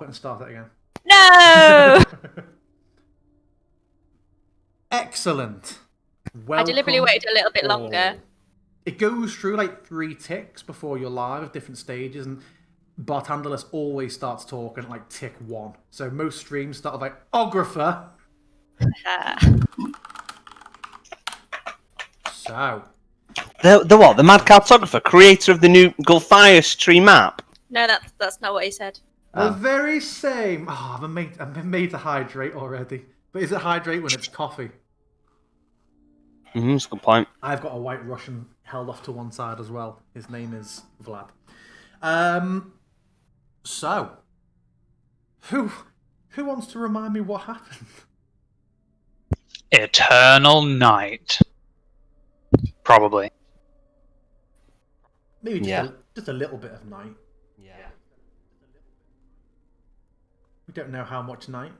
And start it again. No! Excellent. I deliberately waited a little bit longer. It goes through like 3 ticks before you're live of different stages, and Bartandalus always starts talking at like tick 1. So most streams start with like Ographer. So the what? The Mad Cartographer, creator of the new Gulfias tree map. No, that's not what he said. The very same. Oh, I've been made to hydrate already. But is it hydrate when it's coffee? That's a good point. I've got a White Russian held off to one side as well. His name is Vlad. So, who wants to remind me what happened? Eternal night. Probably. Maybe just a little bit of night. Yeah. We don't know how much night.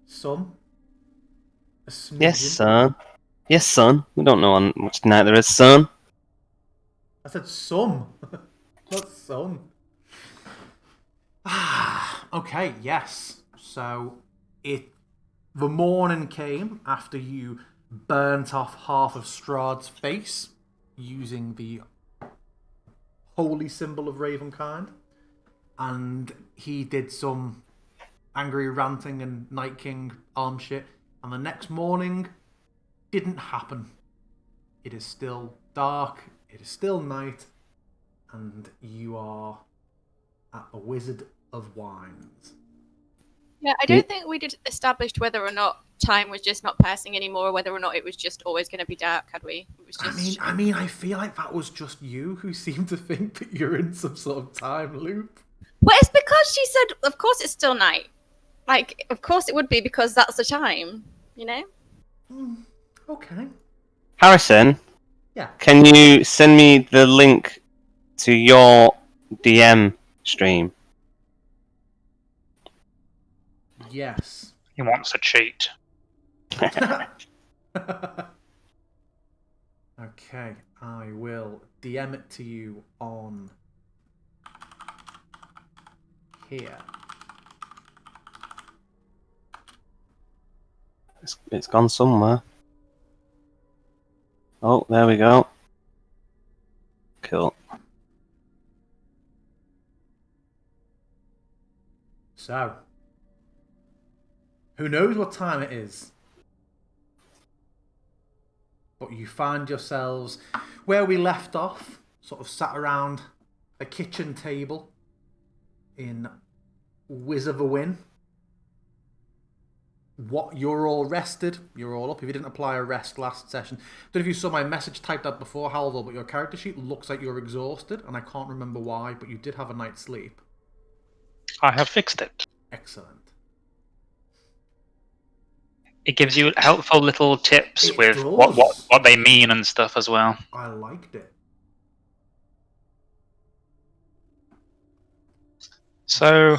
Some. Yes, son. Yes, son. We don't know how much night there is, son. I said some. Not some. Okay, yes. So, the morning came after you burnt off half of Strahd's face using the holy symbol of Ravenkind. And he did some angry ranting and Night King arm shit. And the next morning didn't happen. It is still dark. It is still night. And you are at the Wizard of Wines. Yeah, I don't think we did established whether or not time was just not passing anymore, or whether or not it was just always going to be dark. Had we? It was just... I mean, I feel like that was just you who seemed to think that you're in some sort of time loop. Well, it's because she said, "Of course, it's still night." Like, of course it would be because that's the time, you know. Okay. Harrison. Yeah. Can you send me the link to your DM stream? Yes. He wants a cheat. Okay, I will DM it to you on here. It's gone somewhere. Oh, there we go. Cool. So, who knows what time it is? But you find yourselves where we left off, sort of sat around a kitchen table in Wizard-of-a-Win. What, you're all rested, you're all up. If you didn't apply a rest last session, don't know if you saw my message typed out before, Halvor, but your character sheet looks like you're exhausted, and I can't remember why, but you did have a night's sleep. I have fixed it. Excellent. It gives you helpful little tips It with does. what they mean and stuff as well. I liked it. So,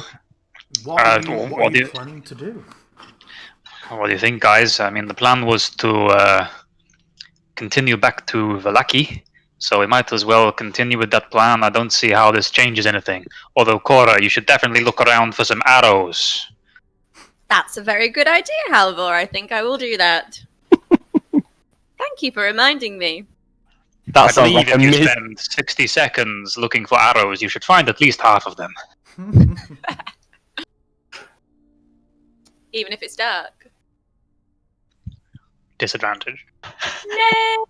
What are you planning to do? what do you think, guys? I mean, the plan was to continue back to Valaki, so we might as well continue with that plan. I don't see how this changes anything. Although, Cora, you should definitely look around for some arrows. That's a very good idea, Halvor. I think I will do that. Thank you for reminding me. That I sounds believe like if you spend 60 seconds looking for arrows, you should find at least half of them. Even if it's dark. Disadvantage. No!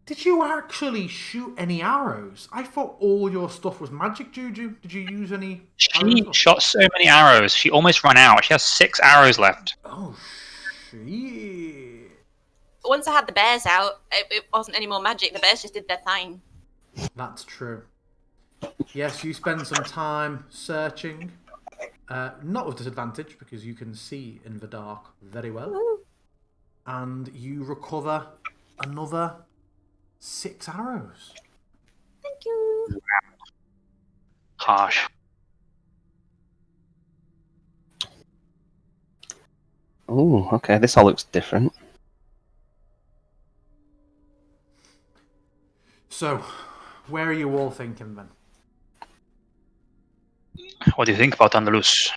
Did you actually shoot any arrows? I thought all your stuff was magic juju. Did you use any? She shot so many arrows, she almost ran out. She has 6 arrows left. Oh, shit. Once I had the bears out, it wasn't any more magic. The bears just did their thing. That's true. Yes, you spend some time searching. Not with disadvantage, because you can see in the dark very well. Ooh. And you recover another 6 arrows. Thank you. Harsh. Oh, okay. This all looks different. So, where are you all thinking then? What do you think about Andalus?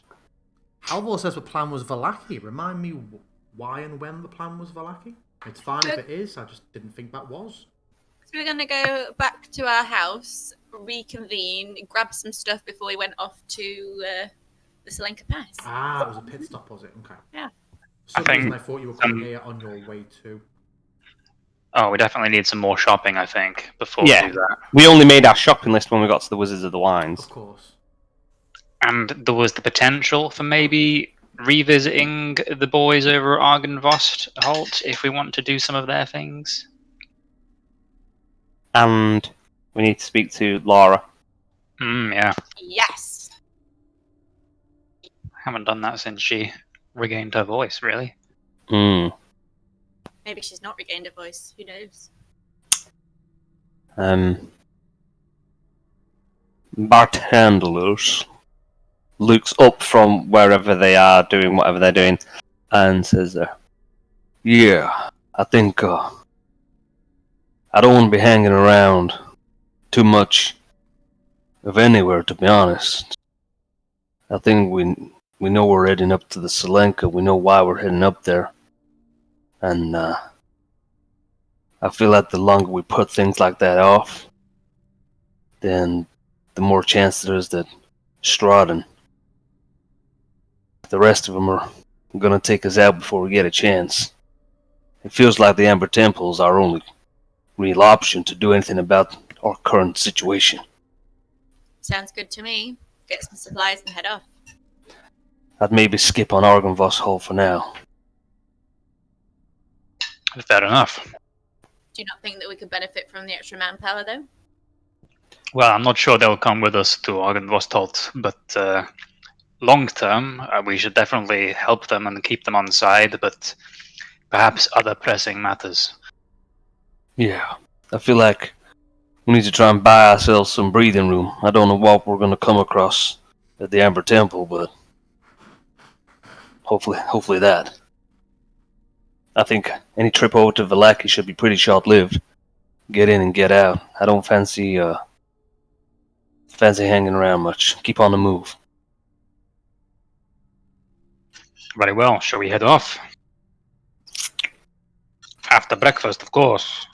Alvor says the plan was Vallaki. Remind me why and when the plan was Vallaki? It's fine if it is, I just didn't think that was. So we're going to go back to our house, reconvene, grab some stuff before we went off to the Selenka Pass. Ah, it was a pit stop, was it? Okay. Yeah. For some reason I thought you were coming here on your way too. Oh, we definitely need some more shopping, I think, before we do that. We only made our shopping list when we got to the Wizards of the Wines. Of course. And there was the potential for maybe revisiting the boys over at Argenvost Halt if we want to do some of their things. And we need to speak to Laura. Yeah. Yes. Haven't done that since she regained her voice, really. Maybe she's not regained her voice. Who knows? Bartenders looks up from wherever they are doing whatever they're doing and says, yeah, I think I don't want to be hanging around too much of anywhere, to be honest. I think we know we're heading up to the Selenka. We know why we're heading up there. And I feel like the longer we put things like that off, then the more chance there is that Strahd and the rest of them are going to take us out before we get a chance. It feels like the Amber Temple is our only real option to do anything about our current situation. Sounds good to me. Get some supplies and head off. I'd maybe skip on Argenvost Hall for now. Fair enough. Do you not think that we could benefit from the extra manpower, though? Well, I'm not sure they'll come with us to Argenvost, but long term, we should definitely help them and keep them on side, but perhaps other pressing matters. Yeah, I feel like we need to try and buy ourselves some breathing room. I don't know what we're going to come across at the Amber Temple, but hopefully that. I think any trip over to Vallaki should be pretty short-lived. Get in and get out. I don't fancy hanging around much. Keep on the move. Very well. Shall we head off? After breakfast, of course.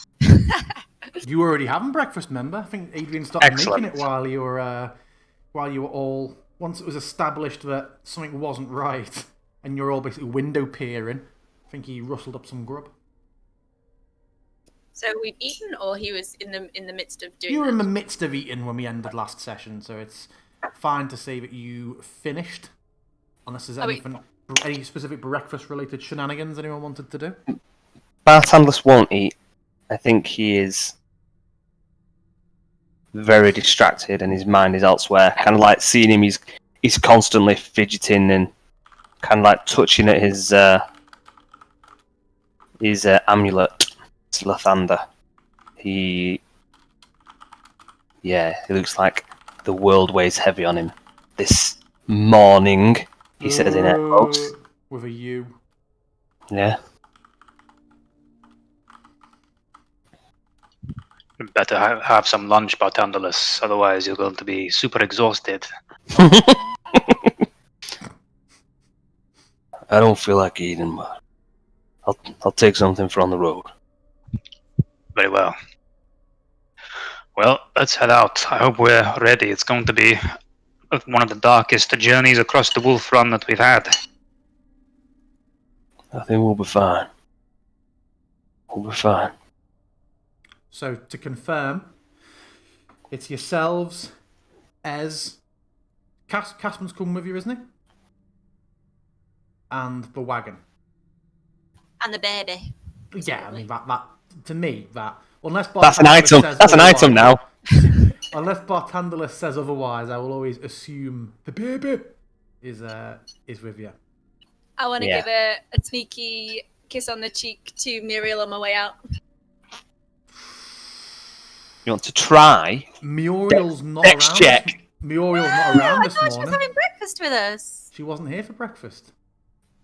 You were already having breakfast, remember? I think Adrian started Excellent. making it while you were all. Once it was established that something wasn't right, and you're all basically window peering. I think he rustled up some grub. So we've eaten, or he was in the midst of doing. You were in that? the midst of eating when we ended last session, so it's fine to say that you finished. Unless there's any specific breakfast-related shenanigans anyone wanted to do. Bartandless won't eat. I think he is very distracted and his mind is elsewhere. Kind of like seeing him, he's constantly fidgeting and kind of like touching at his amulet, his Lathander. He looks like the world weighs heavy on him this morning. He says in air quotes. With a U. Yeah. Better have some lunch, Bartandalus, otherwise you're going to be super exhausted. I don't feel like eating, but I'll take something from the road. Very well. Well, let's head out. I hope we're ready. It's going to be one of the darkest journeys across the Wolf Run that we've had. I think we'll be fine. We'll be fine. So, to confirm, it's yourselves, Ez, Casman's coming with you, isn't he? And the wagon. And the baby. Yeah, I mean, that to me, unless That's an item. says That's an otherwise- item now. Unless Bartandalus says otherwise, I will always assume the baby is with you. I want to Yeah. give a sneaky kiss on the cheek to Muriel on my way out. You want to try? Muriel's not Next around. check. Muriel's not around I this thought she was morning. having breakfast with us. She wasn't here for breakfast.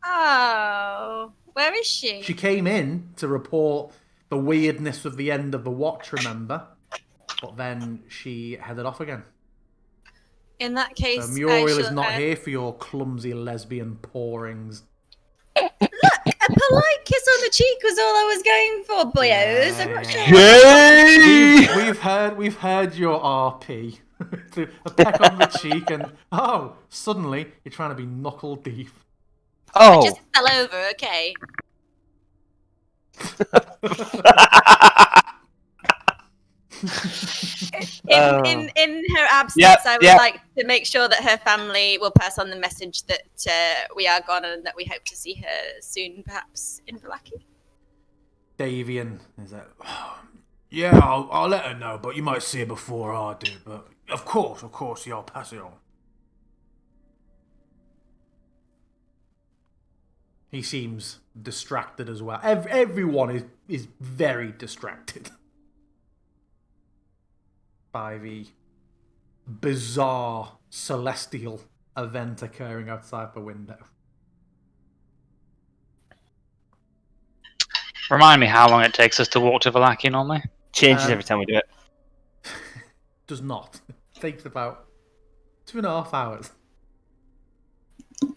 Oh, where is she? She came in to report the weirdness of the end of the watch, remember? But then she headed off again. In that case, Muriel is not here for your clumsy lesbian pawings. A polite kiss on the cheek was all I was going for, boyos. I'm not sure. We've heard your RP. A peck on the cheek, and suddenly you're trying to be knuckle deep. I just fell over, okay. In her absence, I would like to make sure that her family will pass on the message that we are gone and that we hope to see her soon, perhaps in Vallaki. Davian is like, yeah, I'll let her know, but you might see her before I do. But of course, yeah, I'll pass it on. He seems distracted as well. Everyone is very distracted by the bizarre celestial event occurring outside the window. Remind me how long it takes us to walk to Vallaki normally? Changes every time we do it. Does not. It takes about 2.5 hours.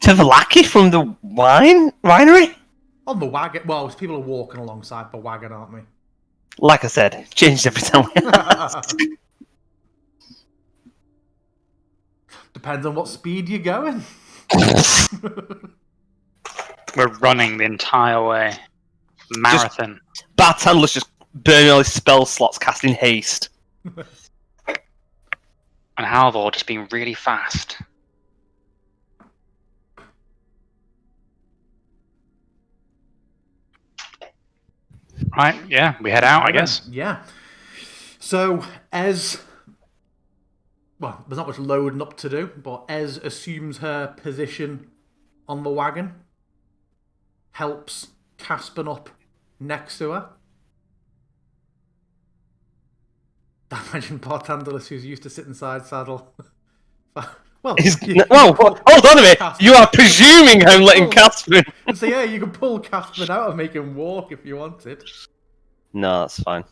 To Vallaki from the winery? On the wagon. Well, people are walking alongside the wagon, aren't we? Like I said, changes every time we Depends on what speed you're going. We're running the entire way. Marathon. Bartendler's just burning all his spell slots, casting haste. And Halvor just being really fast. Right, yeah, we head out, I guess. Yeah. So, there's not much loading up to do, but Ez assumes her position on the wagon, helps Caspin up next to her. I imagine Bartendler, who's used to sitting side saddle. Hold on a minute. You are presuming I'm letting Caspin. So yeah, you can pull Caspin out and make him walk if you wanted. No, that's fine.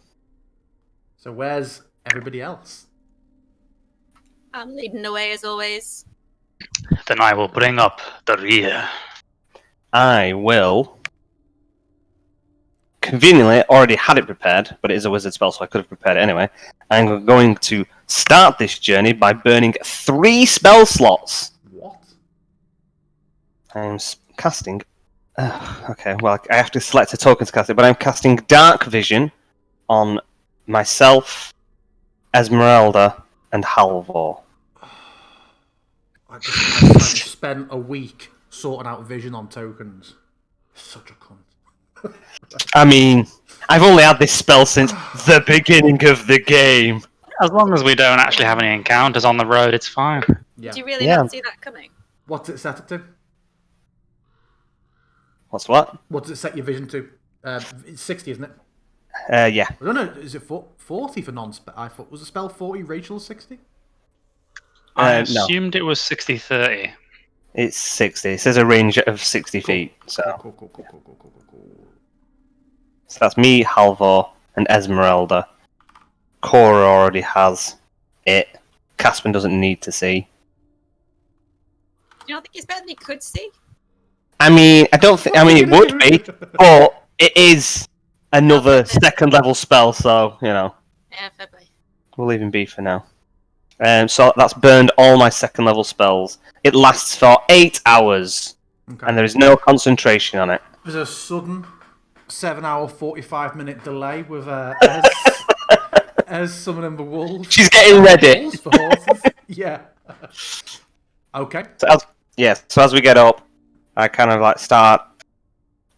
So where's everybody else? I'm leading the way as always. Then I will bring up the rear. I will. Conveniently, already had it prepared, but it is a wizard spell, so I could have prepared it anyway. I'm going to start this journey by burning 3 spell slots. What? I'm casting... okay, well, I have to select a token to cast it, but I'm casting Dark Vision on myself, Esmeralda, and Halvor. I just spent a week sorting out vision on tokens. Such a cunt. I mean, I've only had this spell since the beginning of the game. As long as we don't actually have any encounters on the road, it's fine. Yeah. Do you really not see that coming? What's it set to? What's what? What does it set your vision to? It's 60, isn't it? Yeah. I don't know. Is it 40 for non-spell? I thought was the spell 40. Rachel's 60. I assumed it was 60-30. It's 60. It says a range of 60 feet. So. Cool. So that's me, Halvor, and Esmeralda. Cora already has it. Caspin doesn't need to see. You don't think it's better than you could see? I mean, I don't think. I mean, it would be, but it is another second level spell, so you know. Yeah, fair play. We'll leave him be for now. So that's burned all my second level spells. It lasts for 8 hours, and there is no concentration on it. There's a sudden 7-hour, 45-minute delay with Ez summoning the wolves. She's getting ready. Wolves for horses. Yeah. Okay. So as we get up, I kind of like start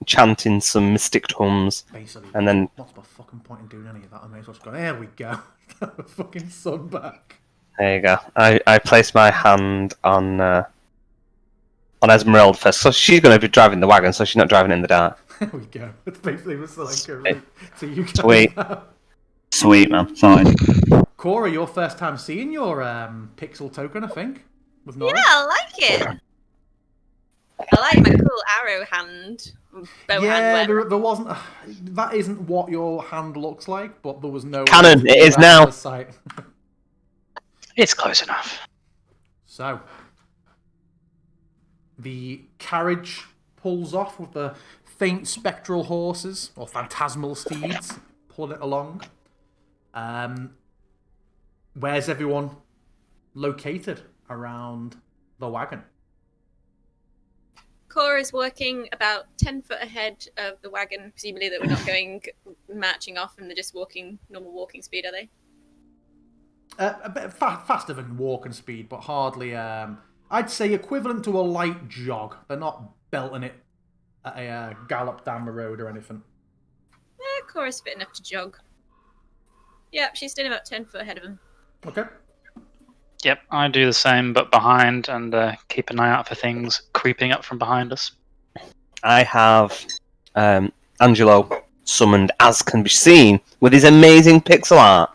chanting some mystic hums. Basically, and then what's the fucking point in doing any of that? I may as well just go, there we go. The fucking sun back. There you go. I place my hand on Esmeralda first. So she's going to be driving the wagon, so she's not driving in the dark. There we go. It's basically like a route to you guys. Sweet. Sweet, man. Fine. Cora, your first time seeing your pixel token, I think. With Nora. Yeah, I like it. I like my cool arrow hand. There wasn't. That isn't what your hand looks like, but there was no Canon. It is now. Sight. It's close enough. So, the carriage pulls off with the faint spectral horses, or phantasmal steeds, pulling it along. Where's everyone located around the wagon? Cora's working about 10 foot ahead of the wagon, presumably that we're not going marching off and they're just walking normal walking speed, are they? A bit faster than walking speed, but hardly. I'd say equivalent to a light jog. They're not belting it at a gallop down the road or anything. Cora's fit enough to jog. Yep, she's still about 10 foot ahead of him. Okay. Yep, I do the same, but behind, and keep an eye out for things creeping up from behind us. I have Angelo summoned, as can be seen, with his amazing pixel art.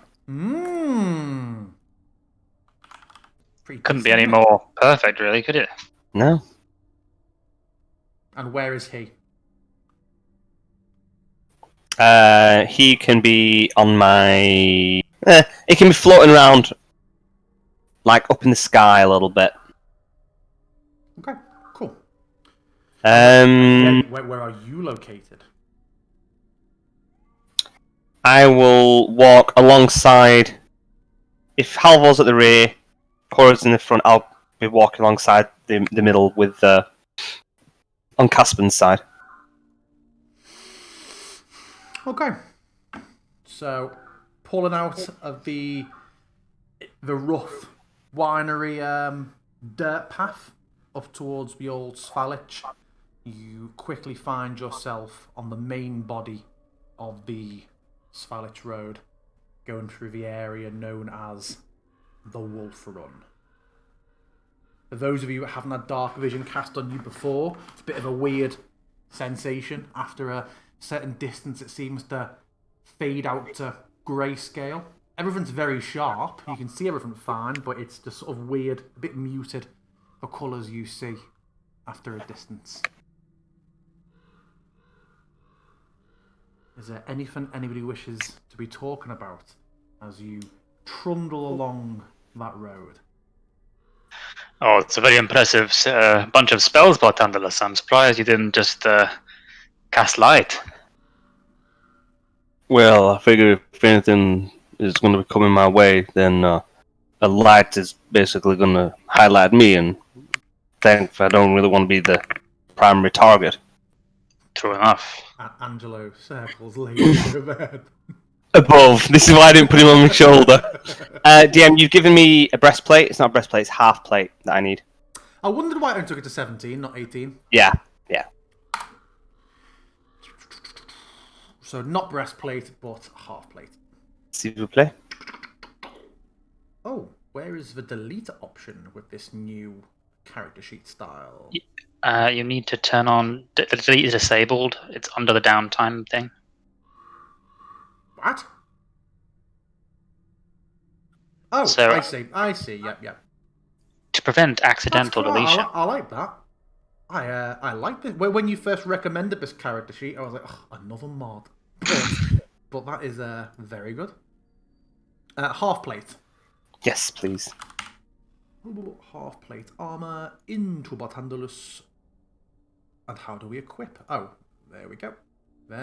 Couldn't be any more perfect, really, could it? No. And where is he? He can be on my... he can be floating around, like, up in the sky a little bit. Okay, cool. Where are you located? I will walk alongside... If Halvor's at the rear, Cora's in the front, I'll be walking alongside the middle with... on Caspen's side. Okay. So, pulling out of the rough winery dirt path up towards the old Svalich, you quickly find yourself on the main body of the Svalich Road, going through the area known as the Wolf Run. For those of you that haven't had dark vision cast on you before, it's a bit of a weird sensation. After a certain distance, it seems to fade out to grayscale. Everything's very sharp. You can see everything fine, but it's just sort of weird, a bit muted, the colours you see after a distance. Is there anything anybody wishes to be talking about as you trundle along that road? Oh, it's a very impressive bunch of spells, Bartandalus. I'm surprised you didn't just cast light. Well, I figure if anything is going to be coming my way, then a light is basically going to highlight me, and thankfully I don't really want to be the primary target. True enough. Angelo circles later overhead. Above. This is why I didn't put him on my shoulder. DM, you've given me a breastplate. It's not a breastplate, it's half plate that I need. I wondered why I only took it to 17, not 18. Yeah. So not breastplate, but half plate. S'il vous plaît. Oh, where is the delete option with this new character sheet style? You need to turn on... Delete is disabled. It's under the downtime thing. What? Oh, So, I see, yep. To prevent accidental That's cool. deletion. I like that. I like this. When you first recommended this character sheet, I was like, oh, another mod. But that is very good. Half plate. Yes, please. Half plate armor into Bartandalus. And how do we equip? Oh, there we go.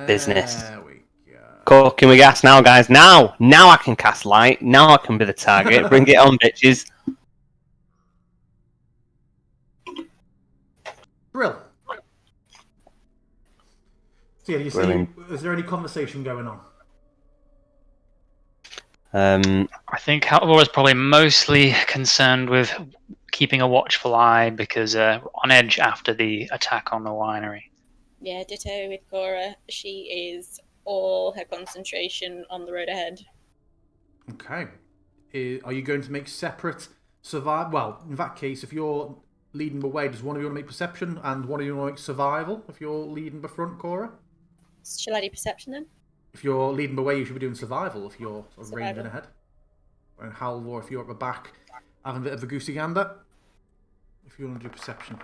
Business. There we go. Cooking with gas now, guys. Now I can cast light. Now I can be the target. Bring it on, bitches. Brill. So yeah, you see, is there any conversation going on? I think Halvor was probably mostly concerned with keeping a watchful eye because on edge after the attack on the winery. Yeah, ditto with Cora. She is all her concentration on the road ahead. Okay. Are you going to make separate survival? Well, in that case, if you're leading the way, does one of you want to make perception and one of you want to make survival if you're leading the front, Cora? Shall I do perception then? If you're leading the way, you should be doing survival if you're ranging ahead. And Halvor, if you're at the back, having a bit of a goosey gander. If you want to do perception.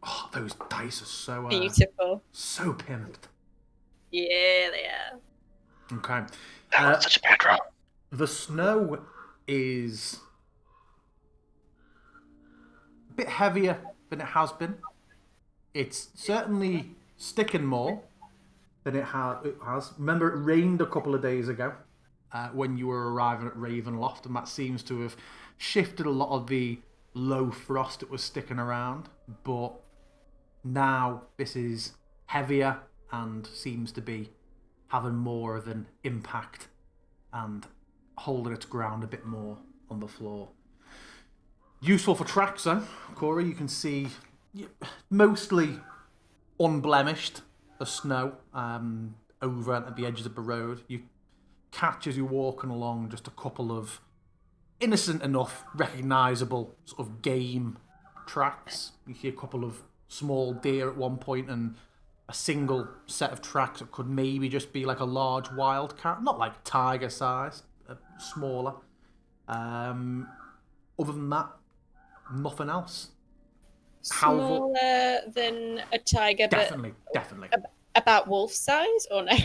Oh, those dice are so... beautiful. So pimped. Yeah, they are. Okay. That was such a bad roll. The snow is bit heavier than it has been. It's certainly sticking more than it has. Remember, it rained a couple of days ago when you were arriving at Ravenloft, and that seems to have shifted a lot of the low frost that was sticking around. But now this is heavier and seems to be having more of an impact and holding its ground a bit more on the floor. Useful for tracks, though. Corey, you can see mostly unblemished, the snow over at the edges of the road. You catch as you're walking along just a couple of innocent enough, recognisable sort of game tracks. You see a couple of small deer at one point and a single set of tracks that could maybe just be like a large wildcat, not like tiger size, smaller. Other than that, nothing else. Smaller than a tiger, definitely. About wolf size, or no?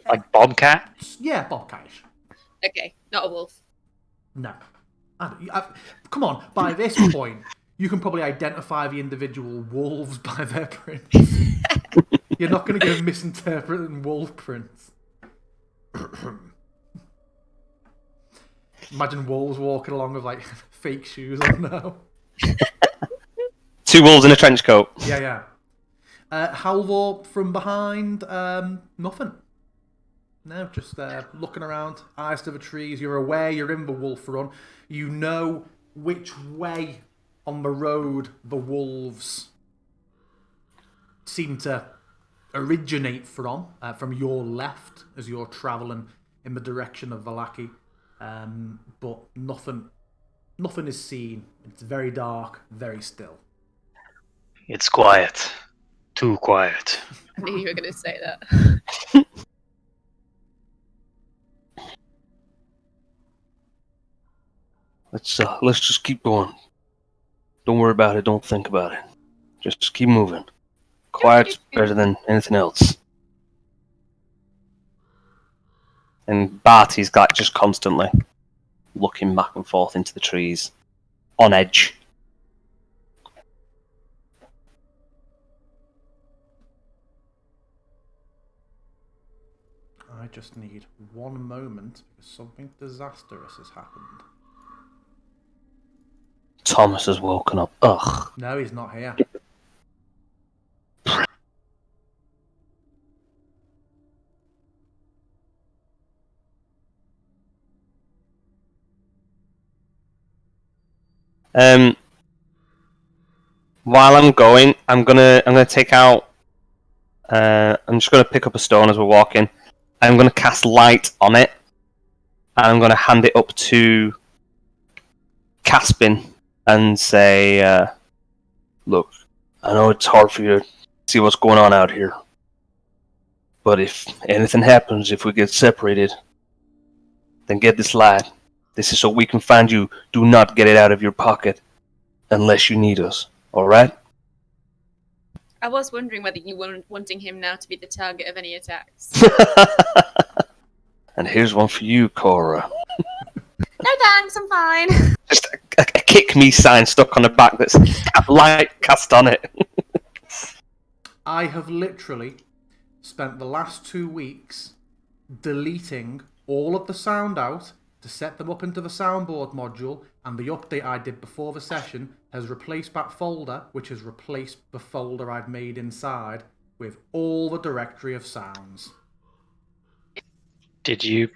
Like bobcat? Yeah, bobcatish. Okay, not a wolf. No. Come on, by this point, you can probably identify the individual wolves by their prints. You're not going to go misinterpreting wolf prints. Imagine wolves walking along with like fake shoes on now. 2 wolves in a trench coat. Yeah. Halvor from behind, nothing. No, just looking around, eyes to the trees. You're aware you're in the wolf run. You know which way on the road the wolves seem to originate from your left as you're travelling in the direction of Vallaki. But nothing is seen. It's very dark, very still. It's quiet. Too quiet. I knew you were going to say that. Let's just keep going. Don't worry about it. Don't think about it. Just keep moving. Quiet's better than anything else. And Barty's got just constantly looking back and forth into the trees, on edge. I just need one moment because something disastrous has happened. Thomas has woken up. Ugh. No, he's not here. While I'm going, I'm gonna take out. I'm just gonna pick up a stone as we're walking. I'm gonna cast light on it, and I'm gonna hand it up to Caspin and say, "Look, I know it's hard for you to see what's going on out here, but if anything happens, if we get separated, then get this light. This is so we can find you. Do not get it out of your pocket unless you need us. All right?" I was wondering whether you were wanting him now to be the target of any attacks. And here's one for you, Cora. No thanks, I'm fine. Just a kick me sign stuck on the back that's light cast on it. I have literally spent the last 2 weeks deleting all of the sound out to set them up into the soundboard module, and the update I did before the session has replaced that folder, which has replaced the folder I'd made inside with all the directory of sounds. Did you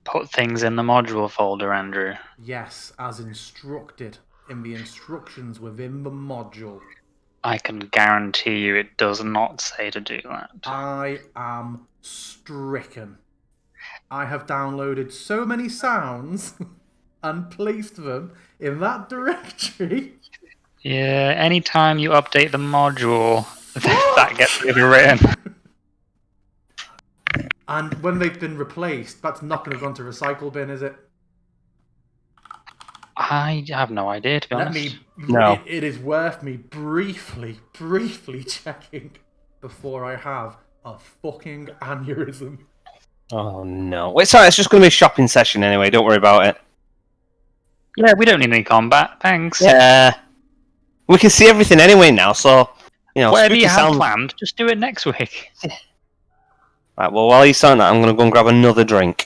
put things in the module folder, Andrew? Yes, as instructed in the instructions within the module. I can guarantee you it does not say to do that. I am stricken. I have downloaded so many sounds and placed them in that directory. Yeah, anytime you update the module, that gets rewritten. And when they've been replaced, that's not going to go into recycle bin, is it? I have no idea, to be honest. No. It is worth me briefly checking before I have a fucking aneurysm. Oh no. Wait, sorry, it's just going to be a shopping session anyway, don't worry about it. Yeah, we don't need any combat, thanks. Yeah. We can see everything anyway now, so Whatever you spooky have sound. planned, just do it next week. Right. Well, while he's saying that, I'm gonna go and grab another drink.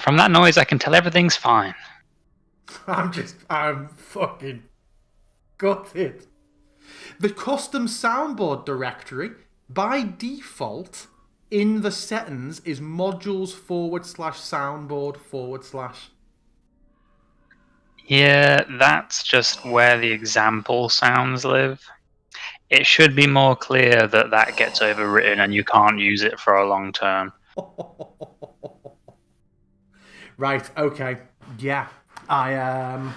From that noise, I can tell everything's fine. I'm fucking gutted. The custom soundboard directory, by default, in the settings, is modules/soundboard/. Yeah, that's just where the example sounds live. It should be more clear that that gets overwritten and you can't use it for a long term. Right, okay. Yeah. I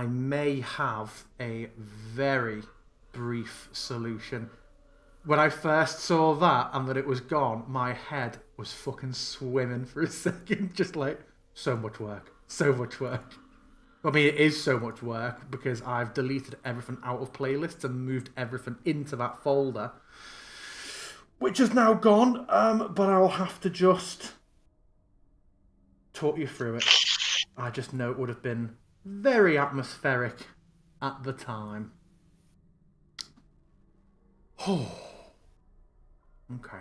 may have a very brief solution. When I first saw that and that it was gone, my head was fucking swimming for a second. Just like, so much work. So much work. I mean, it is so much work because I've deleted everything out of playlists and moved everything into that folder, which is now gone, but I'll have to just talk you through it. I just know it would have been very atmospheric at the time. Oh. Okay.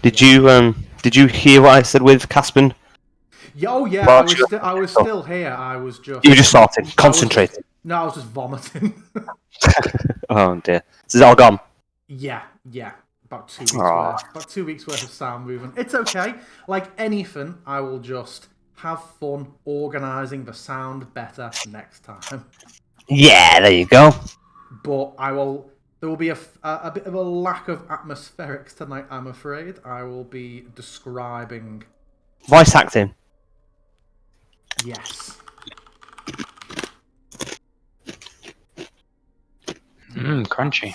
Did you hear what I said with Caspin? Oh yeah, Well, I was still here. I was just. You just sorting, concentrating. I was just vomiting. Oh dear, this is all gone. Yeah. About 2 weeks worth. About 2 weeks worth of sound movement. It's okay. Like anything, I will just have fun organising the sound better next time. Yeah, there you go. But there will be a bit of a lack of atmospherics tonight, I'm afraid. I will be describing... Voice acting. Yes. Crunchy.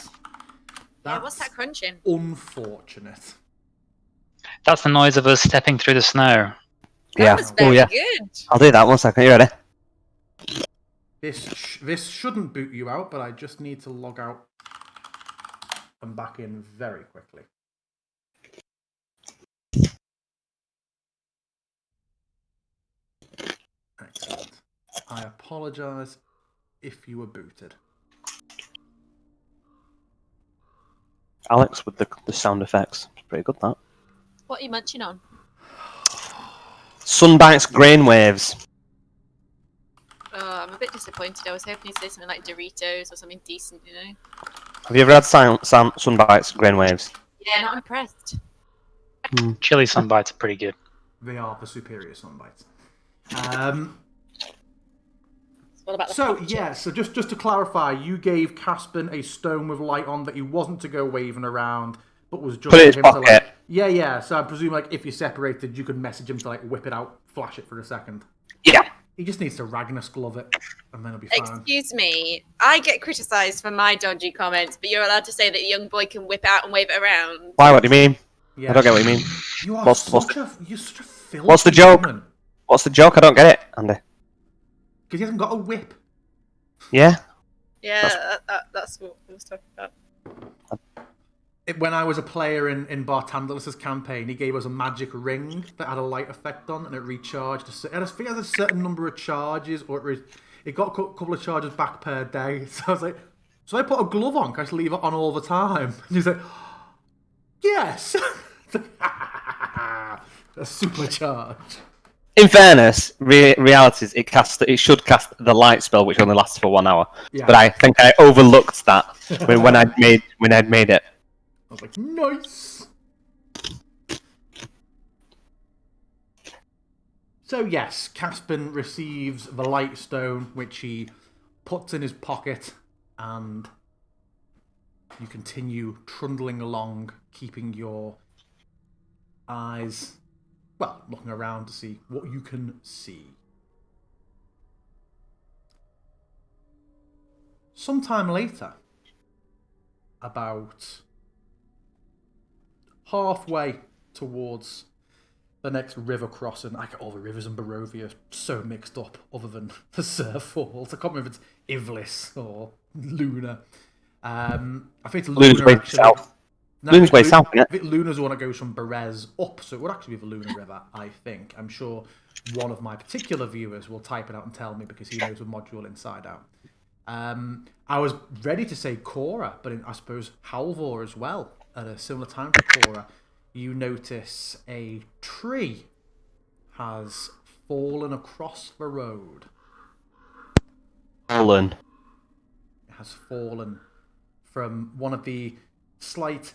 Yeah, what's that crunching? Unfortunate. That's the noise of us stepping through the snow. That was very good. I'll do that 1 second. You ready? This shouldn't boot you out, but I just need to log out and back in very quickly. Excellent. I apologise if you were booted. Alex with the sound effects. Pretty good, that. What are you munching on? Sunbites grain waves. Oh, I'm a bit disappointed. I was hoping you'd say something like Doritos or something decent, you know? Have you ever had Sunbites grain waves? Yeah, not impressed. Chili sunbites are pretty good. They are the superior sunbites. What about the So, pop yeah, so just to clarify, you gave Caspin a stone with light on that he wasn't to go waving around, but was just Put it in his to pocket. like... Yeah, so I presume, like, if you separated, you could message him to, like, whip it out, flash it for a second. Yeah. He just needs to Ragnas glove it, and then it'll be fine. Excuse me, I get criticised for my dodgy comments, but you're allowed to say that a young boy can whip out and wave it around. Why? What do you mean? Yeah. I don't get what you mean. You are What's such a filthy what's the joke? woman. What's the joke? I don't get it, Andy. Because he hasn't got a whip. Yeah. Yeah, that's what I was talking about. When I was a player in Bartandalus's campaign, he gave us a magic ring that had a light effect on, and it recharged. I think it had a certain number of charges, or it got a couple of charges back per day. So I was like, so I put a glove on, can I just leave it on all the time? And he's like, yes! A supercharge. In fairness, reality is it should cast the light spell, which only lasts for 1 hour. Yeah. But I think I overlooked that when I'd made it. I was like, nice! So yes, Caspin receives the light stone, which he puts in his pocket, and you continue trundling along, keeping your eyes, well, looking around to see what you can see. Sometime later, about halfway towards the next river crossing. I get all the rivers in Barovia so mixed up, other than the surf falls. I can't remember if it's Ivlis or Luna. I think it's Luna's Luna way actually. south. No, Luna's way south, I innit? think Luna's the one that goes from Berez up, so it would actually be the Luna River, I think. I'm sure one of my particular viewers will type it out and tell me because he knows the module inside out. I was ready to say Cora, but I suppose Halvor as well. At a similar time to Cora, you notice a tree has fallen across the road. Fallen. It has fallen from one of the slight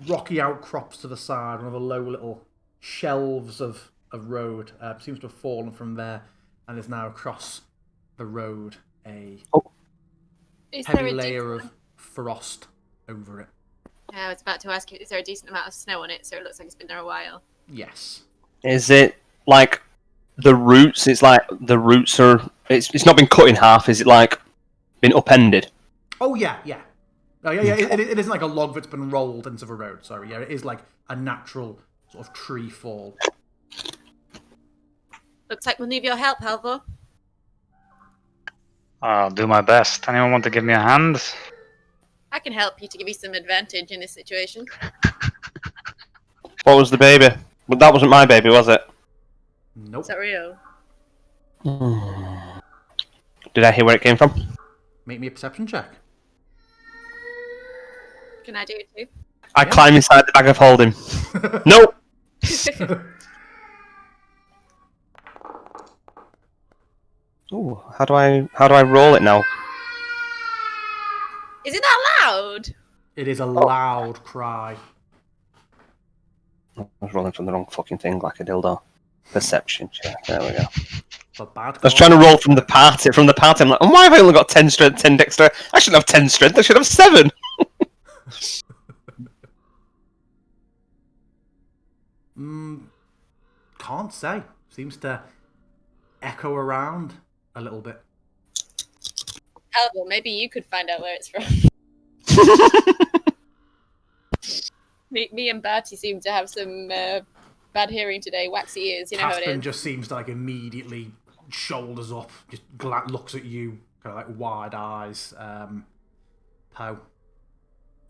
rocky outcrops to the side, one of the low little shelves of road. Seems to have fallen from there and is now across the road a heavy layer of frost over it. I was about to ask you, is there a decent amount of snow on it? So it looks like it's been there a while. Yes. Is it like the roots? It's like the roots are. It's not been cut in half. Is it like been upended? Oh yeah. Oh yeah. It isn't like a log that's been rolled into the road. Sorry, yeah, it is like a natural sort of tree fall. Looks like we'll need your help, Halvor. I'll do my best. Anyone want to give me a hand? I can help you to give you some advantage in this situation. What was the baby? But that wasn't my baby, was it? Nope. Is that real? Did I hear where it came from? Make me a perception check. Can I do it too? I climb inside the bag of holding. Nope. Ooh, how do I roll it now? Is it that loud? It is a loud cry. I was rolling from the wrong fucking thing, like a dildo. Perception check. There we go. A bad I was trying to roll from the party. I'm like, why have I only got 10 strength, 10 dexter? I shouldn't have 10 strength. I should have 7. Can't say. Seems to echo around a little bit. Halvor, maybe you could find out where it's from. Me and Bertie seem to have some bad hearing today. Waxy ears, you know how it Caspian is. just seems to like immediately shoulders up, just looks at you, kind of like wide eyes. Poe.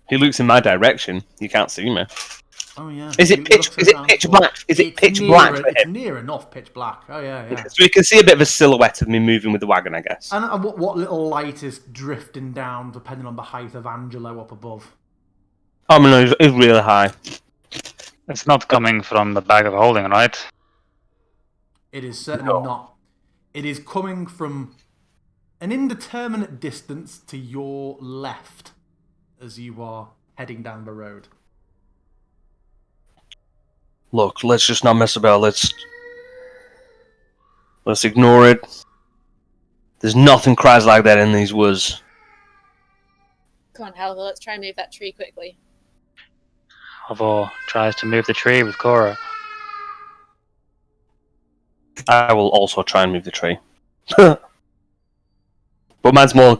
He looks in my direction. You can't see me. Oh yeah. Is it pitch black? Is it pitch black for It's him? near enough pitch black. Oh yeah. So you can see a bit of a silhouette of me moving with the wagon, I guess. And what little light is drifting down, depending on the height of Angelo up above? Oh no, it's really high. It's not coming from the bag of holding, right? It is certainly not. It is coming from an indeterminate distance to your left as you are heading down the road. Look, let's just not mess about. Let's ignore it. There's nothing cries like that in these woods. Come on, Halvor, let's try and move that tree quickly. Halvor tries to move the tree with Cora. I will also try and move the tree. But mine's more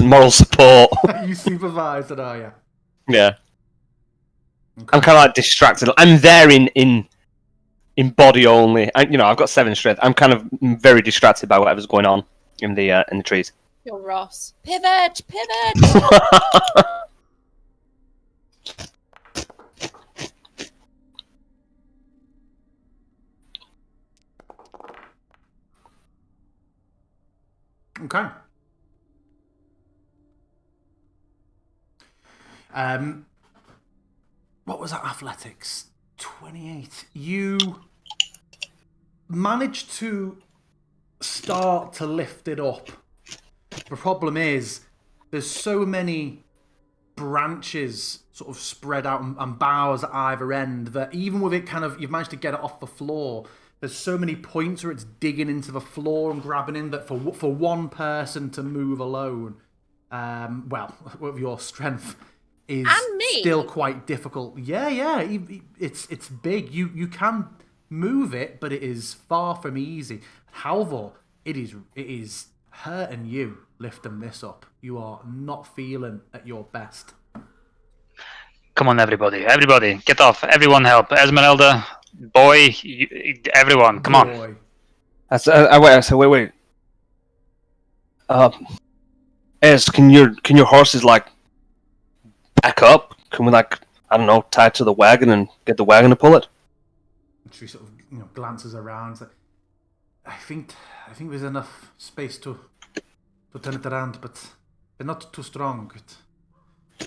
moral support. You supervise it, are you? Yeah. Okay. I'm kind of like distracted. I'm there in body only. I've got 7 strength. I'm kind of very distracted by whatever's going on in the trees. You're Ross. Pivot! Okay. What was that athletics? 28. You managed to start to lift it up. The problem is, there's so many branches sort of spread out and boughs at either end that even with it you've managed to get it off the floor, there's so many points where it's digging into the floor and grabbing in that for one person to move alone, with your strength, is still quite difficult. Yeah, it's big. You can move it, but it is far from easy. Halvor, it is hurting you lifting this up. You are not feeling at your best. Come on, everybody, get off! Everyone, help! Esmeralda, boy, everyone, come on! Wait. Yes, can your horses like back up? Can we like I don't know tie it to the wagon and get the wagon to pull it? She sort of glances around. Like, I think there's enough space to turn it around, but they're not too strong.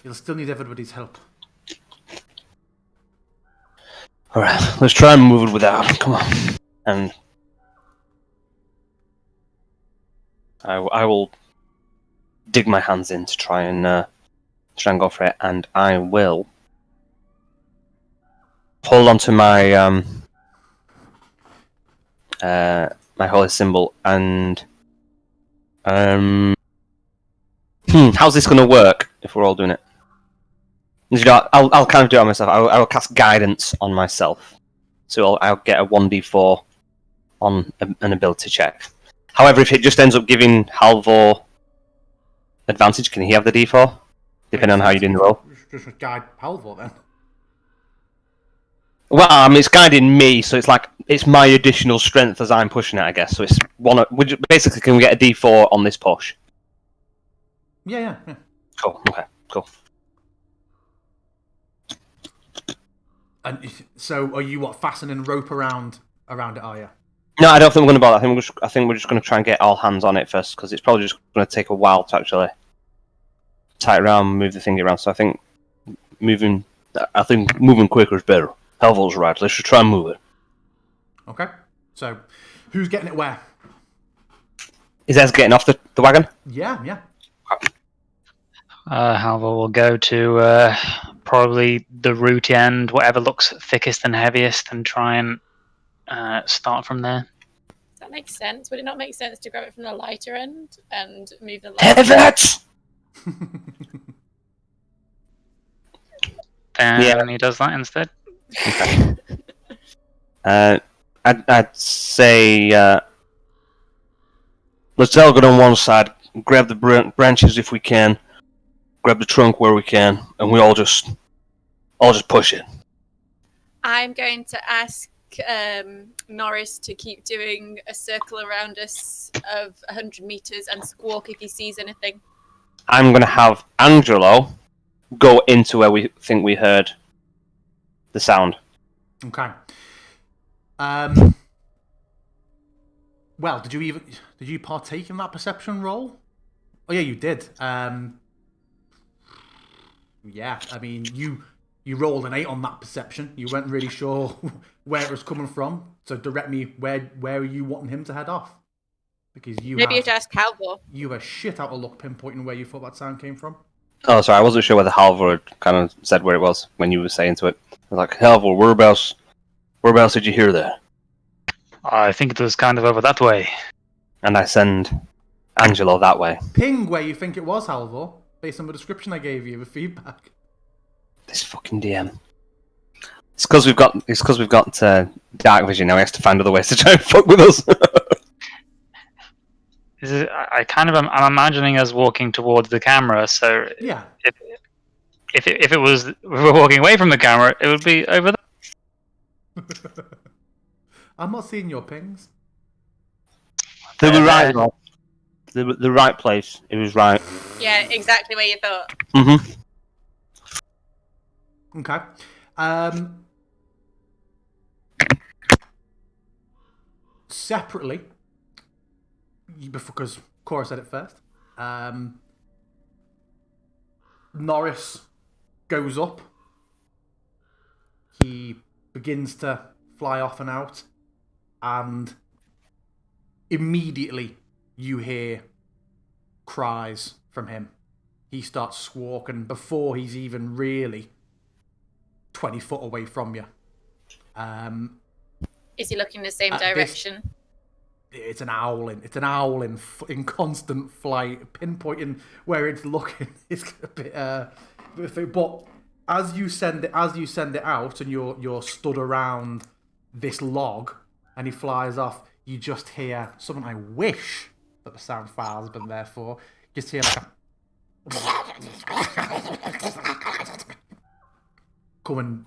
You'll still need everybody's help. All right, let's try and move it without. Come on, and I will dig my hands in to try and go for it, and I will hold onto my my holy symbol and how's this going to work if we're all doing it? I'll kind of do it on myself. I will cast guidance on myself, so I'll get a 1d4 on an ability check. However, if it just ends up giving Halvor advantage, can he have the d4 depending on how you do the roll? Just guide Halvor then. Well, it's guiding me, so it's my additional strength as I'm pushing it, I guess. So it's one. Basically, can we get a d4 on this push? Yeah. Cool. Okay. Cool. And so, are you fastening rope around it? Are you? No, I don't think we're going to bother. I think we're just going to try and get all hands on it first because it's probably just going to take a while to actually tie it around, move the thing around. So I think moving quicker is better. Helvol's right. Let's just try and move it. Okay. So, who's getting it where? Is Ez getting off the wagon? Yeah. Halvor will go to probably the rooty end, whatever looks thickest and heaviest, and try and start from there. That makes sense. Would it not make sense to grab it from the lighter end and move the lighter Have it! Then he does that instead. Okay. I'd say let's all get on one side, grab the branches if we can, grab the trunk where we can, and we all just push it. I'm going to ask Norris to keep doing a circle around us of 100 meters and squawk if he sees anything. I'm going to have Angelo go into where we think we heard the sound. Okay. Well, did you partake in that perception roll? Oh yeah, you did. Yeah, I mean you rolled an 8 on that perception. You weren't really sure where it was coming from. So direct me where are you wanting him to head off? Because you You were shit out of luck pinpointing where you thought that sound came from. Oh, sorry, I wasn't sure whether Halvor had kind of said where it was when you were saying to it. I was like, Halvor, whereabouts did you hear that? I think it was kind of over that way. And I send Angelo that way. Ping where you think it was, Halvor, based on the description I gave you, the feedback. This fucking DM. It's because we've got dark vision now. He has to find other ways to try and fuck with us. I'm imagining us walking towards the camera. So yeah, if it was if we were walking away from the camera, it would be over there. I'm not seeing your pings. They were right. The right place. It was right. Yeah, exactly where you thought. Mm-hmm. Okay. Separately, because Cora said it first, Norris goes up. He begins to fly off and out, and immediately you hear cries from him. He starts squawking before he's even really 20 foot away from you. Is he looking the same direction? It's an owl in constant flight. Pinpointing where it's looking is a bit. But as you send it out, and you're stood around this log, and he flies off, you just hear something I wish that the sound file has been there for. Just hear like a coming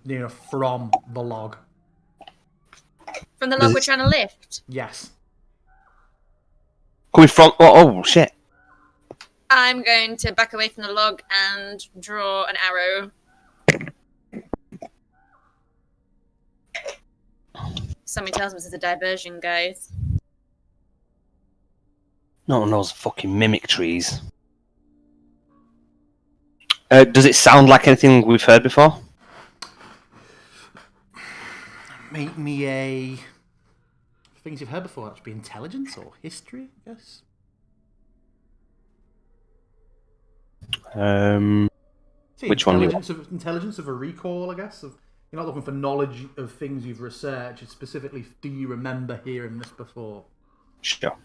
from the log. From the log we're trying to lift? Yes. Coming from... Oh, shit. I'm going to back away from the log and draw an arrow. Somebody tells me this is a diversion, guys. No one knows fucking mimic trees. Does it sound like anything we've heard before? Make me a... Things you've heard before. That should be intelligence or history, I guess. See, Which one do you intelligence of a recall, I guess. You're not looking for knowledge of things you've researched. It's specifically, do you remember hearing this before? Sure.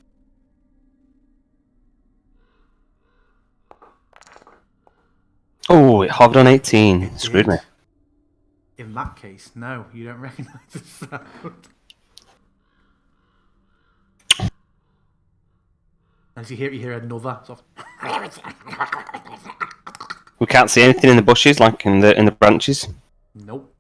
Oh, it hovered on 18. It screwed me. In that case, no, you don't recognise the sound. As you hear another sort of... We can't see anything in the bushes, like in the branches. Nope.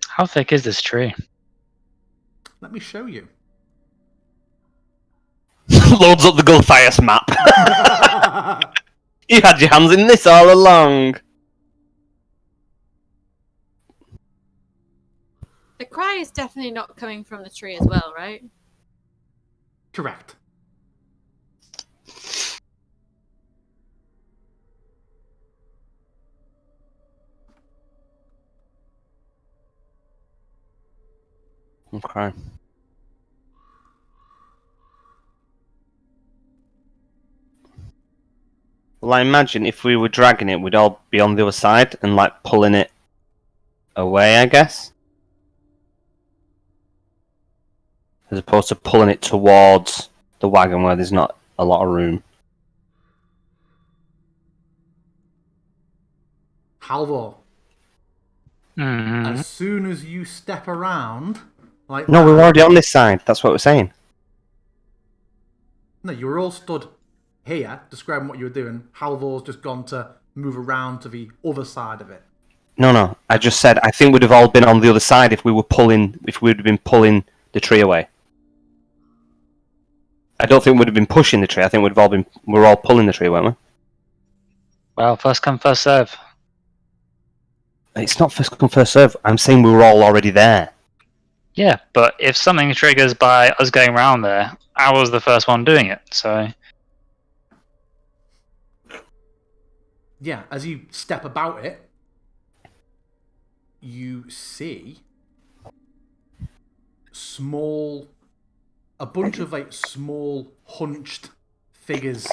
How thick is this tree? Let me show you. Loads up the Gulfias map. You had your hands in this all along. The cry is definitely not coming from the tree as well, right? Correct. Okay. Well, I imagine if we were dragging it, we'd all be on the other side and like pulling it away, I guess. As opposed to pulling it towards the wagon where there's not a lot of room. Halvor, Mm-hmm. as soon as you step around, like No, that, we're already on this side. That's what we're saying. No, you were all stood here, describing what you were doing. Halvor's just gone to move around to the other side of it. No. I just said I think we'd have all been on the other side if we'd have been pulling the tree away. I don't think we'd have been pushing the tree. I think we're all pulling the tree, weren't we? Well, first come, first serve. It's not first come, first serve. I'm saying we were all already there. Yeah, but if something triggers by us going around there, I was the first one doing it, so... Yeah, as you step about it, you see a bunch of like small hunched figures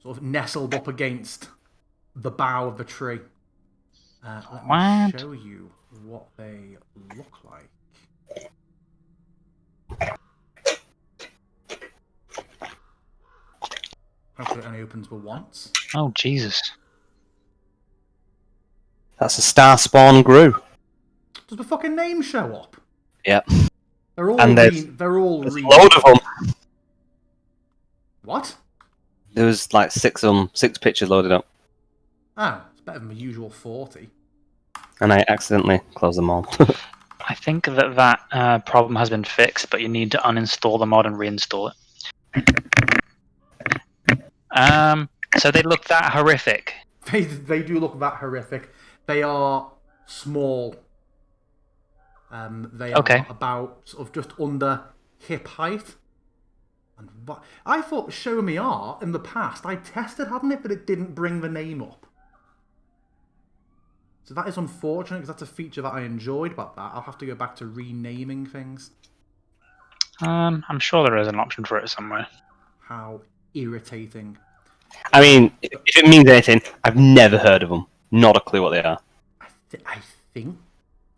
sort of nestled up against the bough of the tree. Let me show you what they look like. Hopefully it only opens with once. Oh, Jesus. That's a star spawn grew. Does the fucking name show up? Yep. They're all And there's a load of them. What? There was like six pictures loaded up. Oh, it's better than the usual 40. And I accidentally closed them all. I think that problem has been fixed, but you need to uninstall the mod and reinstall it. So they look that horrific. They do look that horrific. They are small. They are about sort of just under hip height. And I thought Show Me Art in the past, I tested having it, but it didn't bring the name up. So that is unfortunate, because that's a feature that I enjoyed about that. I'll have to go back to renaming things. I'm sure there is an option for it somewhere. How irritating. I mean, if it means anything, I've never heard of them. Not a clue what they are. I think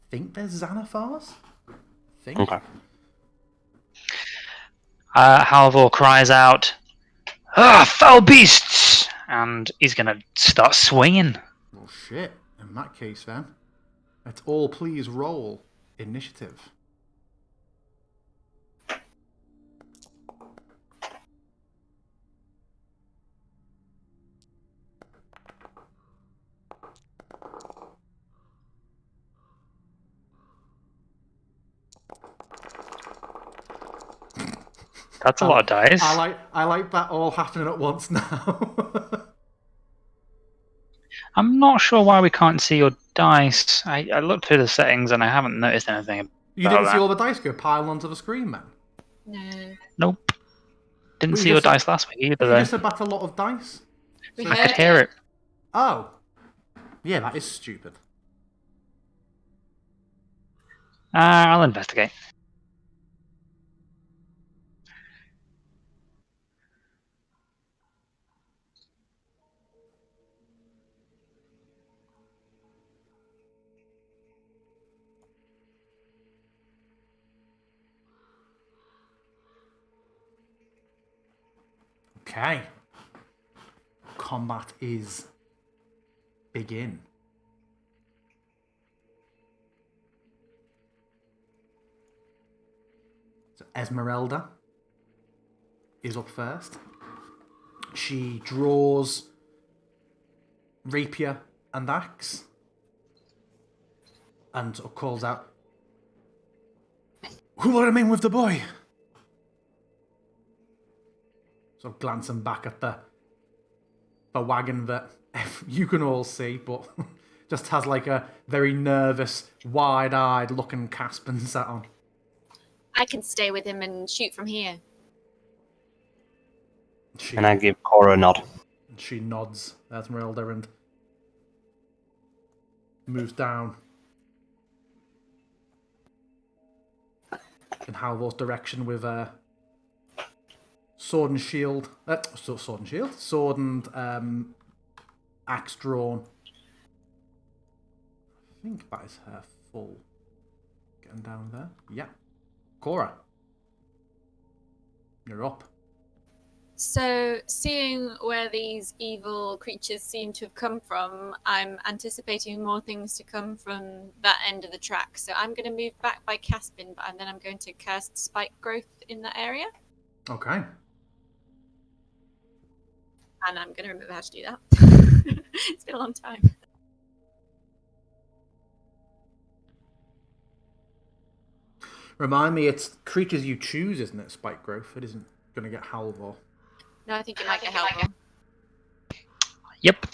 they're Xanathars? Okay. Halvor cries out, "Ah, foul beasts!" And he's gonna start swinging. Well, shit. In that case, then, let's all please roll initiative. That's a lot of dice. I like that all happening at once now. I'm not sure why we can't see your dice. I looked through the settings and I haven't noticed anything. You didn't see all the dice go piled onto the screen, man? No. Nope. Didn't Well, see your dice last week either, You though. just said that's a lot of dice. We I could hear it. Oh. Yeah, that is stupid. I'll investigate. Okay. Combat is begin. So Esmeralda is up first. She draws rapier and axe and calls out, "Who will remain with the boy?" So glancing back at the wagon that you can all see, but just has like a very nervous, wide-eyed looking Caspin sat on. I can stay with him and shoot from here. And I give Cora a nod. She nods, Esmeralda, and moves down in Halvor's direction with a sword and shield. Sword and axe drawn. I think that is her full. Getting down there. Yeah. Cora, you're up. So, seeing where these evil creatures seem to have come from, I'm anticipating more things to come from that end of the track. So I'm going to move back by Caspin, and then I'm going to cast Spike Growth in that area. Okay. And I'm going to remember how to do that. It's been a long time. Remind me, it's creatures you choose, isn't it? Spike growth. It isn't going to get Halvor. No, I think it might get helpful. Yep.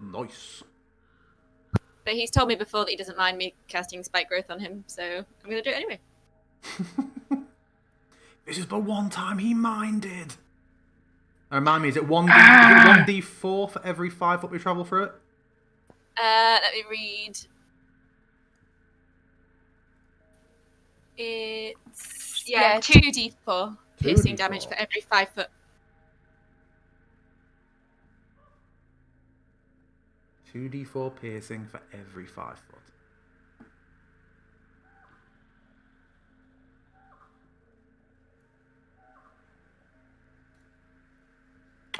Nice. But he's told me before that he doesn't mind me casting Spike Growth on him, so I'm going to do it anyway. This is the one time he minded. Remind me, is it 1d4 for every 5 foot we travel through it? Let me read. It's 2d4 piercing 2d4. damage for every 5 foot. 2d4 piercing for every 5 foot.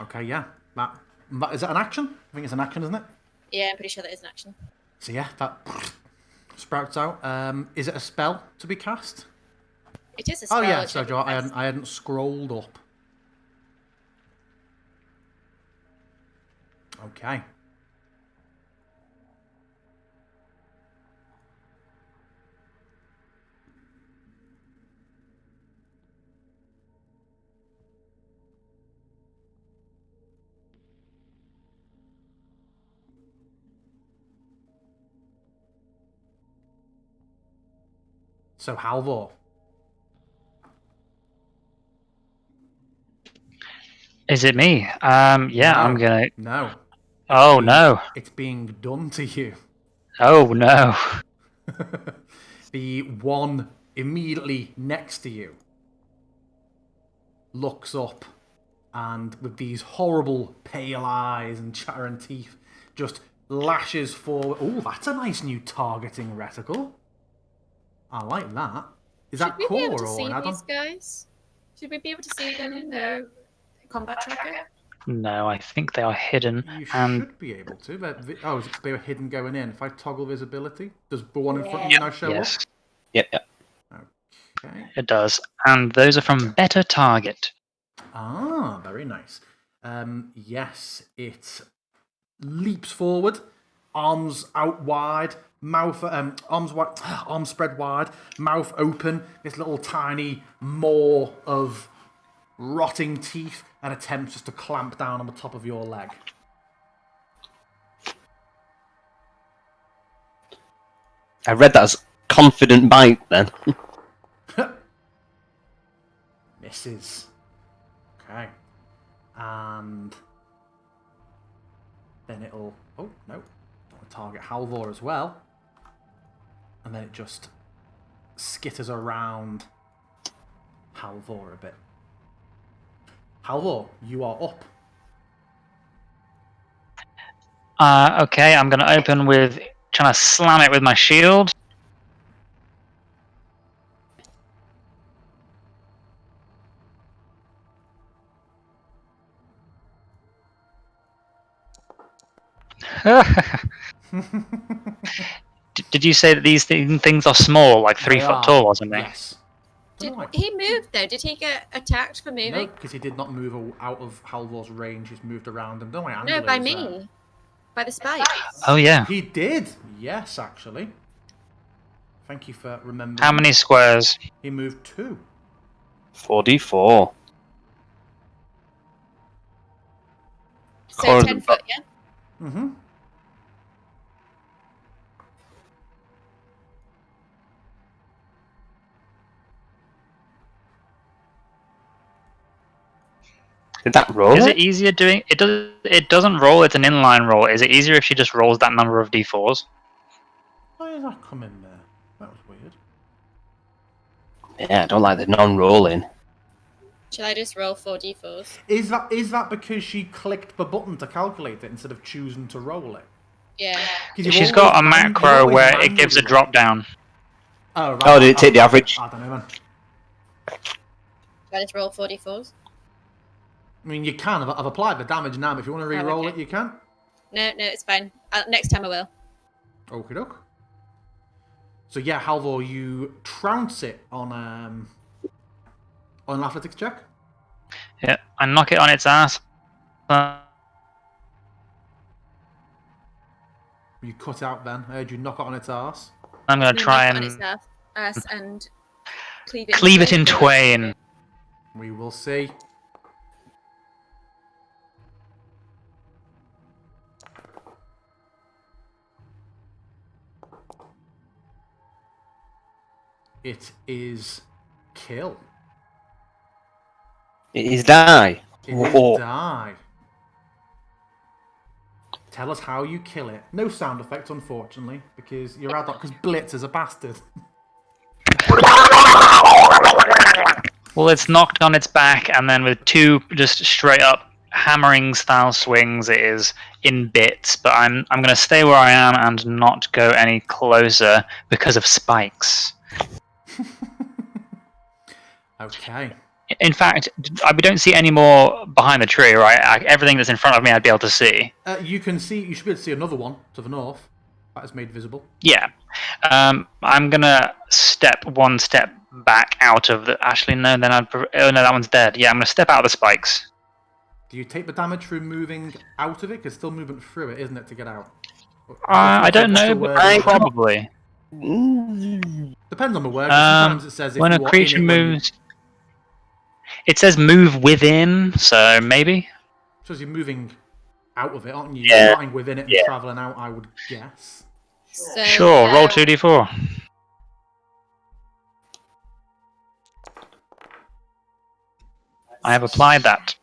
Okay, yeah. That is that an action? I think it's an action, isn't it? Yeah, I'm pretty sure that is an action. So yeah, that sprouts out. Is it a spell to be cast? It is a spell. Oh yeah, so I hadn't scrolled up. Okay. So Halvor. Is it me? Yeah, No, I'm gonna. No. Oh no! It's being done to you. Oh no! The one immediately next to you looks up and with these horrible pale eyes and chattering teeth just lashes forward. Oh, that's a nice new targeting reticle. I like that. Is that Should we be able core to or see an add-on? these guys? Should we be able to see them in the combat tracker? No, I think they are hidden. You And should be able to. They were hidden going in. If I toggle visibility, does the one in front of you now show yes, Yep. up? Okay. it does. And those are from Better Target. Ah, very nice. Yes, it leaps forward arms out wide, mouth arms wide, arms spread wide, mouth open. This little tiny maw of rotting teeth, and attempts just to clamp down on the top of your leg. I read that as confident bite then. Misses. Okay. And then it'll... Oh, no. Target Halvor as well. And then it just skitters around Halvor a bit. Halvor, you are up. Okay, I'm going to open with trying to slam it with my shield. Did you say that these things are small, like 3 They foot are, tall or something? Yes. Did Don't know why. he move though? Did he get attacked for moving? No, because he did not move out of Halvor's range. He's moved around him. Don't know why No, Angela by is me. there. By the spikes. Oh yeah. He did. Yes, actually. Thank you for remembering. How many squares? He moved 2. 4d4. So Corner 10 the- foot, yeah? Mm-hmm. Did that roll? Is it easier doing it? It doesn't roll. It's an inline roll. Is it easier if she just rolls that number of d4s? Why did that come in there? That was weird. Yeah, I don't like the non-rolling. Shall I just roll 4d4s? Is that because she clicked the button to calculate it instead of choosing to roll it? Yeah. 'Cause you've She's got a always you've macro always where it gives a manually- drop down. Oh, right. Oh, did it take the average? I don't know, man. Shall I just roll 4d4s? I mean, you can. I've applied the damage now, but if you want to re-roll okay. it, you can. No, it's fine. Next time I will. Okie doke. So yeah, Halvor, you trounce it on an athletics check. Yeah, I knock it on its ass. You cut out then. I heard you knock it on its arse. I'm gonna try knock it on its and ass and cleave cleave it in twain. We will see. It is kill. It is die. It is Whoa. die. Tell us how you kill it. No sound effects, unfortunately, because you're out because Blitz is a bastard. Well, it's knocked on its back, and then with 2 just straight up hammering style swings, it is in bits. But I'm gonna stay where I am and not go any closer because of spikes. Okay. In fact, we don't see any more behind the tree, right? Everything that's in front of me, I'd be able to see. You can see. You should be able to see another one to the north. That is made visible. Yeah. I'm gonna step 1 step back out of the. Actually, no. Then I'd. Oh no, that one's dead. Yeah, I'm gonna step out of the spikes. Do you take the damage through moving out of it? Because still movement through it, isn't it, to get out? I don't What's the know, word? but probably. Depends on the word. Sometimes it says if When you a are in creature it when you- moves, it says move within, so maybe. says you're moving out of it, aren't you? Yeah. You're starting within it and Yeah. travelling out, I would guess. So, Sure, roll 2d4. I have applied that.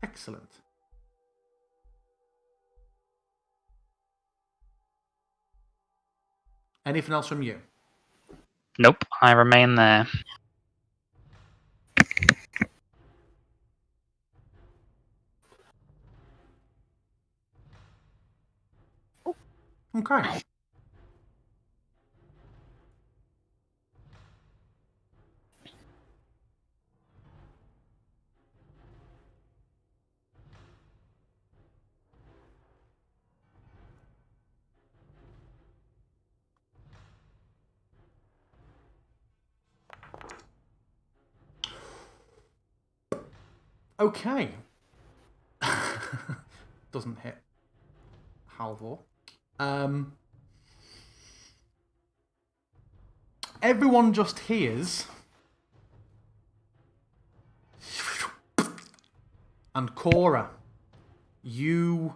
Excellent. Anything else from you? Nope, I remain there. Okay. Okay. doesn't hit Halvor. Everyone just hears. And Cora, you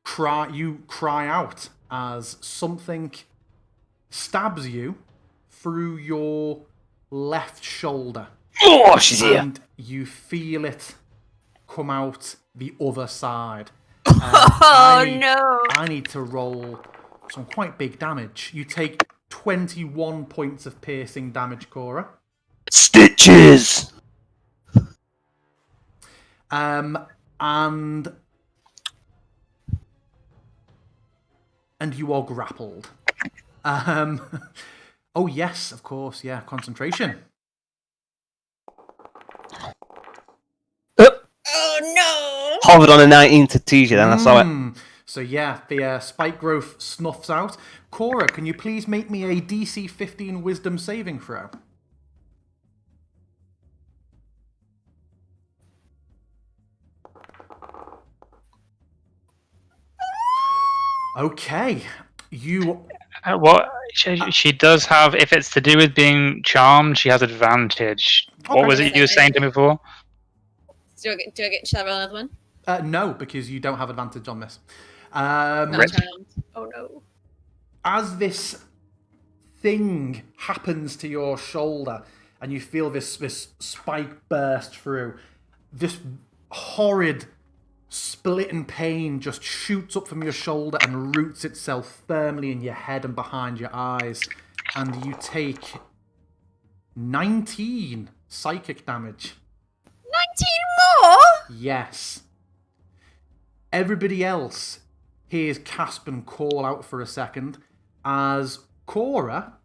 cry out as something stabs you through your left shoulder. Oh, she's here. And you feel it come out the other side. No! I need to roll some quite big damage. You take 21 points of piercing damage, Cora. Stitches! And you are grappled. Oh yes, of course, yeah, concentration. Oh no! Hovered on a 19 to tease you, then I saw it. So yeah, the spike growth snuffs out. Cora, can you please make me a DC 15 Wisdom saving throw? Okay, you. What she does have, if it's to do with being charmed, she has advantage. What Okay. was it you were saying to me before? Do I get shall I roll another one? No, because you don't have advantage on this. Not charmed. Oh no. As this thing happens to your shoulder and you feel this spike burst through, this horrid splitting pain just shoots up from your shoulder and roots itself firmly in your head and behind your eyes, and you take 19 psychic damage. 19 more? Yes. Everybody else hears Caspian call out for a second as Cora,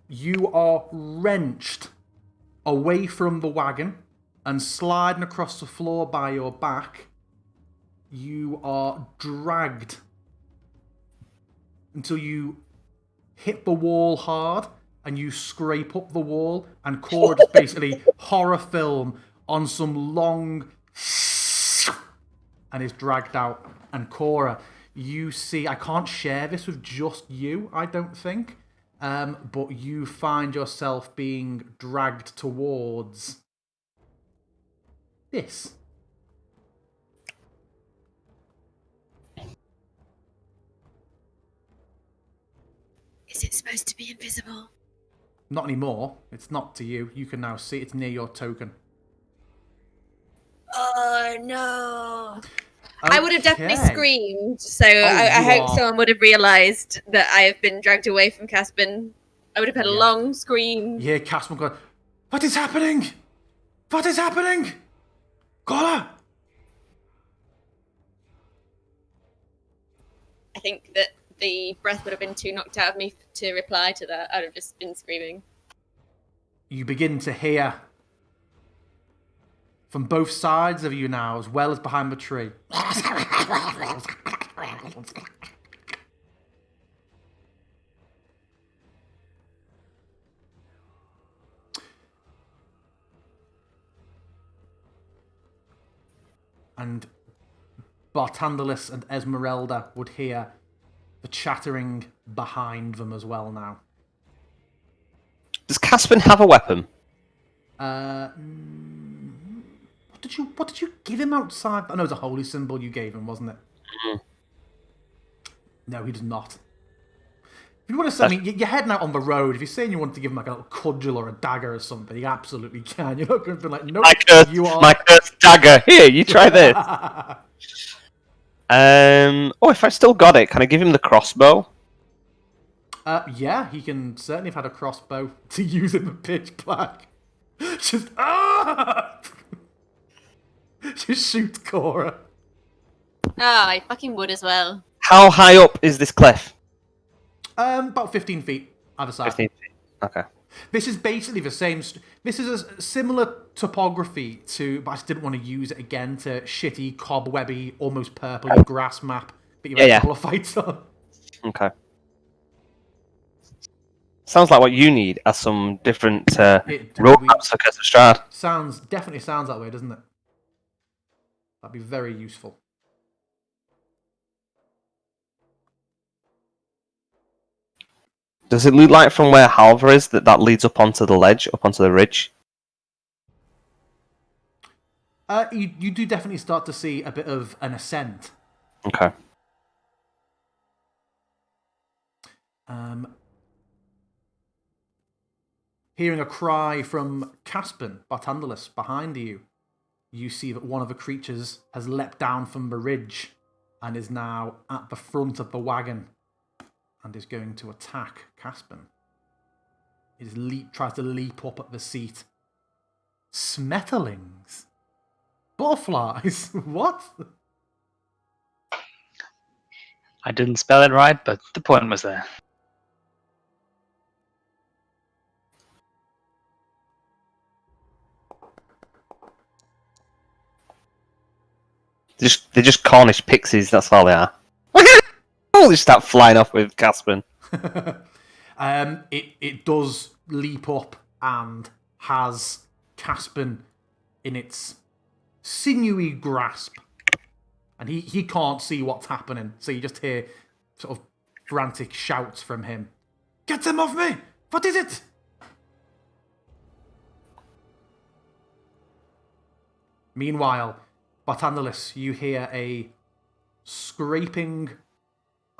you are wrenched away from the wagon and sliding across the floor by your back. You are dragged until you hit the wall hard and you scrape up the wall, and Cora just basically horror film on some long and is dragged out. And Cora, you see, I can't share this with just you, I don't think, but you find yourself being dragged towards this. Is it supposed to be invisible? Not anymore. It's not to you. You can now see it's near your token. Oh no. I would have definitely Okay. screamed, so I you hope are- someone would have realised that I have been dragged away from Caspian. I would have had a Yeah. long scream. You hear Caspian going, "What is happening? What is happening? Cora!" I think that the breath would have been too knocked out of me to reply to that. I'd have just been screaming. You begin to hear from both sides of you now, as well as behind the tree. And Bartandalis and Esmeralda would hear the chattering behind them as well now. Does Caspian have a weapon? What did you give him outside? I know it was a holy symbol you gave him, wasn't it? No, he does not. If you want to say, I mean, you're heading out on the road. If you're saying you want to give him like a little cudgel or a dagger or something, you absolutely can. You're not going to be like, nope, you are. My cursed dagger. Here, you try this. Oh, if I still got it, can I give him the crossbow? Yeah, he can certainly have had a crossbow to use in the pitch black. Just just shoot Cora. Ah, I fucking would as well. How high up is this cliff? About 15 feet either side. 15 feet. Okay. This is basically the same. This is a similar topography to, but I just didn't want to use it again, to shitty, cobwebby, almost purpley grass map that you had a couple of fights on. Okay. Sounds like what you need are some different roadmaps for Curse of Strahd. Definitely sounds that way, doesn't it? That'd be very useful. Does it look like from where Halver is that leads up onto the ledge, up onto the ridge? You do definitely start to see a bit of an ascent. Okay. Hearing a cry from Caspin, Bartandalis, behind you, you see that one of the creatures has leapt down from the ridge and is now at the front of the wagon and is going to attack Caspin. It tries to leap up at the seat. Smetterlings? Butterflies? What? I didn't spell it right, but the point was there. They're just Cornish pixies, that's all they are. They start flying off with Caspin. It does leap up and has Caspin in its sinewy grasp. And he can't see what's happening, so you just hear sort of frantic shouts from him. Get him off me! What is it? Meanwhile, Bartandalis, you hear a scraping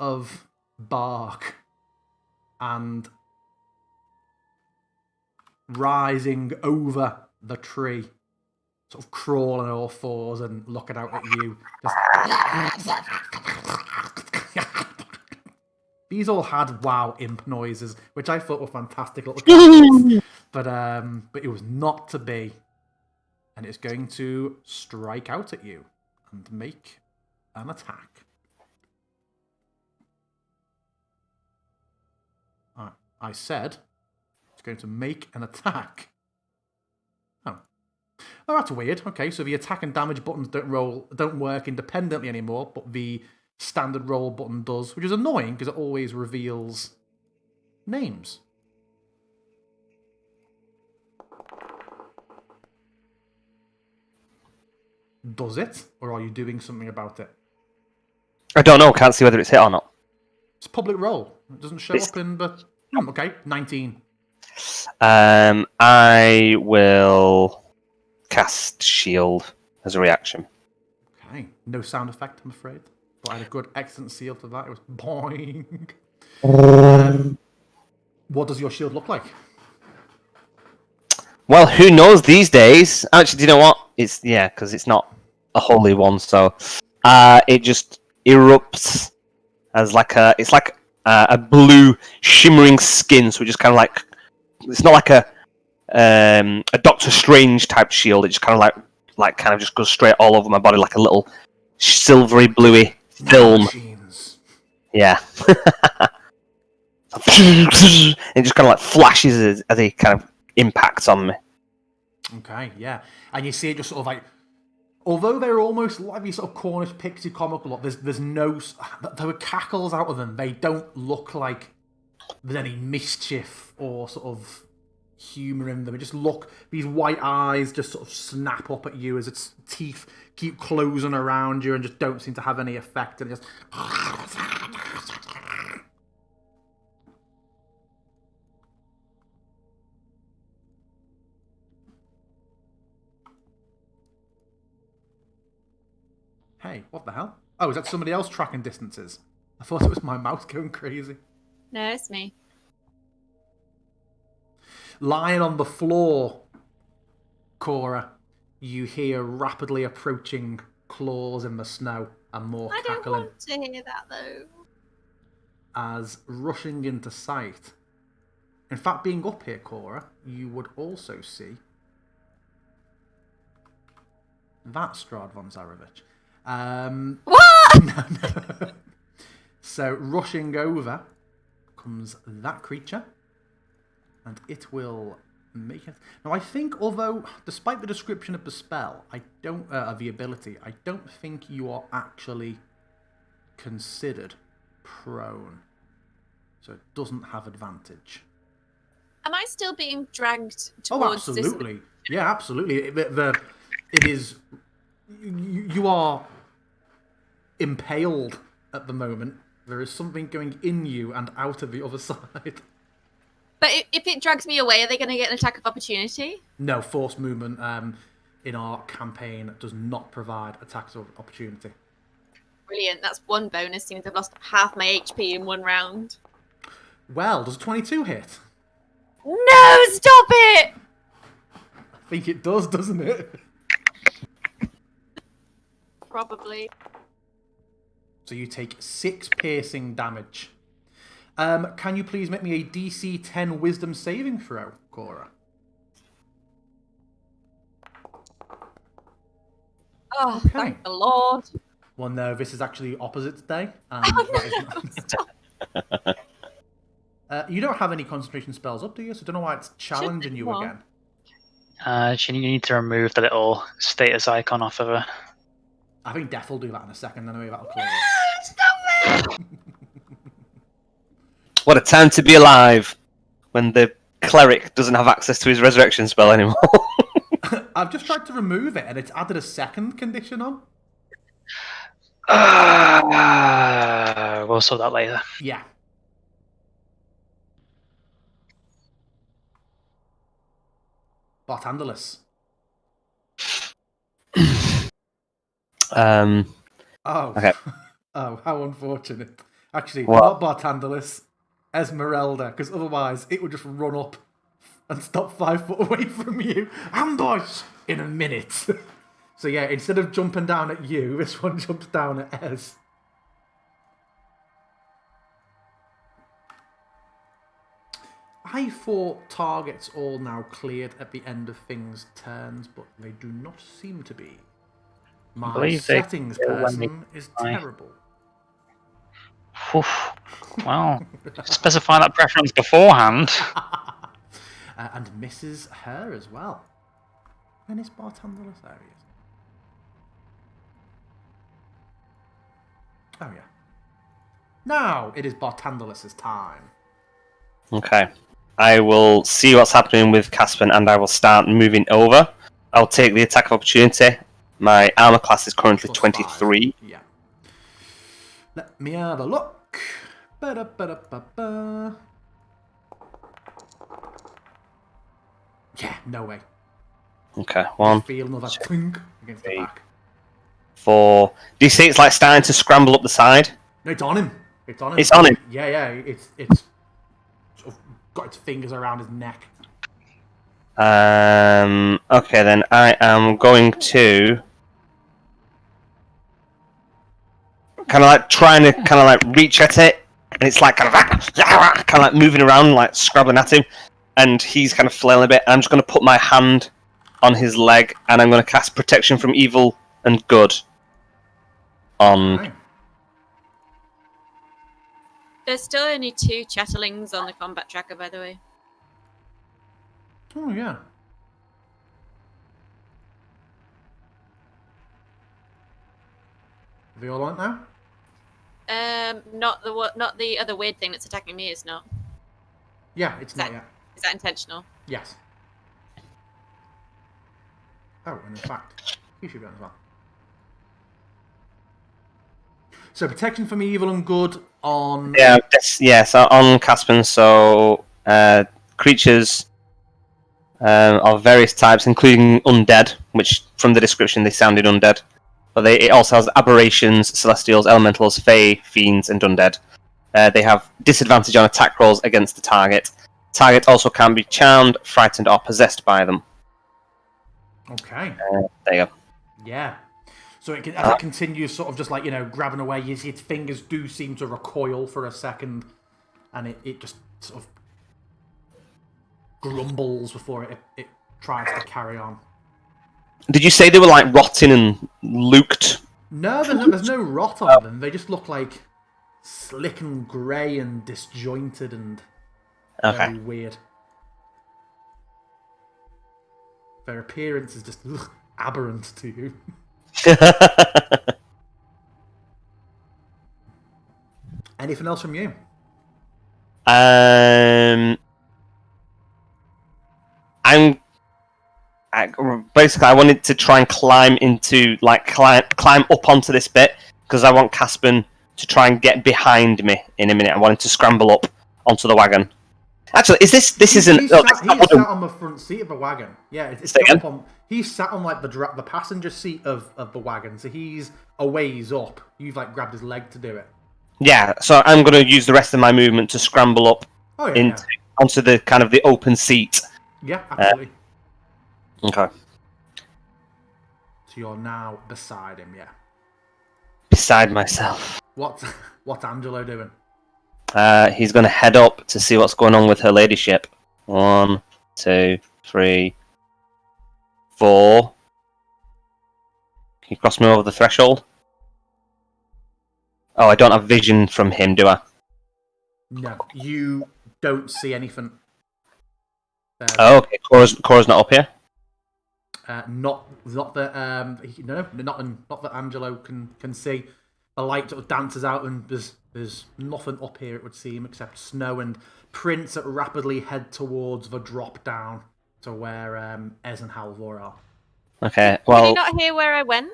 of bark and rising over the tree, sort of crawling on all fours and looking out at you. These all had WoW imp noises, which I thought were fantastic little characters. But it was not to be. And it's going to strike out at you and make an attack. I said it's going to make an attack. Oh, that's weird. Okay, so the attack and damage buttons don't work independently anymore, but the standard roll button does, which is annoying because it always reveals names. Does it? Or are you doing something about it? I don't know, can't see whether it's hit or not. It's a public roll. It doesn't show up in the... okay, 19. I will cast shield as a reaction. Okay, no sound effect, I'm afraid. But I had a good, excellent seal to that. It was boing. What does your shield look like? Well, who knows these days? Actually, do you know what? Because it's not a holy one, so it just erupts as it's like a blue shimmering skin. So it just kind of like, it's not like a Doctor Strange type shield. It just kind of just goes straight all over my body like a little silvery bluey film. Machines. Yeah. It just kind of like flashes as it kind of impacts on me. Okay, yeah. And you see it just sort of like, although they're almost like these sort of Cornish pixie comical look, there's no, there are cackles out of them. They don't look like there's any mischief or sort of humour in them. It just these white eyes just sort of snap up at you as its teeth keep closing around you and just don't seem to have any effect. And it just... Hey, what the hell? Oh, is that somebody else tracking distances? I thought it was my mouse going crazy. No, it's me. Lying on the floor, Cora, you hear rapidly approaching claws in the snow and more I don't cackling want to hear that though. as rushing into sight. In fact, being up here, Cora, you would also see that Strahd von Zarevich. What? No. So, rushing over comes that creature, and it will make it. Now, I think, although, despite the description of the spell, of the ability, I don't think you are actually considered prone, so it doesn't have advantage. Am I still being dragged Oh, towards absolutely. Yeah, absolutely. It is you are impaled at the moment. There is something going in you and out of the other side. But if it drags me away, are they going to get an attack of opportunity? No, force movement in our campaign does not provide attacks of opportunity. Brilliant. That's one bonus, seeing as I've lost half my HP in one round. Well, does 22 hit? No, stop it! I think it does, doesn't it? Probably. So you take 6 piercing damage. Can you please make me a DC 10 Wisdom saving throw, Cora? Oh, Okay. thank the Lord. Well, no, this is actually opposite today. Oh, That is no, not... stop. You don't have any concentration spells up, do you? So I don't know why it's challenging you not. again. You need to remove the little status icon off of her. I think Death will do that in a second, anyway, that'll clear it. Stop it! What a time to be alive when the cleric doesn't have access to his resurrection spell anymore. I've just tried to remove it, and it's added a second condition on. We'll sort that later. Yeah. Bartandalus. Oh. Okay. Oh, how unfortunate. Actually, What? not Bartandalus. Esmeralda, because otherwise it would just run up and stop 5 foot away from you. Ambush! In a minute. So yeah, instead of jumping down at you, this one jumps down at Ez. I thought targets all now cleared at the end of things' turns, but they do not seem to be. My believe they settings clear when they person is die. terrible. Oof. Well, specify that preference beforehand. And misses her as well. When is Bartandalus? There he is. Oh yeah. Now it is Bartandalus' time. Okay. I will see what's happening with Caspian and I will start moving over. I'll take the attack of opportunity. My armor class is currently Plus 23. 5. Yeah. Let me have a look. Ba-da-ba-da-ba-ba. Yeah, no way. Okay, 1, Feel another clink against the 3, back. 4. Do you see it's like starting to scramble up the side? No, it's on him. It's on him. It's on him? Yeah. It's sort of got its fingers around his neck. Okay, then I am going to kind of like trying to kind of like reach at it, and it's like kind of like moving around, like scrabbling at him, and he's kind of flailing a bit. I'm just going to put my hand on his leg, and I'm going to cast Protection from Evil and Good on. Right. There's still only 2 chatterlings on the combat tracker, by the way. Oh yeah. Are they all on it now? Not the other weird thing that's attacking me is not. Yeah, it's not that- yet. Is that intentional? Yes. Oh, and in fact, you should be on as well. So protection from evil and good on. Yeah, so on Caspian, so creatures of various types, including undead, which from the description they sounded undead. But it also has aberrations, celestials, elementals, fae, fiends, and undead. They have disadvantage on attack rolls against the target. Target also can be charmed, frightened, or possessed by them. Okay. There you go. Yeah. So it can, as it continues, sort of just like grabbing away, you see its fingers do seem to recoil for a second, and it just sort of grumbles before it tries to carry on. Did you say they were like rotting and looked? No, there's no rot on them. They just look like slick and grey and disjointed and very weird. Their appearance is just aberrant to you. Anything else from you? basically, I wanted to try and climb up onto this bit because I want Caspian to try and get behind me in a minute. I wanted to scramble up onto the wagon. Actually, is this isn't? He's Oh, sat on the front seat of the wagon. Yeah, it's Say again? up on. He's sat on like the passenger seat of the wagon, so he's a ways up. You've like grabbed his leg to do it. Yeah, so I'm going to use the rest of my movement to scramble up onto the kind of the open seat. Yeah, absolutely. Okay. So you're now beside him. Yeah. Beside myself. What's Angelo doing? He's going to head up to see what's going on with her ladyship. 1, 2, 3, 4. Can you cross me over the threshold? Oh, I don't have vision from him, do I? No, you don't see anything. Oh, okay. Cora's not up here. Not that not that Angelo can see. The light sort of dances out, and there's nothing up here. It would seem except snow and prints that rapidly head towards the drop down to where Ez and Halvor are. Okay. Did Well, you not hear where I went?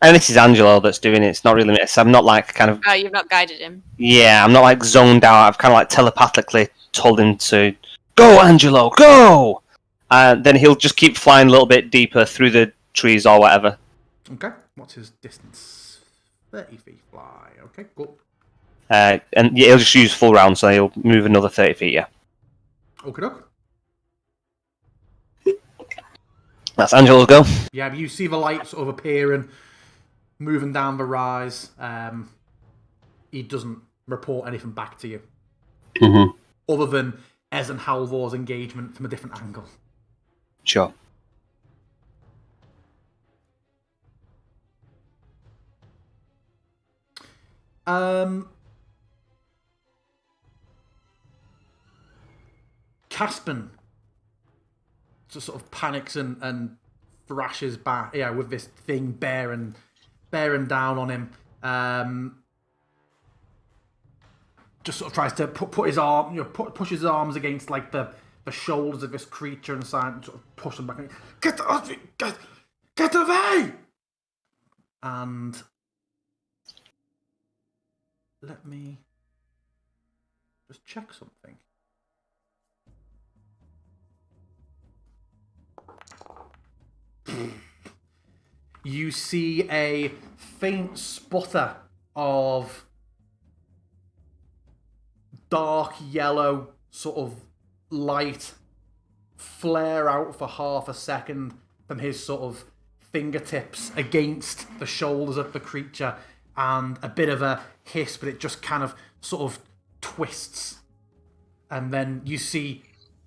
and this is Angelo that's doing it. It's not really me. So I'm not like kind of. Oh, you've not guided him. Yeah, I'm not like zoned out. I've kind of like telepathically told him to go, Angelo, go. Then he'll just keep flying a little bit deeper through the trees or whatever. Okay, what's his distance? 30 feet fly. Okay, cool. And yeah, he'll just use full round, so he'll move another 30 feet. Yeah, Okay, doke. that's Angelo's go. Yeah, you see the light sort of appearing, moving down the rise. He doesn't report anything back to you, other than Ez and Halvor's engagement from a different angle. Sure. Caspian just sort of panics and thrashes back, with this thing bearing down on him. Just sort of tries to put his arm, push his arms against like the shoulders of this creature and sort of push them back. Get away! And let me just check something. You see a faint sputter of dark yellow sort of light flare out for half a second from his sort of fingertips against the shoulders of the creature, and a bit of a hiss, but it just kind of sort of twists. And then you see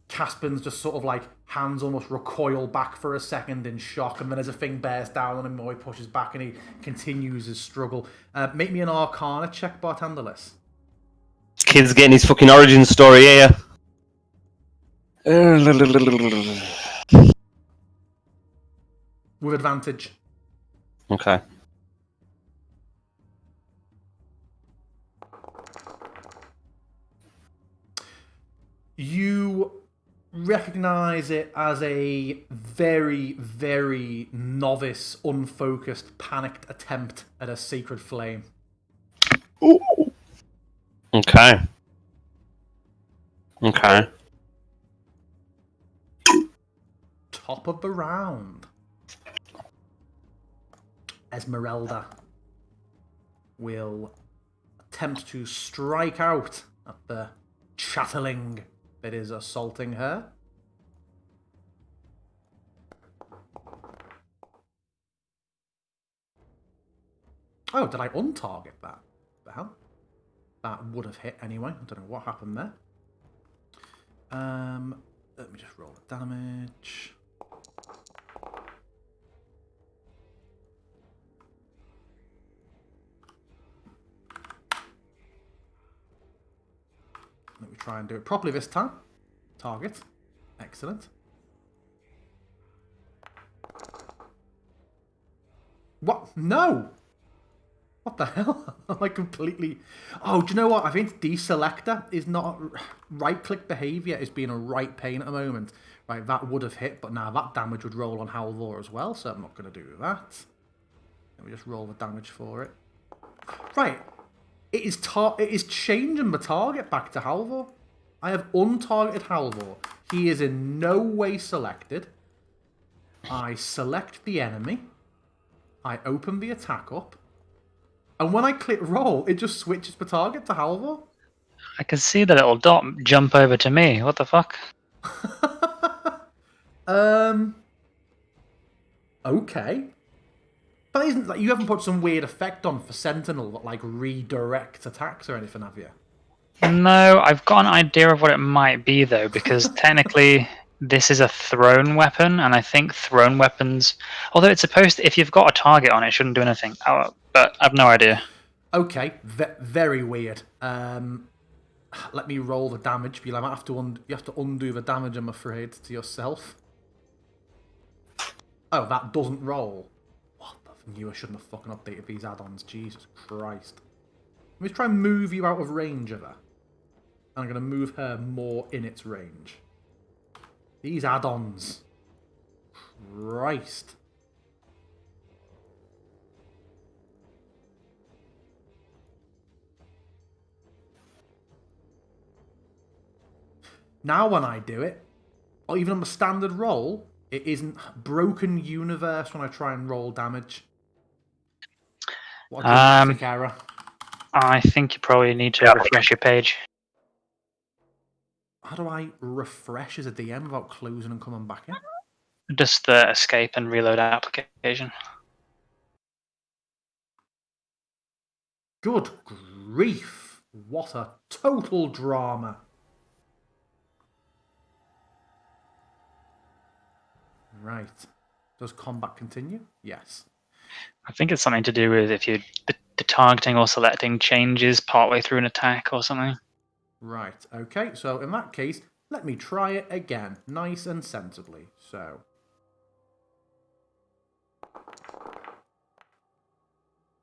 Caspian's just sort of like hands almost recoil back for a second in shock, and then as a thing bears down on him, he pushes back and he continues his struggle. Make me an Arcana check, Bartandalis. Kid's getting his fucking origin story here. With advantage. Okay. You recognize it as a very, very novice, unfocused, panicked attempt at a sacred flame. Ooh. Okay. Okay. Top of the round. Esmeralda will attempt to strike out at the chatterling that is assaulting her. Oh, did I untarget that? The hell? That would have hit anyway. I don't know what happened there. Let me just roll the damage. Let me try and do it properly this time. Target. Excellent. What? No! What the hell? Am I completely... Oh, do you know what? I think deselector is not... Right-click behaviour is being a right pain at the moment. Right, that would have hit, but now that damage would roll on Halvor as well, so I'm not going to do that. Let me just roll the damage for it. Right. It is changing the target back to Halvor. I have untargeted Halvor. He is in no way selected. I select the enemy. I open the attack up. And when I click roll, it just switches the target to Halvor. I can see the little dot jump over to me. What the fuck? Okay. But isn't like you haven't put some weird effect on for Sentinel that like redirects attacks or anything, have you? No, I've got an idea of what it might be though, because technically this is a thrown weapon, and I think thrown weapons, although it's supposed to, if you've got a target on it, it shouldn't do anything. Oh, but I've no idea. Okay, very weird. Let me roll the damage. But you might have to you have to undo the damage, I'm afraid, to yourself. Oh, that doesn't roll. What the knew I shouldn't have fucking updated these add-ons. Jesus Christ. Let me try and move you out of range of her. And I'm going to move her more in its range. These add-ons. Christ. Now when I do it, or even on the standard roll, it isn't broken universe when I try and roll damage. What a dramatic error. I think you probably need to refresh your page. How do I refresh as a DM without closing and coming back in? Just the escape and reload application. Good grief. What a total drama. Right. Does combat continue? Yes. I think it's something to do with if you the targeting or selecting changes partway through an attack or something. Right. Okay. So in that case, let me try it again. Nice and sensibly. So.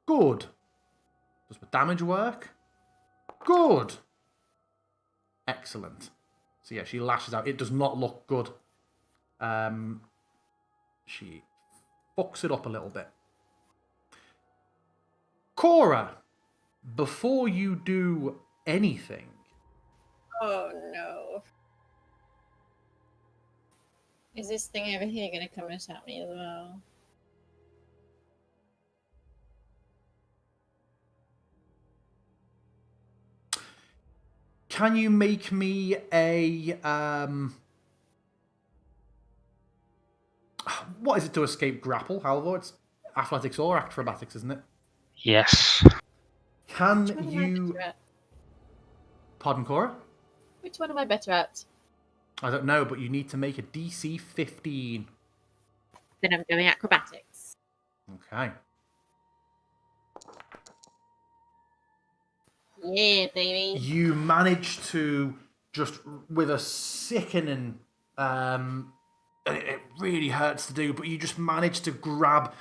Good. Does the damage work? Good. Excellent. So yeah, she lashes out. It does not look good. She fucks it up a little bit. Cora, before you do anything... Oh no. Is this thing over here going to come and attack me as well? Can you make me a... What is it to escape grapple, Halvor? It's athletics or acrobatics, isn't it? Yes. Can Which one am I you... better at? Pardon, Cora? Which one am I better at? I don't know, but you need to make a DC 15. Then I'm doing acrobatics. Okay. Yeah, baby. You manage to just, with a sickening... it really hurts to do, but you just manage to grab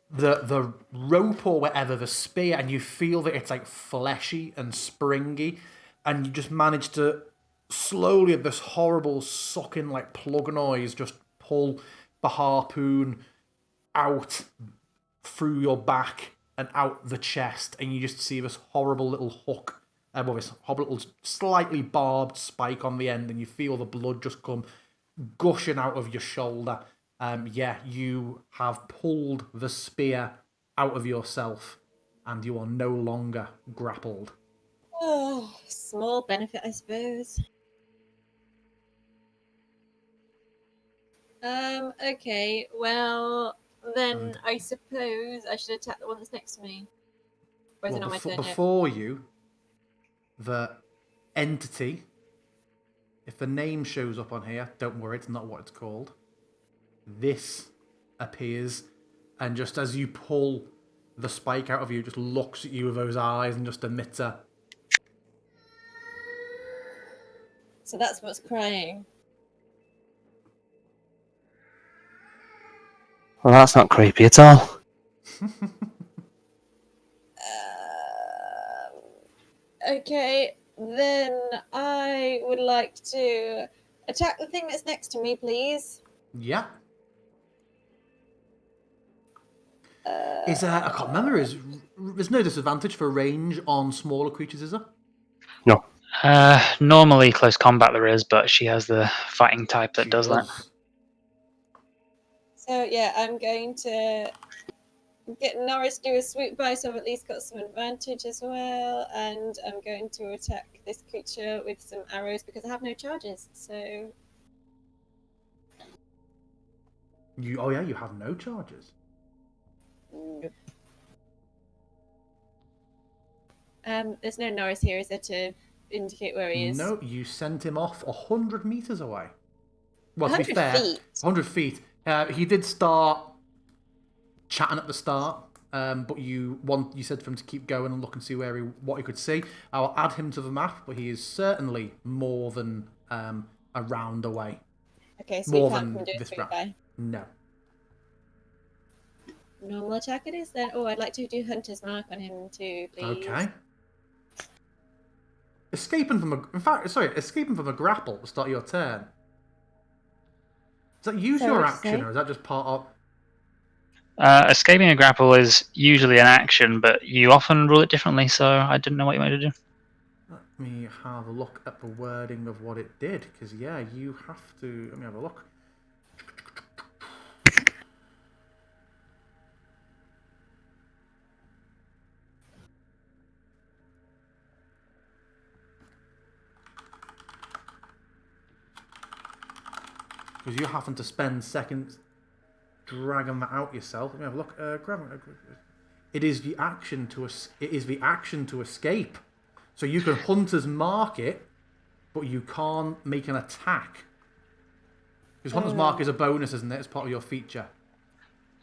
the rope or whatever, the spear, and you feel that it's like fleshy and springy, and you just manage to slowly, with this horrible sucking like plug noise, just pull the harpoon out through your back and out the chest, and you just see this horrible little hook, well, this horrible little slightly barbed spike on the end, and you feel the blood just come gushing out of your shoulder. Yeah, you have pulled the spear out of yourself, and you are no longer grappled. Oh, small benefit, I suppose. Okay, well, then I suppose I should attack the one that's next to me. Or is it Well, not my turn yet? before you, the entity, if the name shows up on here, don't worry, it's not what it's called. This appears, and just as you pull the spike out of you, just looks at you with those eyes and just emits a... So that's what's crying. Well, that's not creepy at all. Okay, then I would like to attack the thing that's next to me, please. Yeah. I can't remember. There's no disadvantage for range on smaller creatures, is there? No. Normally close combat there is, but she has the fighting type that She does that. So yeah, I'm going to get Norris to do a swoop by, so I've at least got some advantage as well. And I'm going to attack this creature with some arrows because I have no charges. So Oh yeah, you have no charges. there's no Norris here, is there, to indicate where he is? No, you sent him off 100 meters away. Well, to be 100 fair, feet. 100 feet. He did start chatting at the start, but you said for him to keep going and look and see what he could see. I'll add him to the map, but he is certainly more than a round away. Okay, so More we can't than do a this swoop round. by. No. Normal attack it is then. Oh, I'd like to do Hunter's Mark on him too, please. Okay. Escaping from a grapple at the start of your turn. Does that use your action, or is that just part of? Escaping a grapple is usually an action, but you often rule it differently, so I didn't know what you wanted to do. Let me have a look at the wording of what it did, because yeah, you have to. Let me have a look. Because you happen to spend seconds dragging that out yourself. Let me have a look. It is the action to escape. So you can Hunter's Mark it, but you can't make an attack. Because Hunter's Mark is a bonus, isn't it? It's part of your feature.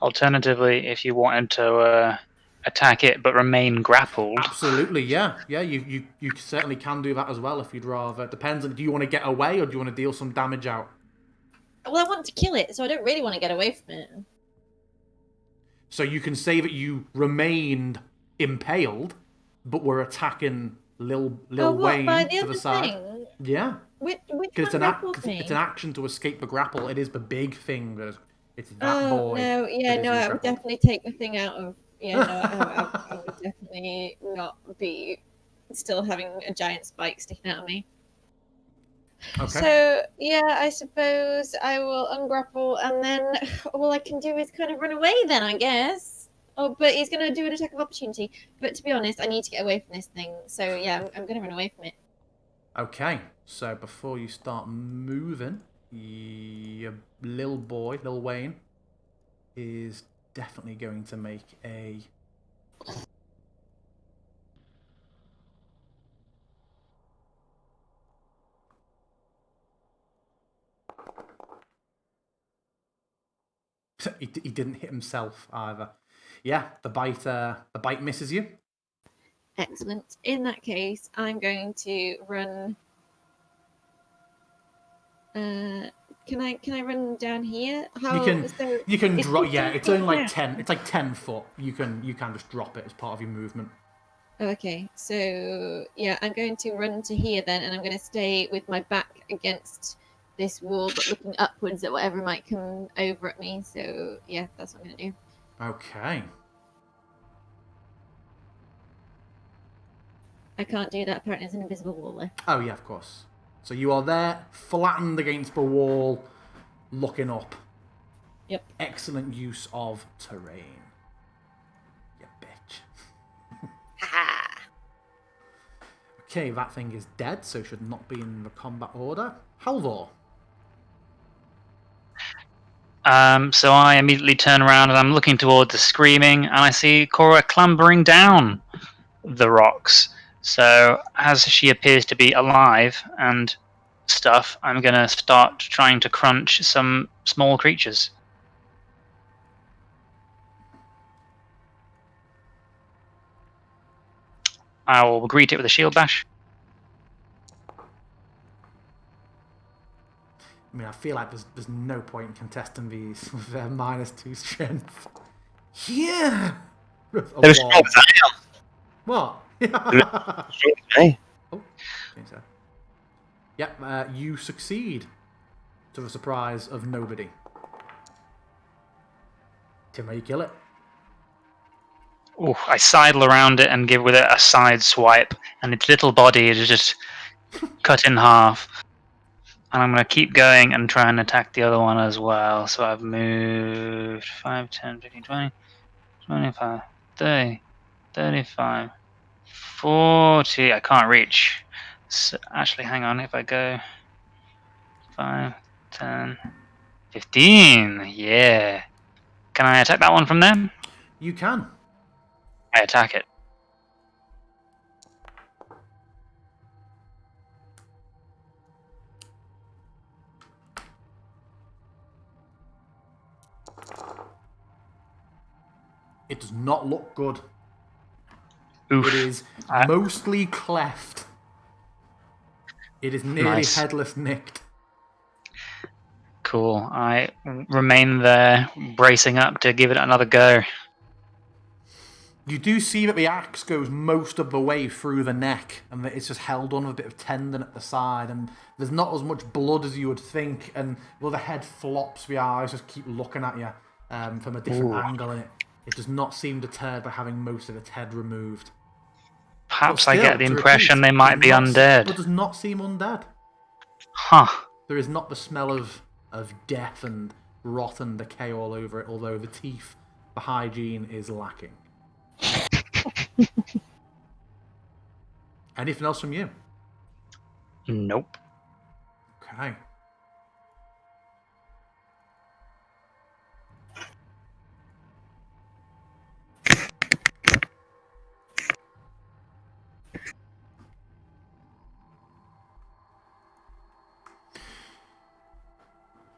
Alternatively, if you wanted to attack it but remain grappled. Absolutely, yeah. Yeah, you certainly can do that as well if you'd rather. It depends on, do you want to get away or do you want to deal some damage out? Well, I want to kill it, so I don't really want to get away from it. So you can say that you remained impaled, but were attacking Lil Wayne by the to other the side. thing? Yeah. Which Because one grappled me? it's an action to escape the grapple. It is the big thing. It's that boy. No, yeah, that is no, I grappled. would definitely take the thing out of. Yeah, no, I would definitely not be still having a giant spike sticking out of me. Okay. So, yeah, I suppose I will ungrapple, and then all I can do is kind of run away then, I guess. Oh, but he's going to do an attack of opportunity. But to be honest, I need to get away from this thing. So, yeah, I'm going to run away from it. Okay. So before you start moving, your Lil Wayne, is definitely going to make a... he didn't hit himself either. Yeah, the bite misses you. Excellent. In that case, I'm going to run. Can I run down here? You can drop. Yeah, it's only like down? 10. It's like 10 foot. You can just drop it as part of your movement. Oh, okay. So yeah, I'm going to run to here then, and I'm going to stay with my back against this wall, but looking upwards at whatever might come over at me. So yeah, that's what I'm going to do. Okay. I can't do that. Apparently, there's an invisible wall there. Oh yeah, of course. So you are there, flattened against the wall, looking up. Yep. Excellent use of terrain. You bitch. Ha! Okay, that thing is dead, so should not be in the combat order. Halvor. So I immediately turn around and I'm looking toward the screaming, and I see Cora clambering down the rocks. So as she appears to be alive and stuff, I'm going to start trying to crunch some small creatures. I will greet it with a shield bash. I mean, I feel like there's no point in contesting these with their -2 strength. Yeah! They're as strong as I am. What? Hey, Oh, okay, so. Yep, you succeed to the surprise of nobody. Tim, you kill it. Ooh, I sidle around it and give with it a side swipe, and its little body is just cut in half. And I'm going to keep going and try and attack the other one as well. So I've moved 5, 10, 15, 20, 25, 30, 35, 40. I can't reach. So actually, hang on. If I go 5, 10, 15. Yeah. Can I attack that one from there? You can. I attack it. It does not look good. Oof. It is mostly cleft. It is nearly Nice. headless nicked. Cool. I remain there, bracing up to give it another go. You do see that the axe goes most of the way through the neck, and that it's just held on with a bit of tendon at the side, and there's not as much blood as you would think, and well, the head flops, the eyes just keep looking at you from a different angle, and it does not seem deterred by having most of its head removed. Perhaps But I still, get the to impression repeat, they might be undead. But does not seem undead. Huh. There is not the smell of death and rot and decay all over it, although the teeth, the hygiene is lacking. Anything else from you? Nope. Okay.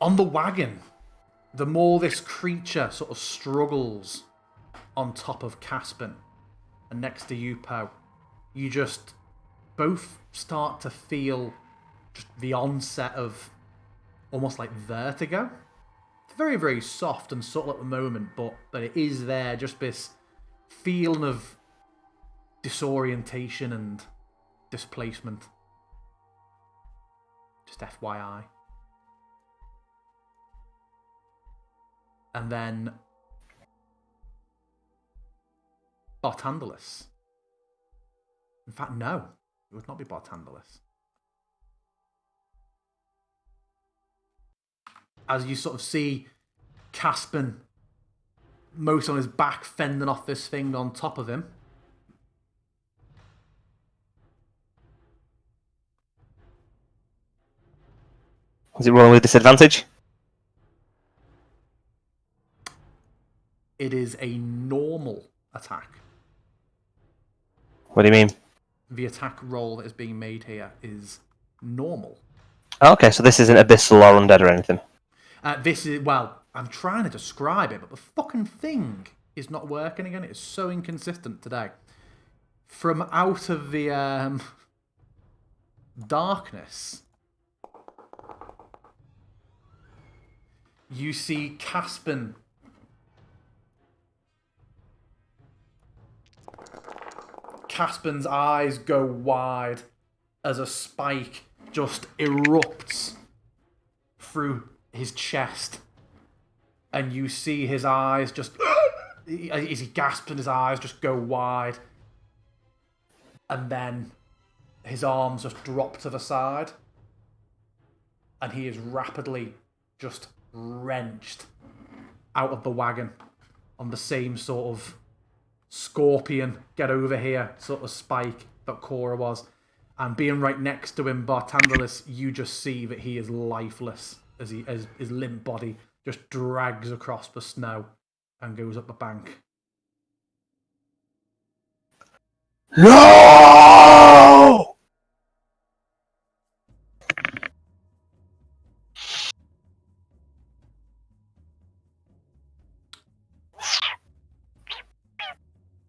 On the wagon, the more this creature sort of struggles on top of Caspin and next to you, Poe, you just both start to feel just the onset of almost like vertigo. It's very, very soft and subtle at the moment, but it is there, just this feeling of disorientation and displacement. Just FYI. And then Bartandalus. In fact, no. It would not be Bartandalus. As you sort of see Caspin most on his back fending off this thing on top of him. is it rolling with disadvantage? It is a normal attack. What do you mean? The attack roll that is being made here is normal. Oh, okay, so this isn't abyssal or undead or anything. This is, well, I'm trying to describe it, but the fucking thing is not working again. It is so inconsistent today. From out of the darkness, you see Caspin Caspin's eyes go wide as a spike just erupts through his chest. And you see his eyes just... as he gasps and his eyes just go wide. And then his arms just drop to the side. And he is rapidly just wrenched out of the wagon on the same sort of scorpion, get over here sort of spike that Cora was. And being right next to him, Bartandalus, you just see that he is lifeless as his limp body just drags across the snow and goes up the bank. No!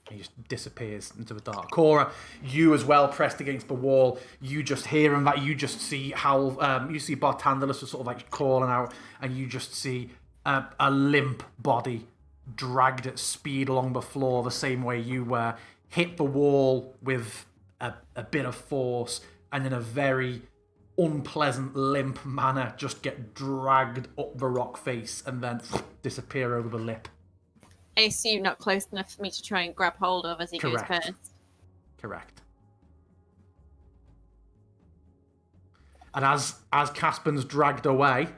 He just disappears into the dark. Cora, you as well, pressed against the wall. You just hear him. That you just see how you see Bartandalus sort of like calling out, and you just see a limp body dragged at speed along the floor, the same way you were. hit the wall with a bit of force, and in a very unpleasant, limp manner, just get dragged up the rock face and then disappear over the lip. I assume not close enough for me to try and grab hold of as he Correct. goes first. Correct. And as Caspan's dragged away,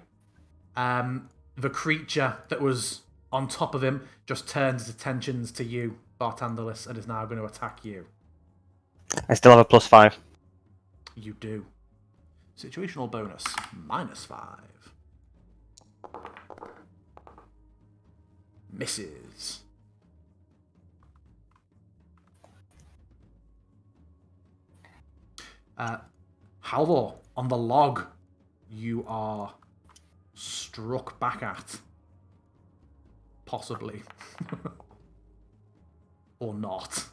the creature that was on top of him just turns its attentions to you, Bartandalis, and is now going to attack you. I still have a +5. You do. Situational bonus, -5. Misses. Halvor, on the log, you are struck back at. Possibly. Or not.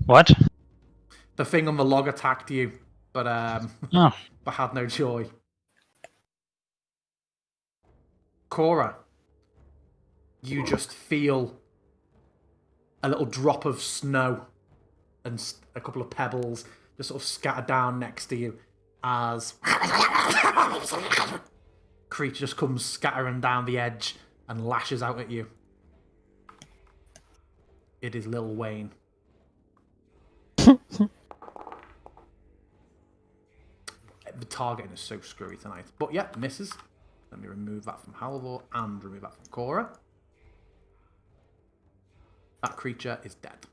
What? The thing on the log attacked you, but Oh. but had no joy. Cora, you just feel a little drop of snow and a couple of pebbles just sort of scatter down next to you as creature just comes scattering down the edge and lashes out at you. It is Lil Wayne. The targeting is so screwy tonight. But yeah, misses. Let me remove that from Halvor and remove that from Cora. That creature is dead.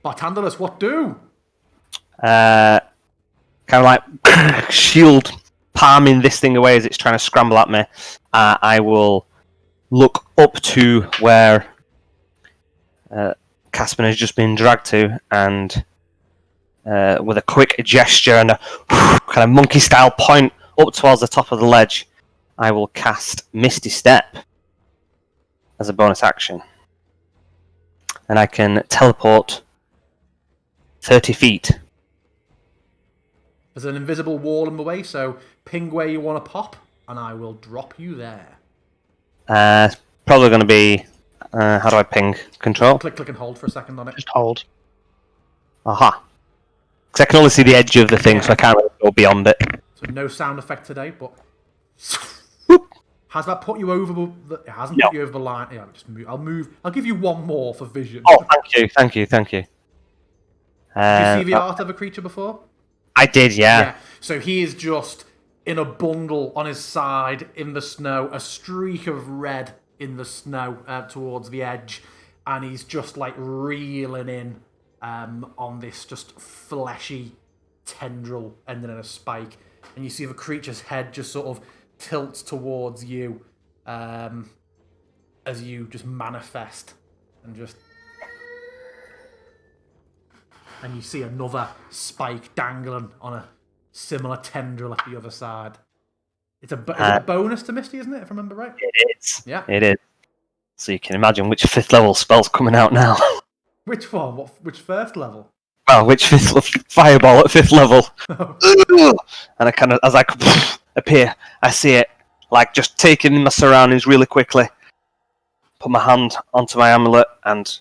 Bartandalis, what do? Kind of like shield palming this thing away as it's trying to scramble at me. I will look up to where Caspian has just been dragged to, and with a quick gesture and a kind of monkey-style point up towards the top of the ledge, I will cast Misty Step as a bonus action. And I can teleport 30 feet. There's an invisible wall in the way, so ping where you want to pop, and I will drop you there. Probably going to be... how do I ping? Control? Click and hold for a second on it. Just hold. Aha. Because I can only see the edge of the thing, so I can't really go beyond it. So no sound effect today, but... Has that put you over the... It hasn't No. put you over the line. Yeah, just move. I'll give you one more for vision. Oh, thank you. Did you see the art of a creature before? I did, yeah. So he is just in a bundle on his side in the snow, a streak of red in the snow towards the edge, and he's just like reeling in on this just fleshy tendril ending in a spike, and you see the creature's head just sort of tilts towards you as you just manifest and just... And you see another spike dangling on a similar tendril at the other side. It's is it a bonus to Misty, isn't it, if I remember right? It is. Yeah. It is. So you can imagine which 5th level spell's coming out now. Which one? Which first level? Well, which 5th fireball at 5th level. And I kind of, as I appear, I see it, like just taking in my surroundings really quickly. Put my hand onto my amulet and...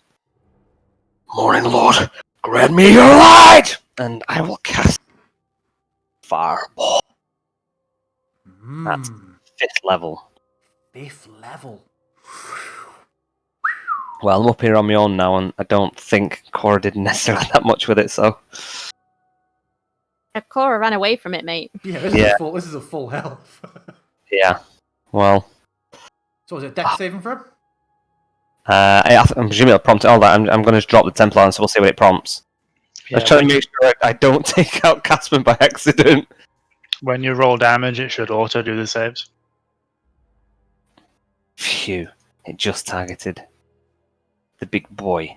Morning, Lord. Grant me your light! And I will cast Fireball. That's 5th level. 5th level. Well, I'm up here on my own now, and I don't think Cora did necessarily that much with it, so... Cora ran away from it, mate. Yeah, this is a full health. Yeah, well... So is it dex saving throw? I'm presuming it'll prompt all that. I'm going to drop the Templar, and so we'll see what it prompts. Yeah, I'm trying to make sure I don't take out Caspian by accident. when you roll damage, it should auto do the saves. Phew, it just targeted the big boy.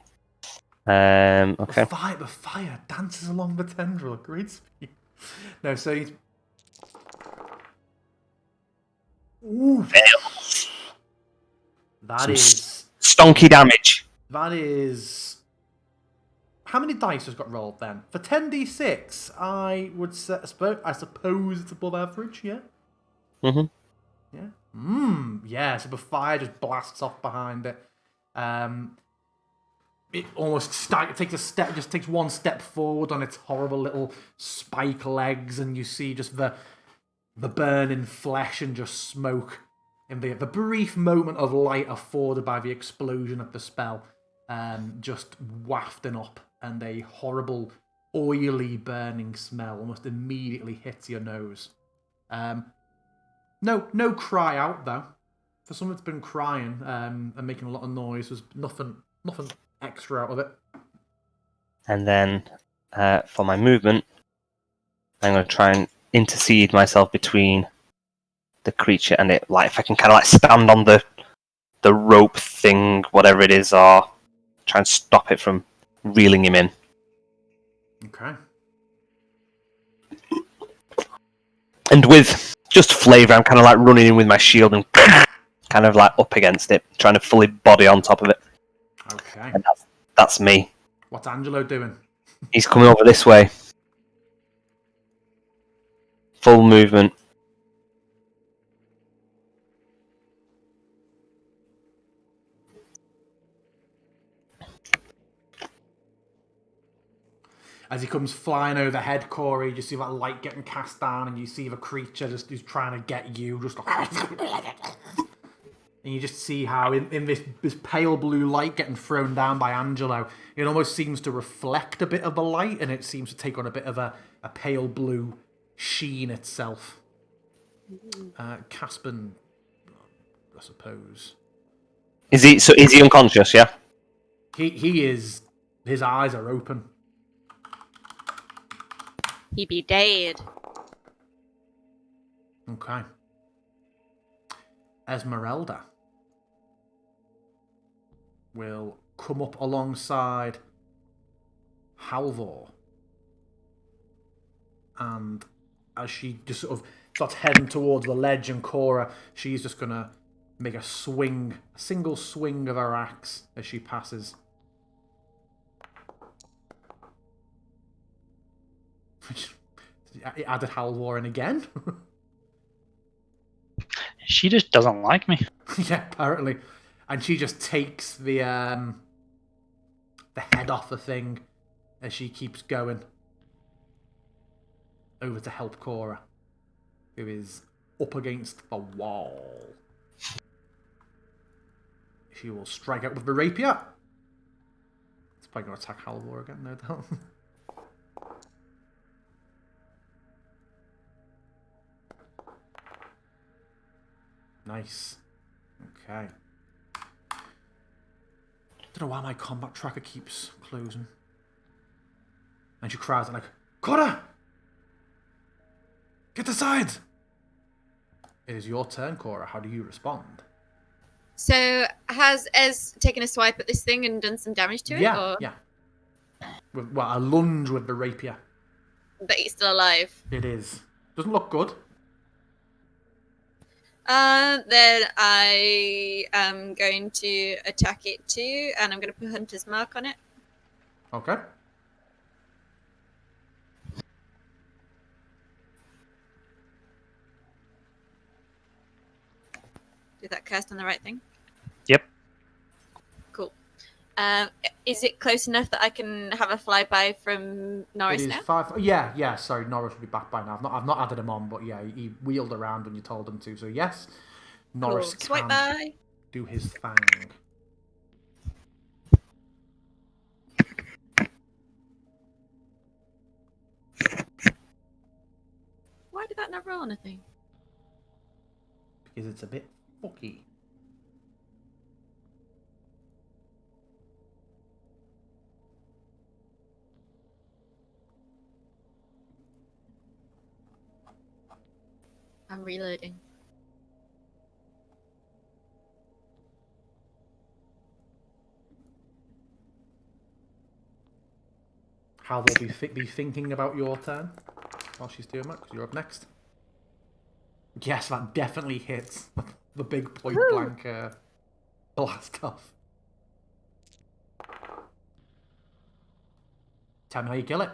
Okay. The fire dances along the tendril at great speed. No, so he's... Ooh. That is... Stonky damage. That is... How many dice has got rolled then? For 10d6, I would say... I suppose it's above average, yeah? Mm-hmm. Yeah. Yeah, so the fire just blasts off behind it. It almost takes one step forward on its horrible little spike legs, and you see just the burning flesh and just smoke in the brief moment of light afforded by the explosion of the spell, just wafting up, and a horrible, oily, burning smell almost immediately hits your nose. No cry out though. For someone that's been crying and making a lot of noise, there's nothing extra out of it. And then for my movement, I'm going to try and intercede myself between the creature and it. Like if I can kind of like stand on the rope thing, whatever it is, or try and stop it from reeling him in. Okay. And with just flavour, I'm kind of like running in with my shield and kind of like up against it, trying to fully body on top of it. Okay. And that's me. What's Angelo doing? He's coming over this way. Full movement. As he comes flying overhead, Corey, you see that light getting cast down, and you see the creature just who's trying to get you, just and you just see how in this pale blue light getting thrown down by Angelo, it almost seems to reflect a bit of the light, and it seems to take on a bit of a pale blue sheen itself. Caspin, I suppose. Is he unconscious? Yeah. He is. His eyes are open. He be dead. Okay. Esmeralda will come up alongside Halvor. And as she just sort of starts heading towards the ledge and Cora, she's just going to make a single swing of her axe as she passes. It added Halvor in again. She just doesn't like me. Yeah, apparently. And she just takes the head off the thing as she keeps going over to help Cora, who is up against the wall. She will strike out with the rapier. It's probably going to attack Halvor again, no doubt. Nice. Okay. Don't know why my combat tracker keeps closing. And she cries like, Cora! Get aside! It is your turn, Cora. How do you respond? So has Ez taken a swipe at this thing and done some damage to it? Yeah, Or... yeah. Well, a lunge with the rapier. But he's still alive. It is. Doesn't look good. Then I am going to attack it too, and I'm going to put Hunter's Mark on it. Okay. Did that cast on the right thing? Yep. Cool. Is it close enough that I can have a flyby from Norris It is now? 5. Yeah. Sorry, Norris will be back by now. I've not added him on, but yeah, he wheeled around when you told him to. So yes, Norris Cool. Swipe can by. do his thing. Why did that not roll anything? Because it's a bit fucky. I'm reloading. How will be thinking about your turn while she's doing that? Because you're up next. Yes, that definitely hits the big point blank blast off. Tell me how you kill it.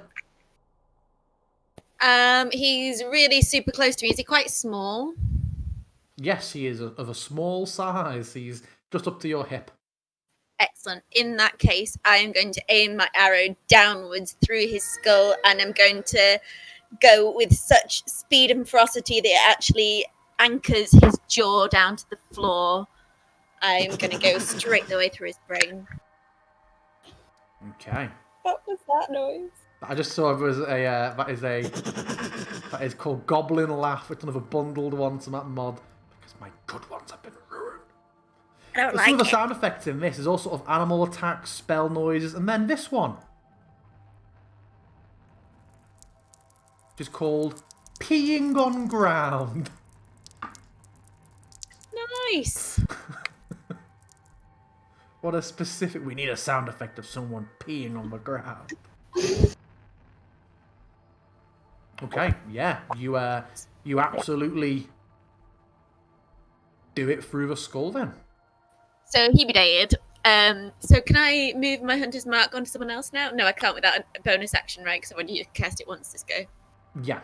He's really super close to me. Is he quite small? Yes, he is of a small size. He's just up to your hip. Excellent. In that case, I am going to aim my arrow downwards through his skull, and I'm going to go with such speed and ferocity that it actually anchors his jaw down to the floor. I'm going to go straight the way through his brain. Okay. What was that noise? I just saw it was that is called Goblin Laugh. It's another bundled one to that mod because my good ones have been ruined. I don't There's like some of the it. sound effects in this. There's all sort of animal attacks, spell noises, and then this one, which is called Peeing on Ground. Nice. What a specific... We need a sound effect of someone peeing on the ground. Okay, yeah. You absolutely do it through the skull then. So he be dead. So can I move my hunter's mark onto someone else now? No, I can't without a bonus action, right? Because I've already cast it once this go. Yeah.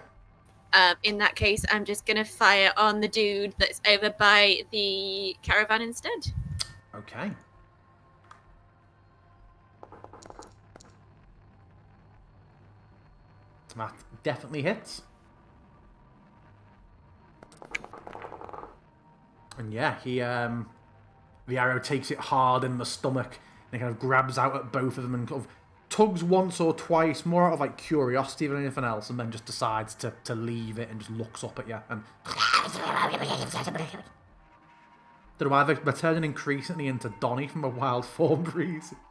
In that case, I'm just going to fire on the dude that's over by the caravan instead. Okay. That definitely hits. And yeah, the arrow takes it hard in the stomach and it kind of grabs out at both of them and kind of tugs once or twice, more out of like curiosity than anything else, and then just decides to leave it and just looks up at you and don't know why they're turning increasingly into Donnie from a Wild Form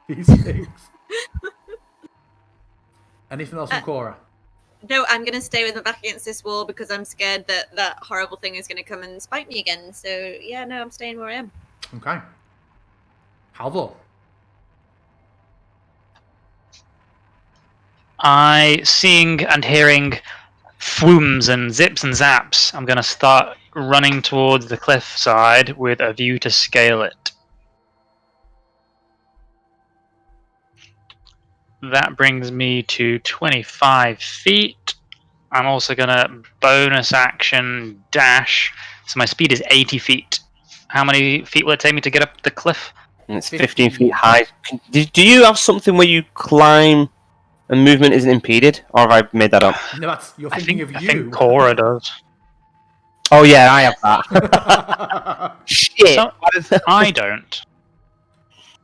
these days. Anything else from Cora? No, I'm going to stay with my back against this wall because I'm scared that that horrible thing is going to come and spite me again. So, yeah, no, I'm staying where I am. Okay. Halvor. Seeing and hearing fwooms and zips and zaps, I'm going to start running towards the cliff side with a view to scale it. That brings me to 25 feet. I'm also going to bonus action dash. So my speed is 80 feet. How many feet will it take me to get up the cliff? And it's 15 feet high. Do you have something where you climb and movement isn't impeded? Or have I made that up? No, you're thinking of I you. think Cora does. Oh yeah, I have that. Shit. So, I don't.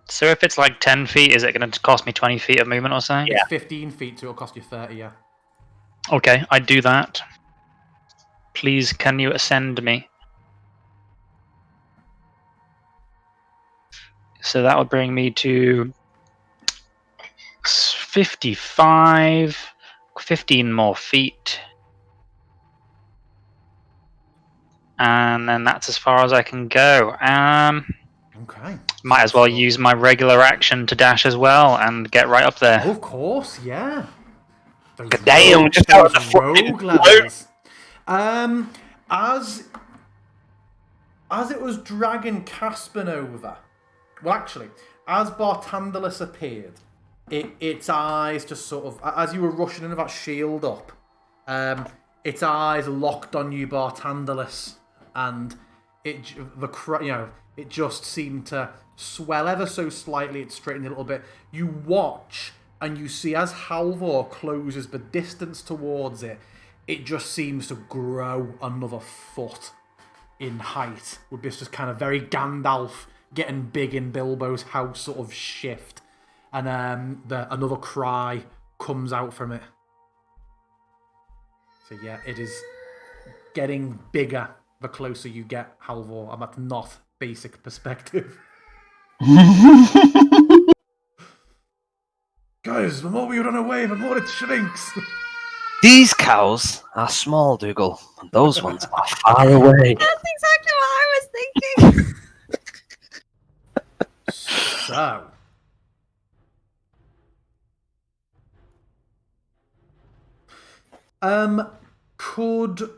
So if it's like 10 feet, is it going to cost me 20 feet of movement or something? Yeah. It's 15 feet, so it'll cost you 30, yeah. Okay, I'd do that. Please, can you ascend me? So that would bring me to 55, 15 more feet. And then that's as far as I can go. Okay. Might as well use my regular action to dash as well and get right up there. Oh, of course, yeah. Those Damn, just out of the rogue fucking levels. As it was dragging Caspin over, well, actually, as Bartandalus appeared, its eyes just sort of, as you were rushing into that shield up, its eyes locked on you, Bartandalus, and it just seemed to swell ever so slightly. It straightened a little bit. You watch and you see as Halvor closes the distance towards it, it just seems to grow another foot in height, with this just kind of very Gandalf getting big in Bilbo's house sort of shift, and another cry comes out from it. So yeah, it is getting bigger the closer you get, Halvor, and that's not basic perspective. Guys, the more we run away, the more it shrinks. These cows are small, Dougal, and those ones are far away. That's exactly what I was thinking. So, could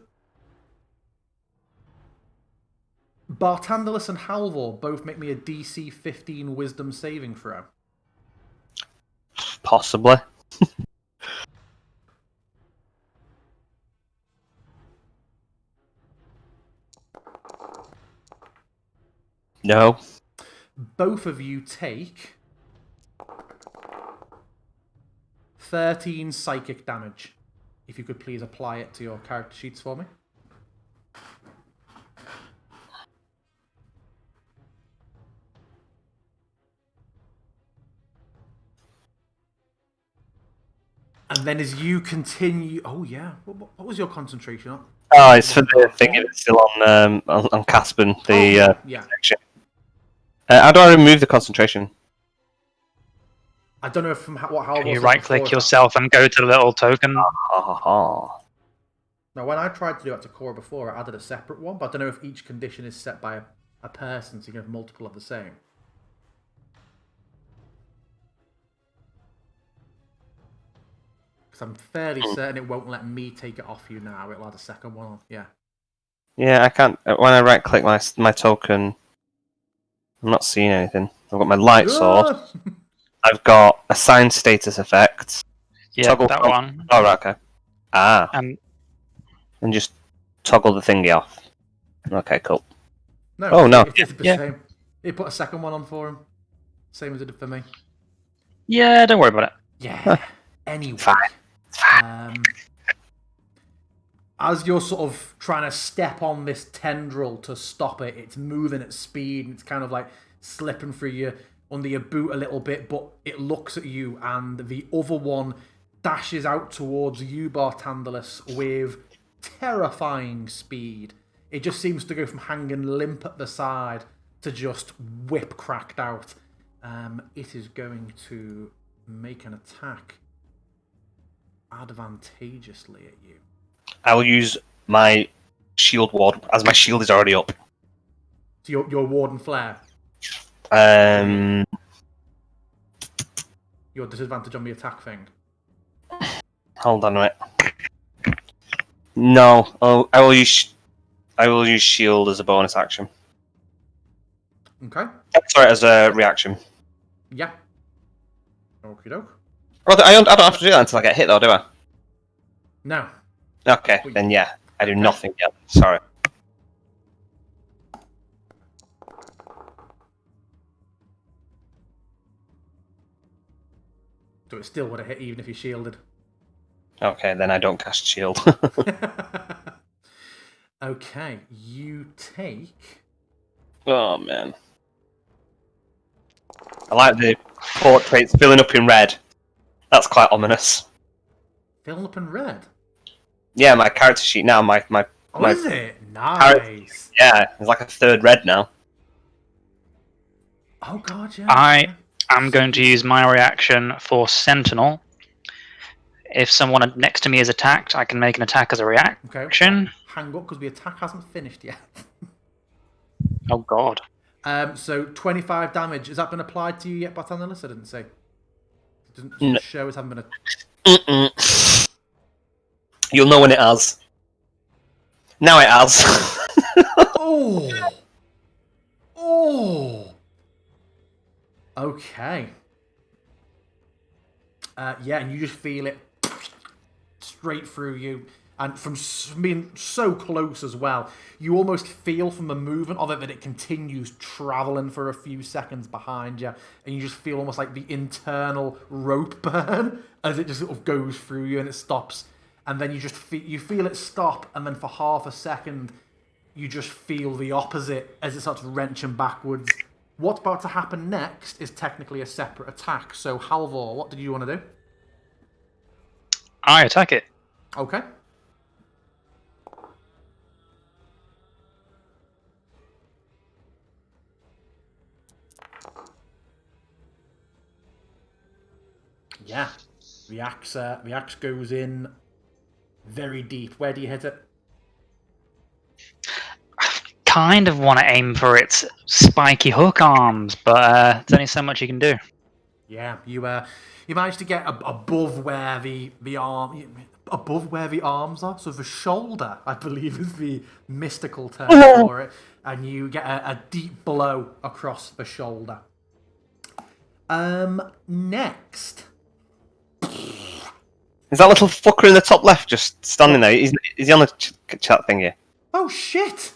Bartandalus and Halvor both make me a DC 15 Wisdom saving throw? Possibly. No. Both of you take 13 psychic damage. If you could please apply it to your character sheets for me. And then as you continue... Oh, yeah. What was your concentration on? Oh, it's for the thing. It's still on Caspian, the yeah. section. How do I remove the concentration? I don't know if from how Can you right-click yourself and go to the little token? Now, when I tried to do that to Core before, I added a separate one, but I don't know if each condition is set by a person, so you can have multiple of the same. Because I'm fairly certain it won't let me take it off you now. It'll add a second one on. Yeah. Yeah, I can't. When I right-click my token, I'm not seeing anything. I've got my light source. I've got assign status effect. Yeah, that one. Oh, right, okay. And just toggle the thingy off. Okay, cool. No. Oh, no. It's the same. It put a second one on for him. Same as it did for me. yeah, don't worry about it. Yeah. Anyway. Fine. As you're sort of trying to step on this tendril to stop it, it's moving at speed and it's kind of like slipping through you under your boot a little bit, but it looks at you and the other one dashes out towards you, Bartandalus, with terrifying speed. It just seems to go from hanging limp at the side to just whip cracked out. It is going to make an attack advantageously at you. I will use my shield ward, as my shield is already up. So your ward and flare. Your disadvantage on the attack thing. Hold on a minute. No, I will use shield as a bonus action. Okay. Sorry, as a reaction. Yeah. Okie doke. Well, I don't have to do that until I get hit, though, do I? No. Okay, then yeah, I do nothing yet. Sorry. So it still would have hit even if you shielded. Okay, then I don't cast shield. Okay, you take... Oh, man. I like the portraits filling up in red. That's quite ominous. Filling up in red? Yeah, my character sheet now, Is it? Nice. Yeah, it's like a third red now. Oh, God, yeah. I am going to use my reaction for Sentinel. If someone next to me is attacked, I can make an attack as a reaction. Okay. Hang up, because the attack hasn't finished yet. Oh, God. So 25 damage. Has that been applied to you yet, Bartandalus? I didn't say. It doesn't show as having been You'll know when it has. Now it has. Oh! Oh! Okay. Yeah, and you just feel it straight through you. And from being so close as well, you almost feel from the movement of it that it continues travelling for a few seconds behind you. And you just feel almost like the internal rope burn as it just sort of goes through you and it stops. And then you just feel it stop, and then for half a second, you just feel the opposite as it starts wrenching backwards. What's about to happen next is technically a separate attack. So, Halvor, what did you want to do? I attack it. Okay. Yeah. The axe goes in very deep. Where do you hit it? Kind of want to aim for its spiky hook arms, but there's only so much you can do. Yeah, you managed to get above where the arms are. So the shoulder, I believe, is the mystical term for it, and you get a deep blow across the shoulder. Next. Is that little fucker in the top left just standing there? Is he on the chat thing here? Oh shit!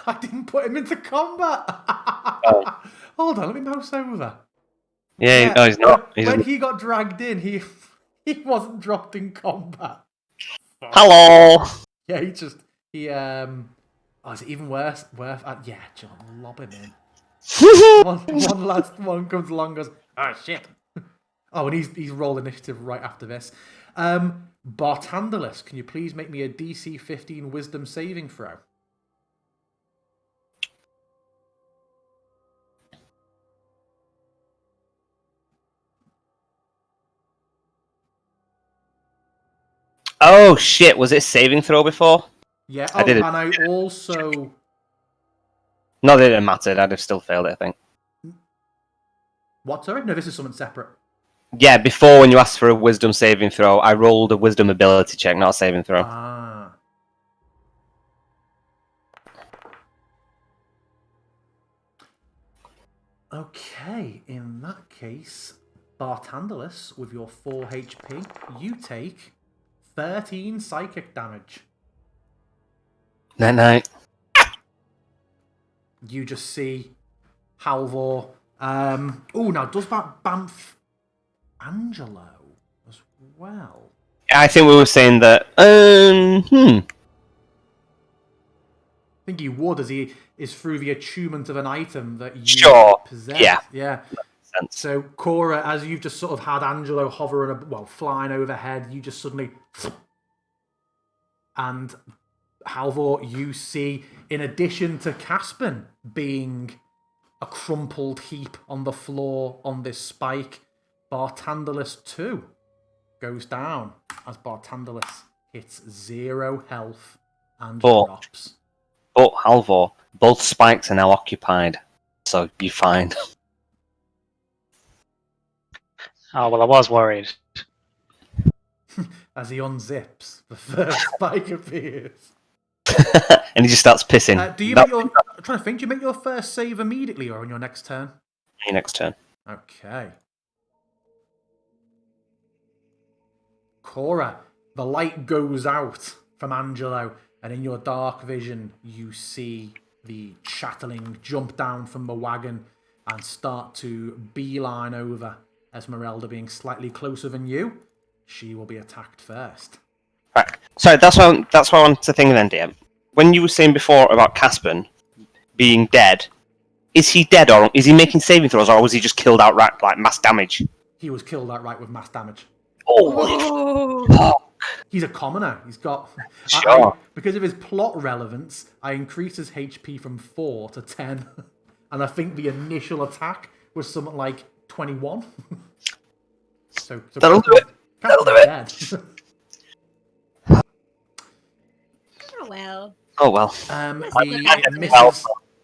I didn't put him into combat. Oh. Hold on, let me mouse over. Yeah, no, he's not. When he got dragged in, he wasn't dropped in combat. Hello. Yeah, oh, is it even worse? Yeah, John, lob him in. one last one comes along and goes, oh shit. Oh, and he's rolled initiative right after this. Bartandalus, can you please make me a DC 15 Wisdom saving throw? Oh shit! Was it saving throw before? Yeah. I did it. And I also. Not that it mattered. I'd have still failed it. I think. What? Sorry, no. This is something separate. Yeah, before when you asked for a wisdom saving throw, I rolled a wisdom ability check, not a saving throw. Ah. Okay, in that case, Bartandalus, with your 4 HP, you take 13 psychic damage. Night. You just see Halvor. Now does that Banff Angelo as well? I think we were saying that. I think he would, as he is through the attunement of an item that you possess. Yeah. Sense. So, Cora, as you've just sort of had Angelo hovering, flying overhead, you just suddenly... And Halvor, you see, in addition to Caspin being a crumpled heap on the floor on this spike, Bartandalus too goes down as Bartandalus hits 0 health and drops. But Halvor, both spikes are now occupied, so you're fine. Oh, well, I was worried. As he unzips, the first spike appears. And he just starts pissing. I'm trying to think, do you make your first save immediately or on your next turn? Your next turn. Okay. Cora, the light goes out from Angelo, and in your dark vision, you see the chatteling jump down from the wagon and start to beeline over. Esmeralda being slightly closer than you, she will be attacked first. Right. Sorry, that's what I wanted to think then, DM. When you were saying before about Caspin being dead, is he dead or is he making saving throws or was he just killed outright, like mass damage? He was killed outright with mass damage. Oh, He's a commoner. He's got... Sure. Because of his plot relevance, I increased his HP from 4 to 10. And I think the initial attack was something like 21. so That'll do it. That'll do it. Dead. Oh well. Oh well.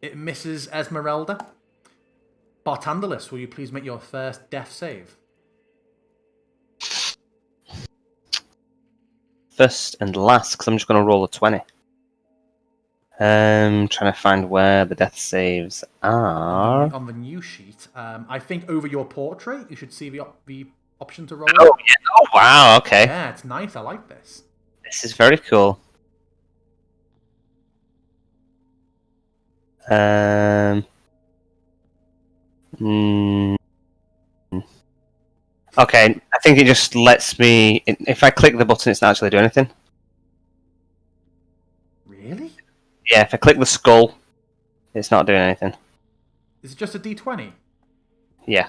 It misses Esmeralda. Bartandalus, will you please make your first death save? First and last, because I'm just going to roll a 20. Trying to find where the death saves are. On the new sheet. I think over your portrait, you should see the option to roll. Oh, yeah. Oh, wow, okay. Yeah, it's nice. I like this. This is very cool. Okay, I think it just lets me... If I click the button, it's not actually doing anything. Really? Yeah, if I click the skull, it's not doing anything. Is it just a D20? Yeah.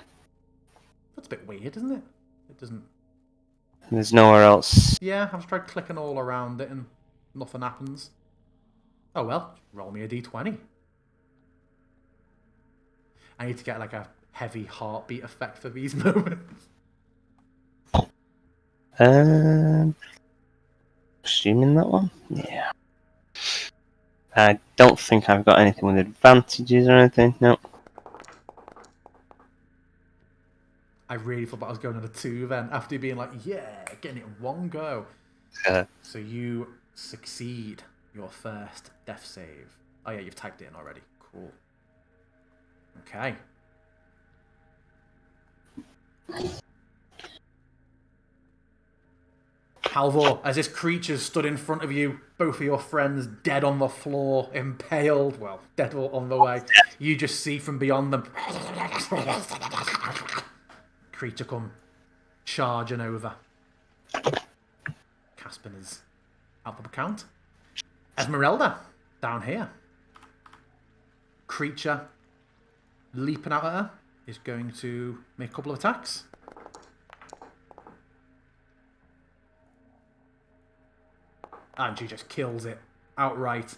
That's a bit weird, isn't it? It doesn't... There's nowhere else. Yeah, I've tried clicking all around it and nothing happens. Oh well, roll me a D20. I need to get like a heavy heartbeat effect for these moments. Assuming that one? Yeah. I don't think I've got anything with advantages or anything. No. I really thought I was going on a 2 then, after being like, yeah, getting it in one go. So you succeed your first death save. Oh yeah, you've typed it in already. Cool. Okay. Halvor, as this creature stood in front of you, both of your friends dead on the floor, impaled, well, dead on the way, you just see from beyond them creature come charging over. Caspian is out of account. Esmeralda, down here. Creature leaping out at her is going to make a couple of attacks. And she just kills it outright.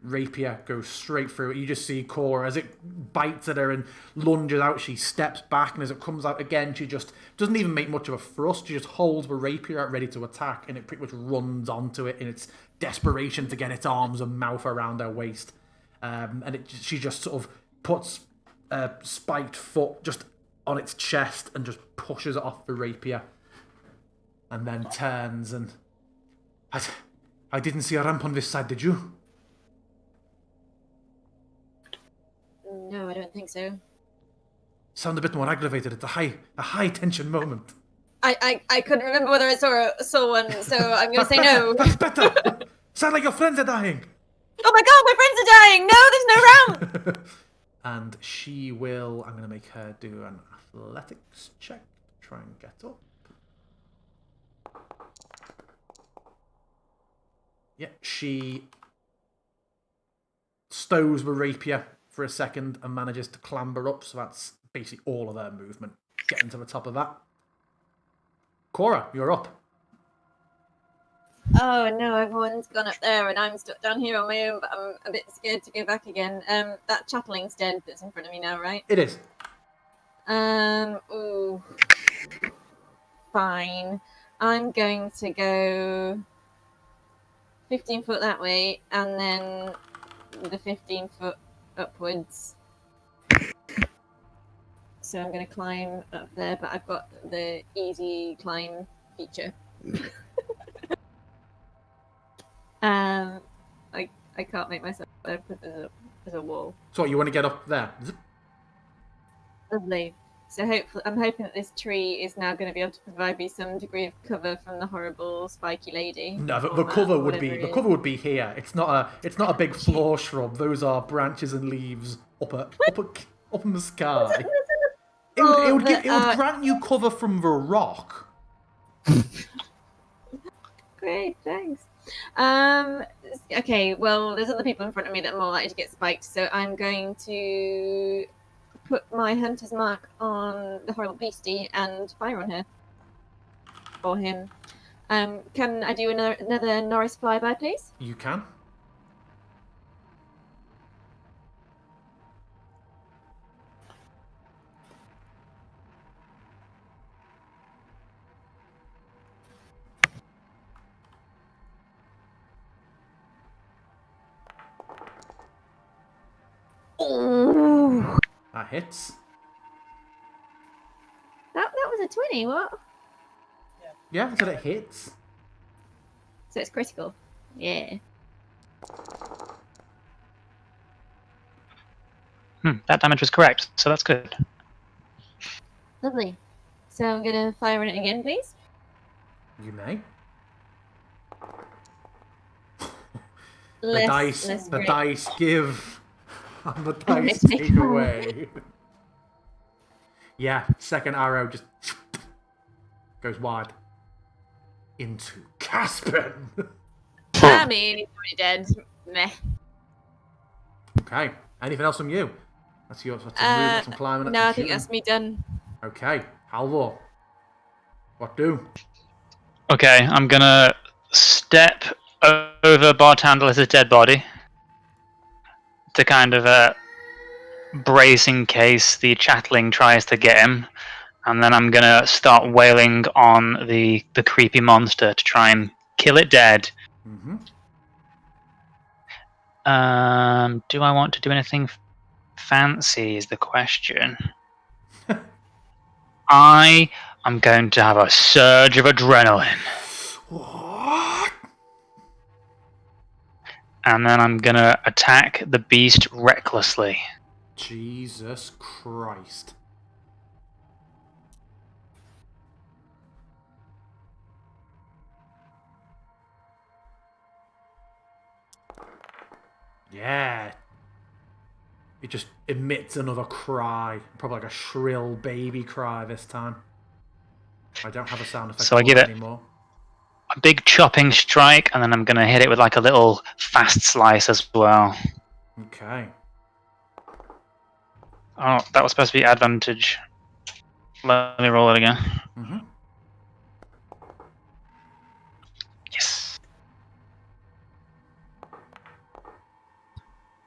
Rapier goes straight through it. You just see Cora as it bites at her and lunges out. She steps back, and as it comes out again, she just doesn't even make much of a thrust. She just holds the rapier out ready to attack, and it pretty much runs onto it in its desperation to get its arms and mouth around her waist. She just sort of puts a spiked foot just on its chest and just pushes it off the rapier, and then turns and. I didn't see a ramp on this side, did you? No, I don't think so. Sound a bit more aggravated. It's a high tension moment. I couldn't remember whether I saw one, so I'm going to say no. That's better. Sound like your friends are dying. Oh my god, my friends are dying! No, there's no ramp! And she will. I'm going to make her do an athletics check to try and get up. Yeah, she stows the rapier for a second and manages to clamber up, so that's basically all of her movement. Getting to the top of that. Cora, you're up. Oh no, everyone's gone up there and I'm stuck down here on my own, but I'm a bit scared to go back again. That chatteling's dead that's in front of me now, right? It is. Ooh. Fine. I'm going to go 15 foot that way, and then the 15 foot upwards. So I'm going to climb up there, but I've got the easy climb feature. I can't make myself put as a wall. So you want to get up there? Zip. Lovely. So hopefully, I'm hoping that this tree is now going to be able to provide me some degree of cover from the horrible spiky lady. No, the cover would be here. It's not a big floor shrub. Those are branches and leaves up in the sky. It would grant you cover from the rock. Great, thanks. Okay, well, there's other people in front of me that are more likely to get spiked, so I'm going to put my hunter's mark on the horrible beastie and fire on her. Or him. Can I do another Norris flyby, please? You can. Oh, That hits. that was a 20. What? Yeah, so that hits. So it's critical. Yeah. That damage was correct, so that's good. Lovely. So I'm gonna fire on it again, please. You may. Less The great. dice give, and the And dice they take away. Yeah, second arrow just goes wide into Caspian. I mean, he's already dead. Meh. Okay. Anything else from you? That's your movement, some climbing. No, some I think shooting. that's me done. Okay, Halvor. What do? Okay, I'm gonna step over Bartandler's dead body to kind of brace in case the chatteling tries to get him, and then I'm gonna start wailing on the creepy monster to try and kill it dead. Mm-hmm. Do I want to do anything fancy is the question. I am going to have a surge of adrenaline. What? And then I'm going to attack the beast recklessly. Jesus Christ. Yeah. It just emits another cry. Probably like a shrill baby cry this time. I don't have a sound effect So I for give it anymore. a big chopping strike, and then I'm going to hit it with like a little fast slice as well. Okay. Oh, that was supposed to be advantage. Let me roll it again. Mm-hmm. Yes.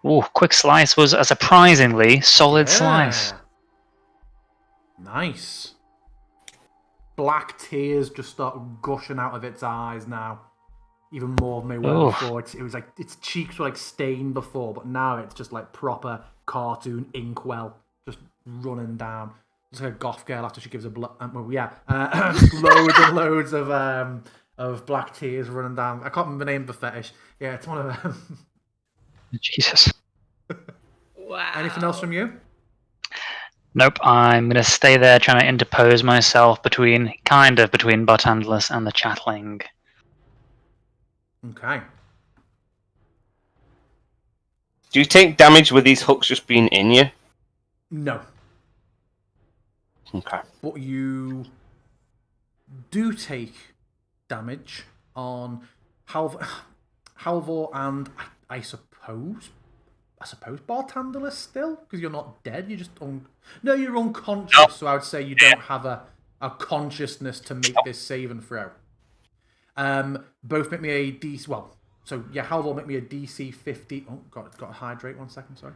Ooh, quick slice was a surprisingly solid slice. Nice. Black tears just start gushing out of its eyes now. Even more than they were Ooh. before. It was like its cheeks were like stained before, but now it's just like proper cartoon inkwell just running down. Just like a goth girl after she gives a blood. Just loads and loads of black tears running down. I can't remember the name of the fetish. Yeah, it's one of them. Jesus. Wow. Anything else from you? Nope, I'm going to stay there trying to interpose myself between Butt Handless and the Chatling. Okay. Do you take damage with these hooks just being in you? No. Okay. But you do take damage on Halvor and I suppose Bartandler still, because you're not dead. You're just no, you're unconscious. No. So I would say you don't have a consciousness to make this saving throw. Both make me a DC. Well, so yeah, Halvor make me a DC 50. Oh god, got to hydrate 1 second. Sorry.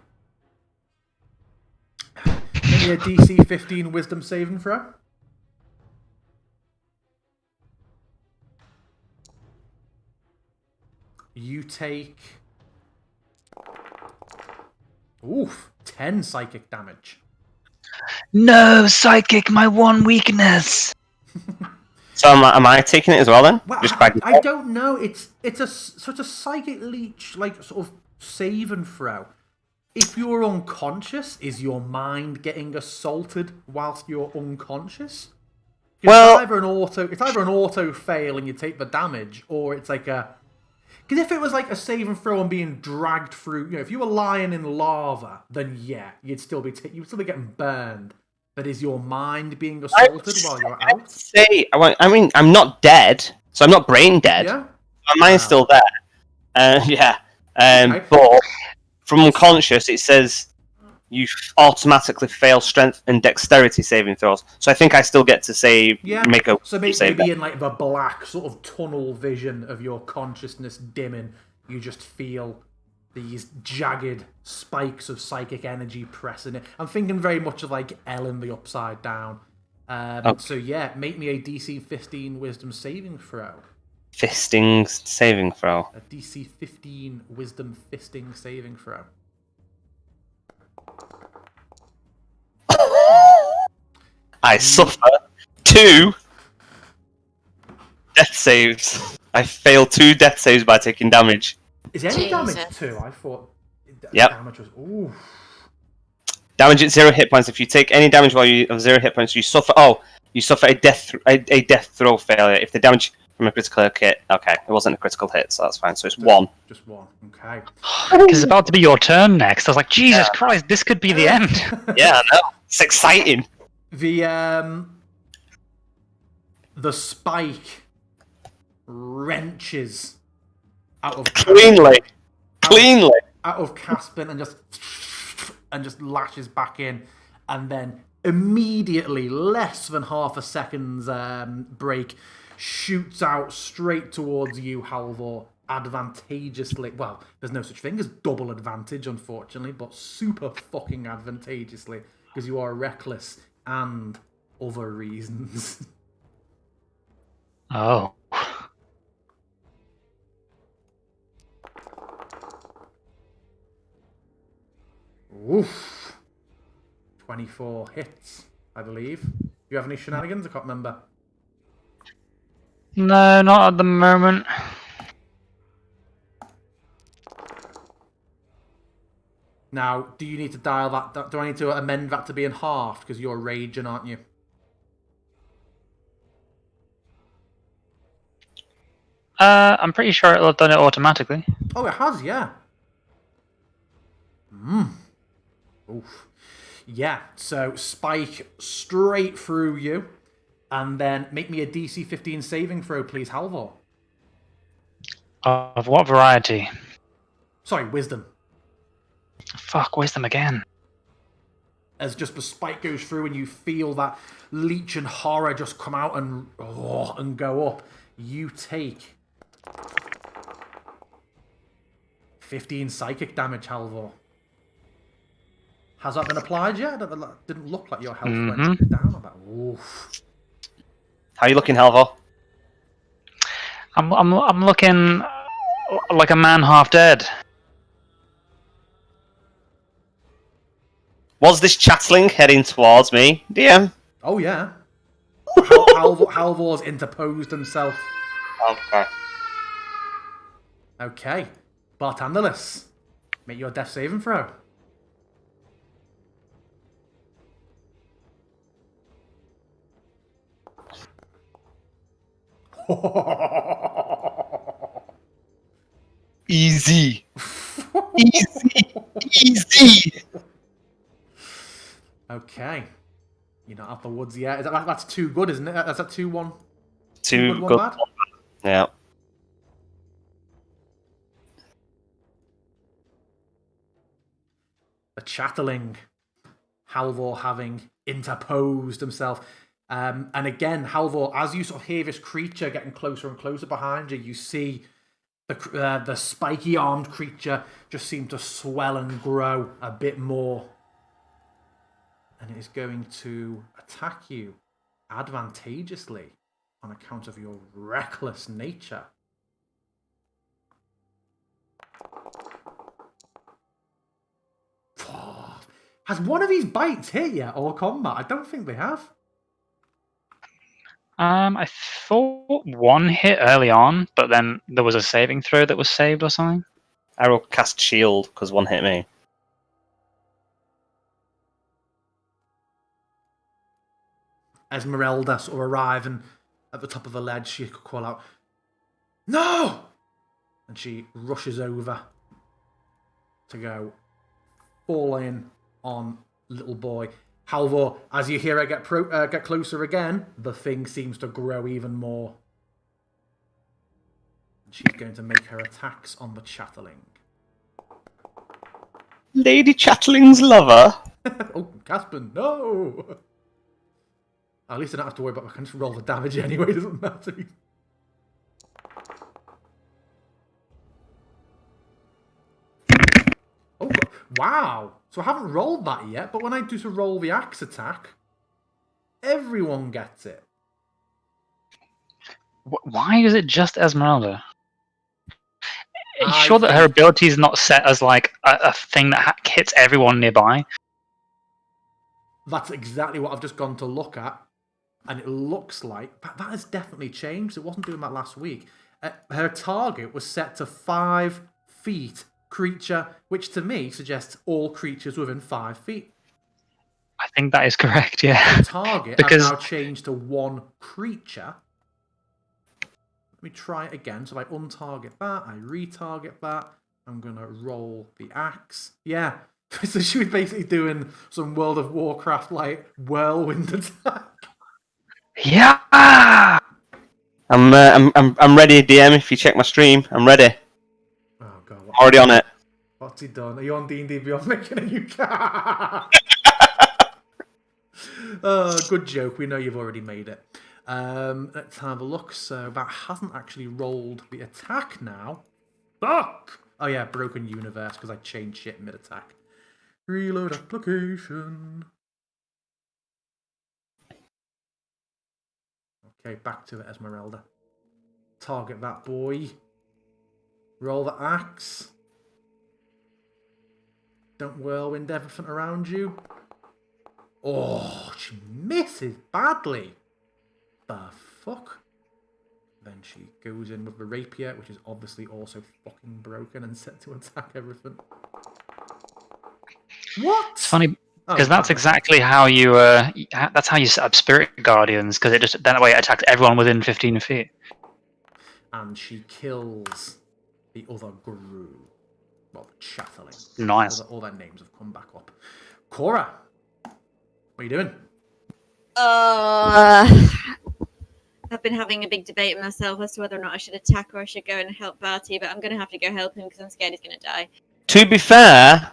Make me a DC 15 Wisdom saving throw. You take 10 psychic damage. No, psychic, my one weakness. So am I taking it as well then? Well, Just by I don't know. It's a psychic leech like sort of save and throw. If you're unconscious, is your mind getting assaulted whilst you're unconscious? Well- it's either an auto fail and you take the damage, or it's like a. Because if it was like a save and throw and being dragged through, if you were lying in lava, then yeah, you'd still be getting burned. But is your mind being assaulted while you're out? I'm not dead, so I'm not brain dead. Yeah. My mind's still there. Yeah. Okay. But from unconscious, it says you automatically fail strength and dexterity saving throws. So I think I still get to say make a so save. maybe in like the black sort of tunnel vision of your consciousness dimming, you just feel these jagged spikes of psychic energy pressing it. I'm thinking very much of like Ellen the Upside Down. So yeah, make me a DC 15 Wisdom saving throw. Fisting saving throw. A DC 15 Wisdom fisting saving throw. I suffer 2 death saves. I fail 2 death saves by taking damage. Is any damage Jesus. 2? I thought Yep. damage was. Ooh. Damage at 0 hit points. If you take any damage while you have 0 hit points, you suffer. You suffer a death throw failure. If the damage from a critical hit, okay, it wasn't a critical hit, so that's fine. So it's 1. Just 1. Okay. Because it's about to be your turn next. I was like, Jesus Christ, this could be the end. Yeah, I know. It's exciting. The spike wrenches out of Cleanly. out of Caspin and just lashes back in, and then immediately, less than half a second's break, shoots out straight towards you, Halvor, advantageously. Well, there's no such thing as double advantage, unfortunately, but super fucking advantageously, because you are reckless and other reasons. Oh. Oof. 24 hits, I believe. Do you have any shenanigans? I can't remember. No, not at the moment. Now, do you need to dial that? Do I need to amend that to being halved? Because you're raging, aren't you? I'm pretty sure it'll have done it automatically. Oh, it has, yeah. Oof. Yeah, so spike straight through you. And then make me a DC 15 saving throw, please, Halvor. Of what variety? Sorry, wisdom. Fuck, wisdom again. As just the spike goes through and you feel that leech and horror just come out and go up, you take 15 psychic damage, Halvor. Has that been applied yet? That didn't look like your health went down on that. Oof. How are you looking, Halvor? I'm looking like a man half dead. Was this chatling heading towards me, DM? Oh, yeah. Halvor's interposed himself. Okay. Okay. Bartandalus, make your death saving throw. Easy. Easy. Okay. You're not out the woods yet. That's too good, isn't it? That's a 2-1. Two good, one good. bad? Yeah. A chatteling. Halvor having interposed himself. And again, Halvor, as you sort of hear this creature getting closer and closer behind you, you see the spiky armed creature just seem to swell and grow a bit more. And it is going to attack you advantageously on account of your reckless nature. Has one of these bites hit yet or combat? I don't think they have. I thought one hit early on, but then there was a saving throw that was saved or something. I will cast shield because one hit me. Esmeralda sort of arrive and at the top of the ledge she could call out, "No!" And she rushes over to go fall in on little boy. Halvor, as you hear her get closer again, the thing seems to grow even more. And she's going to make her attacks on the chatteling. Lady Chatterling's lover. Oh, Casper, no! At least I don't have to worry about. I can just roll the damage anyway. It doesn't matter. Oh, wow! So I haven't rolled that yet, but when I do to roll the axe attack, everyone gets it. Why is it just Esmeralda? Are you I sure that her think- ability is not set as like a thing that hits everyone nearby? That's exactly what I've just gone to look at, and it looks like that has definitely changed. It wasn't doing that last week. Her target was set to 5 feet creature, which to me suggests all creatures within 5 feet. I think that is correct, yeah. The target Because- has now changed to 1 creature. Let me try it again. So I untarget that, I retarget that. I'm going to roll the axe. Yeah. So she was basically doing some World of Warcraft like whirlwind attack. Yeah! I'm ready, DM. If you check my stream, I'm ready. Oh god. Already on it. What's he done? Are you on D&D Beyond making a new car? Good joke. We know you've already made it. Let's have a look. So that hasn't actually rolled the attack now. Fuck! Oh yeah, broken universe because I changed shit mid-attack. Reload application. Okay, back to it, Esmeralda. Target that boy. Roll the axe. Don't whirlwind everything around you. Oh, she misses badly. The fuck? Then she goes in with the rapier, which is obviously also fucking broken and set to attack everything. What? It's funny Oh, because that's fine. exactly how you that's how you set up spirit guardians, because it just that way it attacks everyone within 15 feet. And she kills the other Gru. Well, chatterling. Nice. All their names have come back up. Cora, what are you doing? I've been having a big debate with myself as to whether or not I should attack or I should go and help Barty, but I'm going to have to go help him because I'm scared he's going to die. To be fair,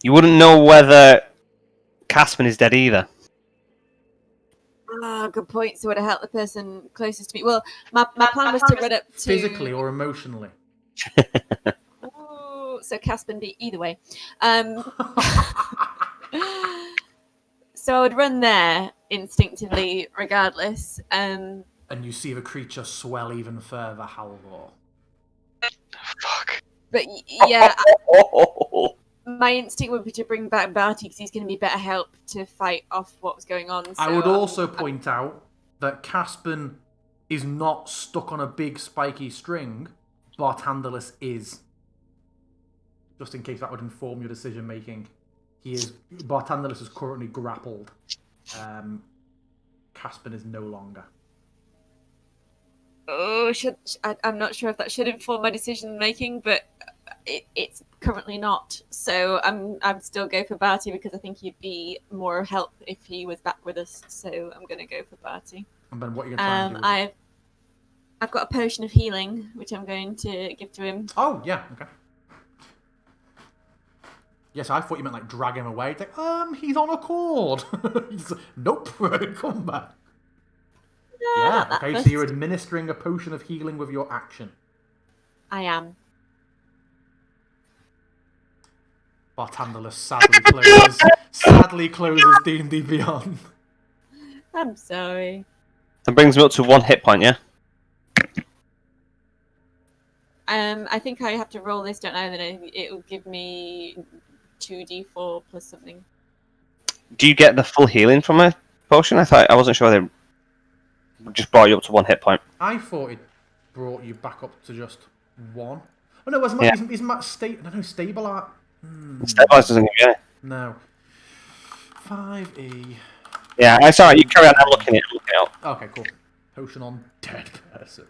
you wouldn't know whether Caspian is dead either. Oh, good point. So would I help the person closest to me? Well, my plan was to run up to... Physically or emotionally? Ooh, so Caspian be either way. So I would run there instinctively, regardless. And you see the creature swell even further, Halvor. Fuck. But yeah, my instinct would be to bring back Barty because he's going to be better help to fight off what was going on. So I would also point out that Caspian is not stuck on a big spiky string. Bartandalus is. Just in case that would inform your decision making. Bartandalus is currently grappled. Caspian is no longer. Oh, I'm not sure if that should inform my decision making, but it's currently not. So I'd still go for Barty because I think he'd be more help if he was back with us. So I'm going to go for Barty. And then what are you going to try and do? I've got a potion of healing, which I'm going to give to him. Oh, yeah, okay. Yes, I thought you meant like drag him away. It's like, he's on a cord. Nope, come back. No, Yeah, not that okay, first. so you're administering a potion of healing with your action. I am. Bartandalus sadly closes D&D Beyond. I'm sorry. That brings me up to 1 hit point, yeah? I think I have to roll this, don't I? Then it will give me 2d4 plus something. Do you get the full healing from a potion? I wasn't sure they just brought you up to 1 hit point. I thought it brought you back up to just 1. Oh no, isn't that stabilize? Stabilize doesn't give you any. No. 5e. Yeah, it's alright, you carry on. I'm looking it up. Okay, cool. Potion on dead person.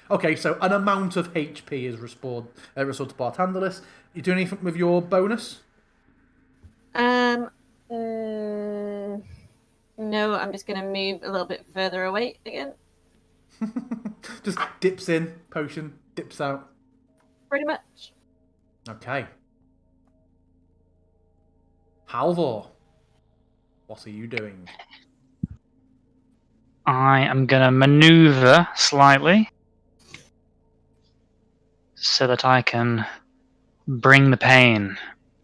Okay, so an amount of HP is restored to Bartandalus. You do anything with your bonus? No, I'm just going to move a little bit further away again. Just dips in, potion, dips out. Pretty much. Okay. Halvor, what are you doing? I am going to maneuver slightly so that I can bring the pain.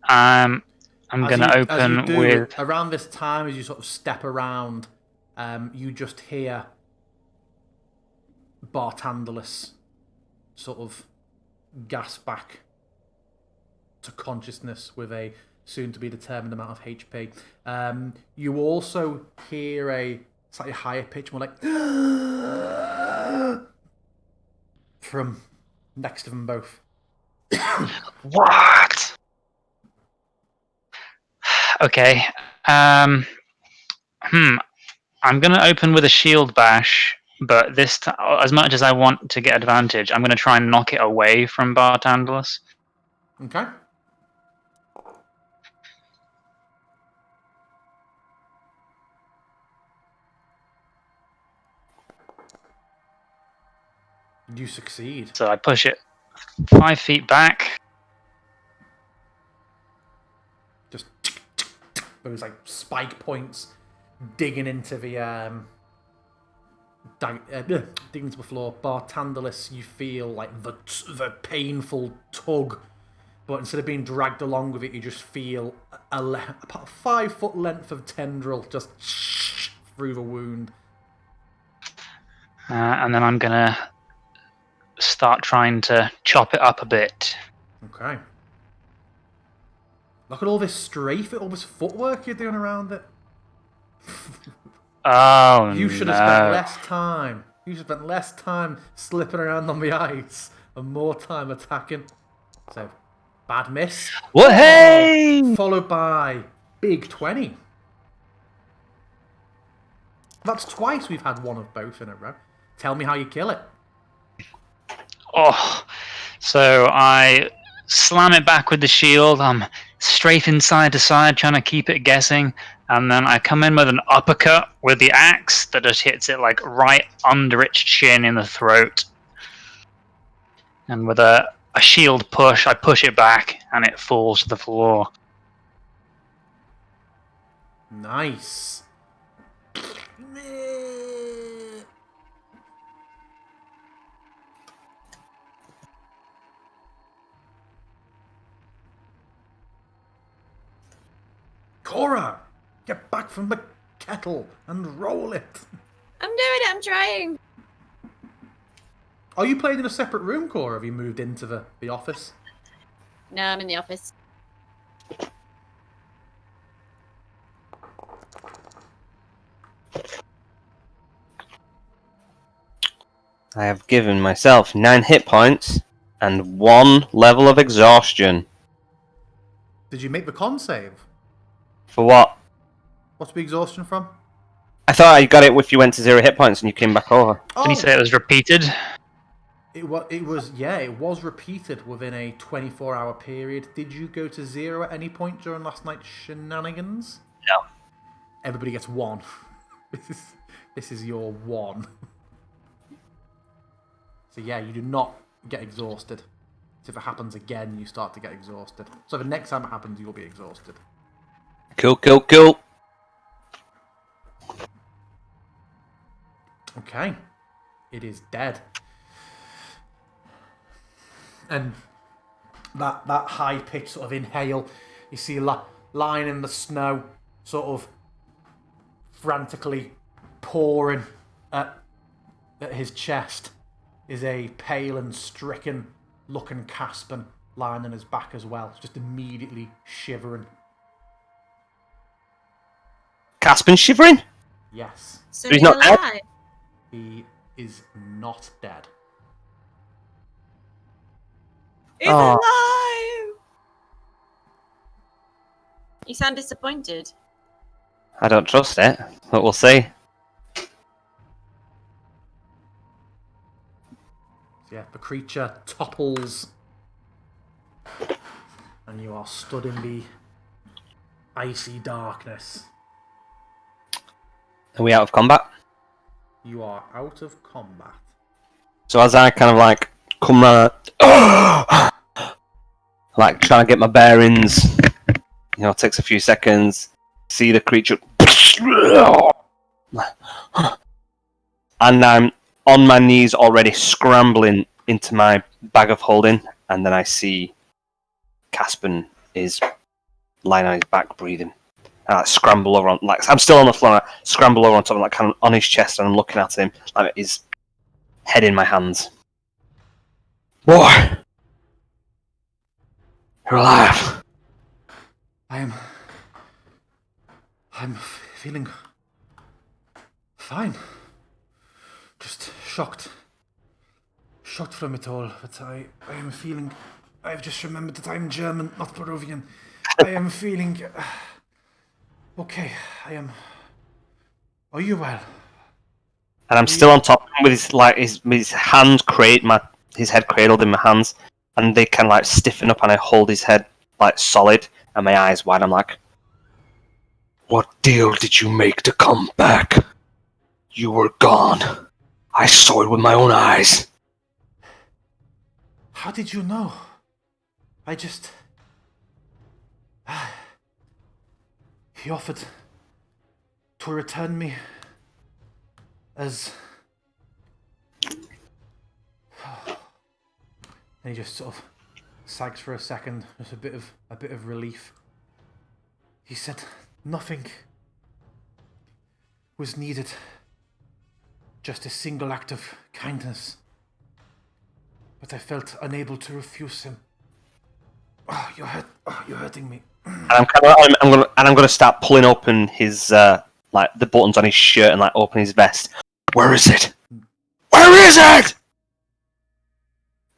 I'm going to open with... Around this time, as you sort of step around, you just hear Bartandalus sort of gasp back to consciousness with a soon-to-be-determined amount of HP. You also hear a slightly higher pitch, more like from next to them both. What? Okay. I'm going to open with a shield bash, but this as much as I want to get advantage, I'm going to try and knock it away from Bartandalus. Okay. You succeed. So I push it 5 feet back. Just those like spike points digging into the digging into the floor. Bartandalus, you feel like the painful tug, but instead of being dragged along with it, you just feel about a 5 foot length of tendril just through the wound. And then I'm going to start trying to chop it up a bit. Okay. Look at all this strafe, all this footwork you're doing around it. Oh, You should have spent less time. You should have spent less time slipping around on the ice and more time attacking. So, bad miss. What? Hey! Followed by big 20. That's twice we've had one of both in a row. Tell me how you kill it. Oh, so I slam it back with the shield. I'm strafing side to side, trying to keep it guessing. And then I come in with an uppercut with the axe that just hits it like right under its chin in the throat. And with a shield push, I push it back and it falls to the floor. Nice. Cora, get back from the kettle and roll it. I'm doing it. I'm trying. Are you playing in a separate room, Cora? Have you moved into the office? No, I'm in the office. I have given myself 9 hit points and 1 level of exhaustion. Did you make the con save? For what? What's the exhaustion from? I thought I got it if you went to 0 hit points and you came back over. Didn't you say it was repeated? It was repeated within a 24-hour period. Did you go to 0 at any point during last night's shenanigans? No. Everybody gets 1. This is your 1. So yeah, you do not get exhausted. So if it happens again, you start to get exhausted. So the next time it happens, you'll be exhausted. Cool, cool, cool. Okay. It is dead. And that high-pitched sort of inhale, you see lying in the snow, sort of frantically pouring at his chest, is a pale and stricken-looking Caspian lying on his back as well, just immediately shivering. Caspian shivering? Yes, So He's he's not dead? alive. he is not dead. He's Oh. alive. You sound disappointed. I don't trust it, but we'll see. Yeah, the creature topples, and you are stood in the icy darkness. Are we out of combat? You are out of combat. So as I kind of like come round, like trying to get my bearings, it takes a few seconds, see the creature, and I'm on my knees already scrambling into my bag of holding, and then I see Caspian is lying on his back breathing. And I scramble over on, like, I'm still on the floor, and I scramble over on top of, like, kind of on his chest, and I'm looking at him, like, his head in my hands. Boy! You're alive! I'm feeling fine. Just shocked from it all. But I am feeling. I've just remembered that I'm German, not Peruvian. I am feeling okay. I am. Are you well? And I'm still on top of him with his hands his head cradled in my hands, and they kind of like stiffen up, and I hold his head like solid, and my eyes wide. I'm like, "What deal did you make to come back? You were gone. I saw it with my own eyes." How did you know? I just. He offered to return me as. And he just sort of sags for a second, just a bit of relief. He said nothing was needed, just a single act of kindness. But I felt unable to refuse him. Oh, you're hurting me. And I'm gonna start pulling open his like the buttons on his shirt and like open his vest. Where is it? Where is it?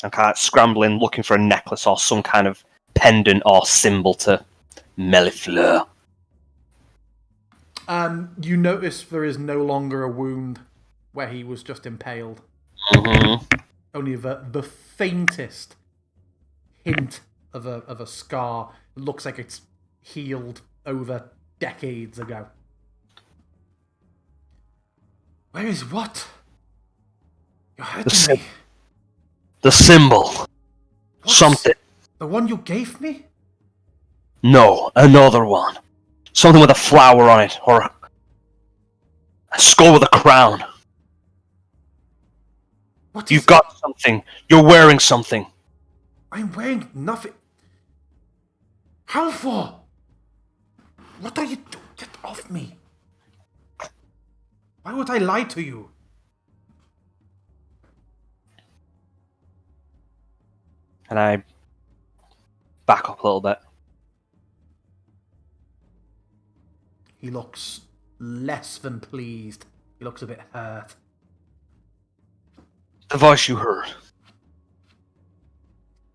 I'm kind of scrambling, looking for a necklace or some kind of pendant or symbol to Mellifleur. You notice there is no longer a wound where he was just impaled. Mm-hmm. Only the faintest hint of a scar. It looks like it's healed over decades ago. Where is what? You're hurting me. The symbol. What's Something. the one you gave me? No, another one. Something with a flower on it, or a skull with a crown. What is You've got something. You're wearing something. I'm wearing nothing. How for? What are you doing? Get off me. Why would I lie to you? And I back up a little bit. He looks less than pleased. He looks a bit hurt. The voice you heard.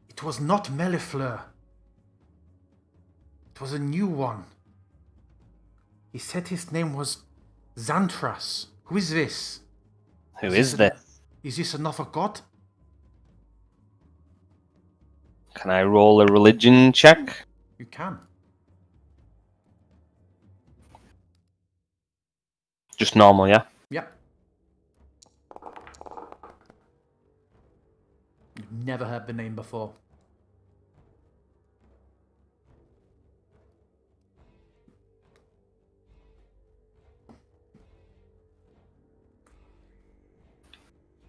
It was not Mellifleur. It was a new one. He said his name was Xantras. Who is this? Who is this? Is this another god? Can I roll a religion check? You can. Just normal, yeah? Yep. You've never heard the name before.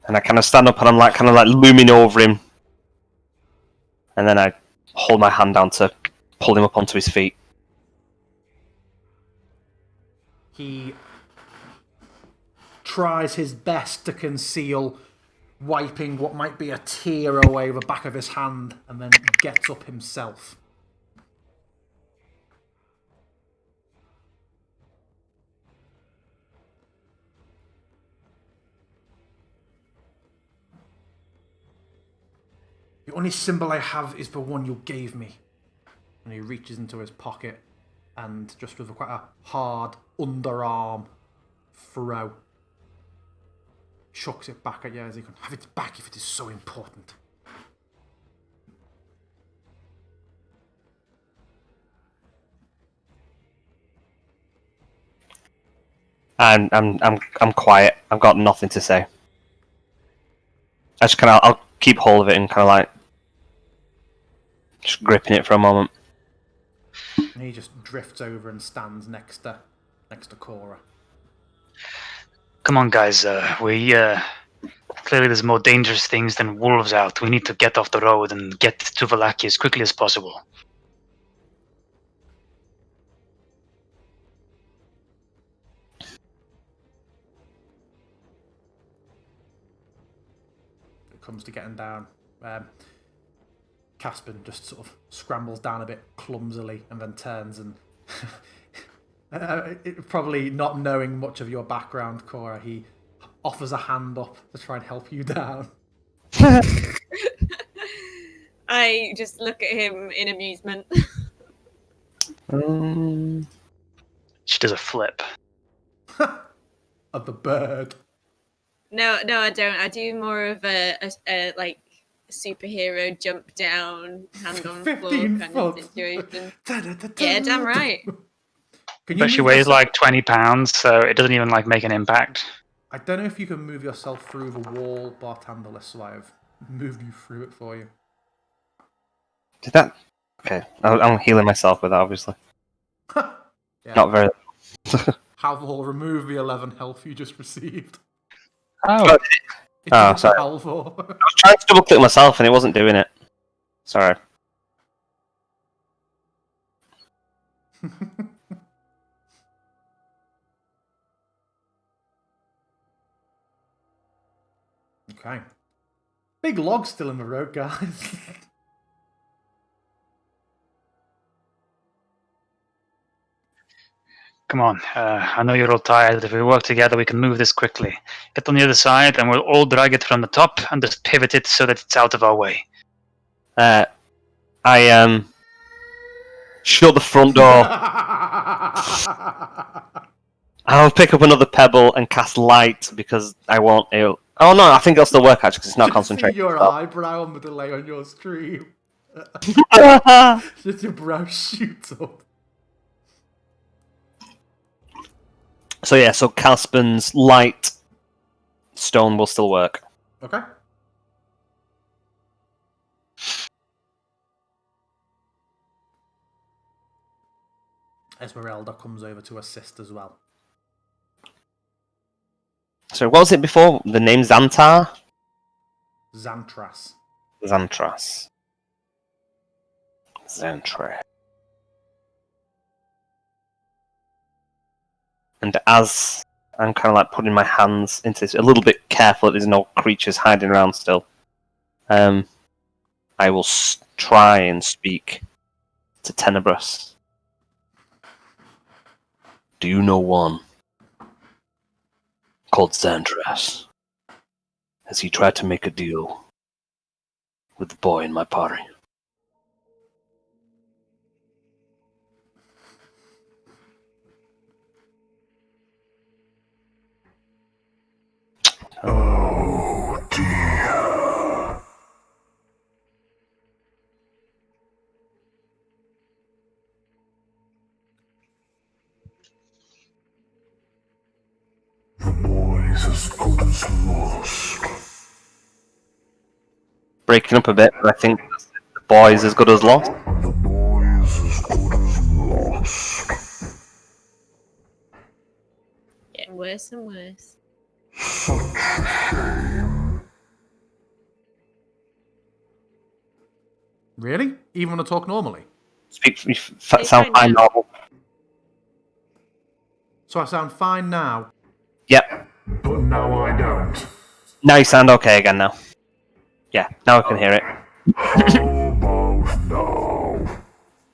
And I kind of stand up and I'm like kind of like looming over him. And then I hold my hand down to pull him up onto his feet. He tries his best to conceal wiping what might be a tear away the back of his hand, and then gets up himself. The only symbol I have is the one you gave me. And he reaches into his pocket and just with quite a hard underarm throw, chucks it back at you as he can have it back if it is so important. I'm quiet. I've got nothing to say. I just kind of I'll keep hold of it and kind of like just gripping it for a moment. And he just drifts over and stands next to Cora. Come on, guys. We clearly there's more dangerous things than wolves out. We need to get off the road and get to Vallaki as quickly as possible. It comes to getting down. Caspin just sort of scrambles down a bit clumsily and then turns and probably not knowing much of your background, Cora, he offers a hand up to try and help you down. I just look at him in amusement. She does a flip. Of the bird. No, I don't. I do more of a like superhero jump down, hand on floor 15 kind foot. of situation. Yeah, damn right. Can But she move weighs yourself- like 20 pounds, so it doesn't even like make an impact. I don't know if you can move yourself through the wall, bartenderless, so I've moved you through it for you. Did that? Okay, I'm healing myself with that, obviously. Yeah. Not very. Halvor, remove the 11 health you just received. Oh, It's Oh, sorry. Halvor. I was trying to double click myself and it wasn't doing it. Sorry. Okay. Big log still in the road, guys. come on. I know you're all tired, but if we work together, we can move this quickly. Get on the other side, and we'll all drag it from the top and just pivot it so that it's out of our way. I shut the front door. I'll pick up another pebble and cast light because I want it. Oh no, I think it'll still work actually because it's not Just concentrating. see your eyebrow on the delay on your stream. Just your brow shoots up. So yeah, so Caspin's light stone will still work. Okay. Esmeralda comes over to assist as well. So what was it before? The name Xantar? Xantras. Xantras. Xantra. And as I'm kind of like putting my hands into this, a little bit careful that there's no creatures hiding around still, I will try and speak to Tenebris. Do you know one called Xantras? Has he tried to make a deal with the boy in my party? Oh dear. The boy's as good as lost. Breaking up a bit, but I think the boy's as good as lost. The boy's as good as lost. Getting worse and worse. Such a shame. Really? Even when I talk normally? Sound fine fine now. normal. So I sound fine now. Yep. But now I don't. Now you sound okay again now. Yeah, now I can hear it. How about now?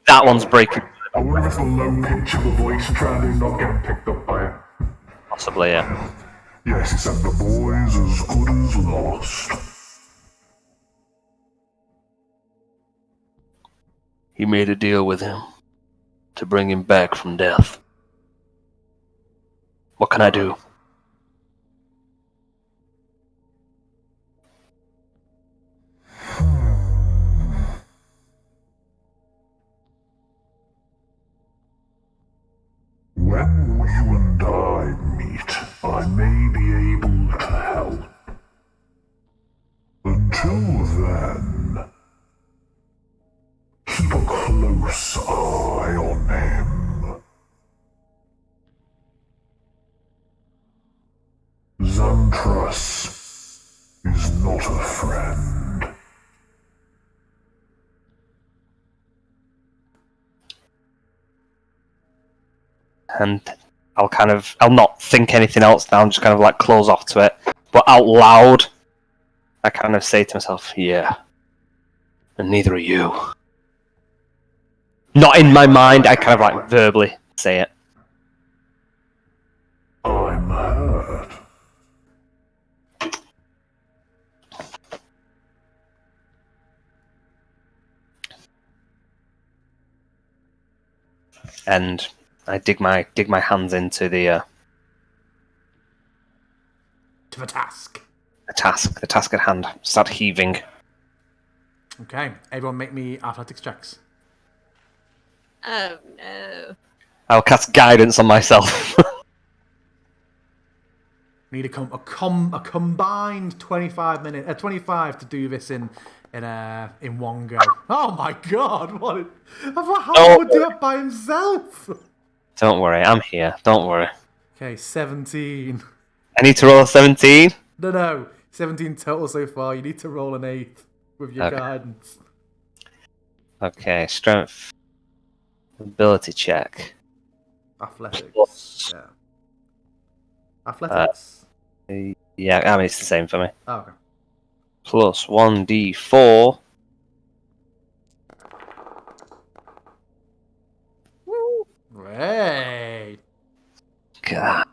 That one's breaking. I wonder if it's the low pitch of the voice trend not getting picked up by it. Possibly, yeah. Yes, he said the boy's as good as lost. He made a deal with him to bring him back from death. What can I do? When you and I meet, I may be able to help. Until then, keep a close eye on him. Xantras is not a friend. And I'll not think anything else now, I'm just kind of like close off to it. But out loud, I kind of say to myself, yeah. And neither are you. Not in my mind, I kind of like verbally say it. I'm hurt. And I dig my hands into the To the task. the task at hand. Start heaving. Okay. Everyone make me athletics checks. Oh no. I'll cast guidance on myself. Need a combined 25 to do this in one go. Oh my god! How would do that by himself? Don't worry, I'm here. Don't worry. Okay, 17. I need to roll a 17. No, 17 total so far. You need to roll an 8 with your Okay. guidance. Okay, strength. Ability check. Athletics. Plus. Yeah. Athletics. Yeah, I mean, it's the same for me. Oh, okay. Plus 1d4. Hey! God.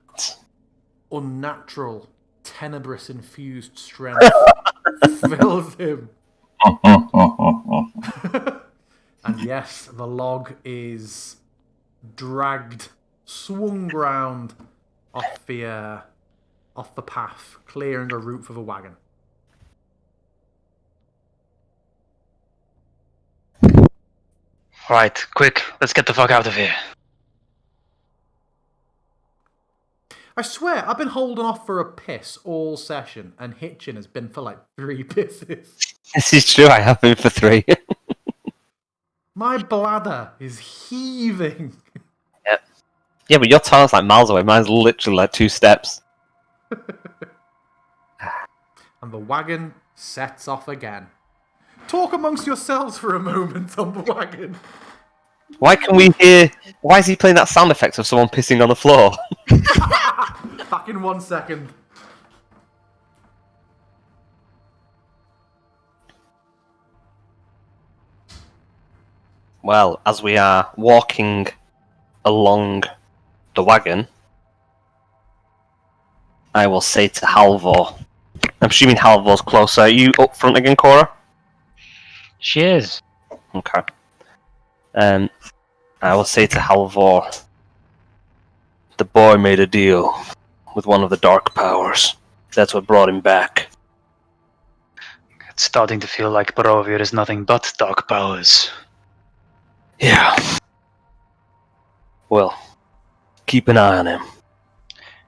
Unnatural, tenebrous infused strength fills him. And yes, the log is dragged, swung round off the path, clearing a route for the wagon. Right, quick, let's get the fuck out of here. I swear, I've been holding off for a piss all session, and Hitchin has been for like 3 pisses. This is true, I have been for 3. My bladder is heaving. Yeah, but your toilet's like miles away. Mine's literally like 2 steps. And the wagon sets off again. Talk amongst yourselves for a moment on the wagon. Why can we hear... Why is he playing that sound effect of someone pissing on the floor? Back in 1 second. Well, as we are walking along the wagon, I will say to Halvor... I'm assuming Halvor's closer. Are you up front again, Cora? She is. Okay. I will say to Halvor, the boy made a deal with one of the dark powers. That's what brought him back. It's starting to feel like Barovia is nothing but dark powers. Yeah. Well, keep an eye on him.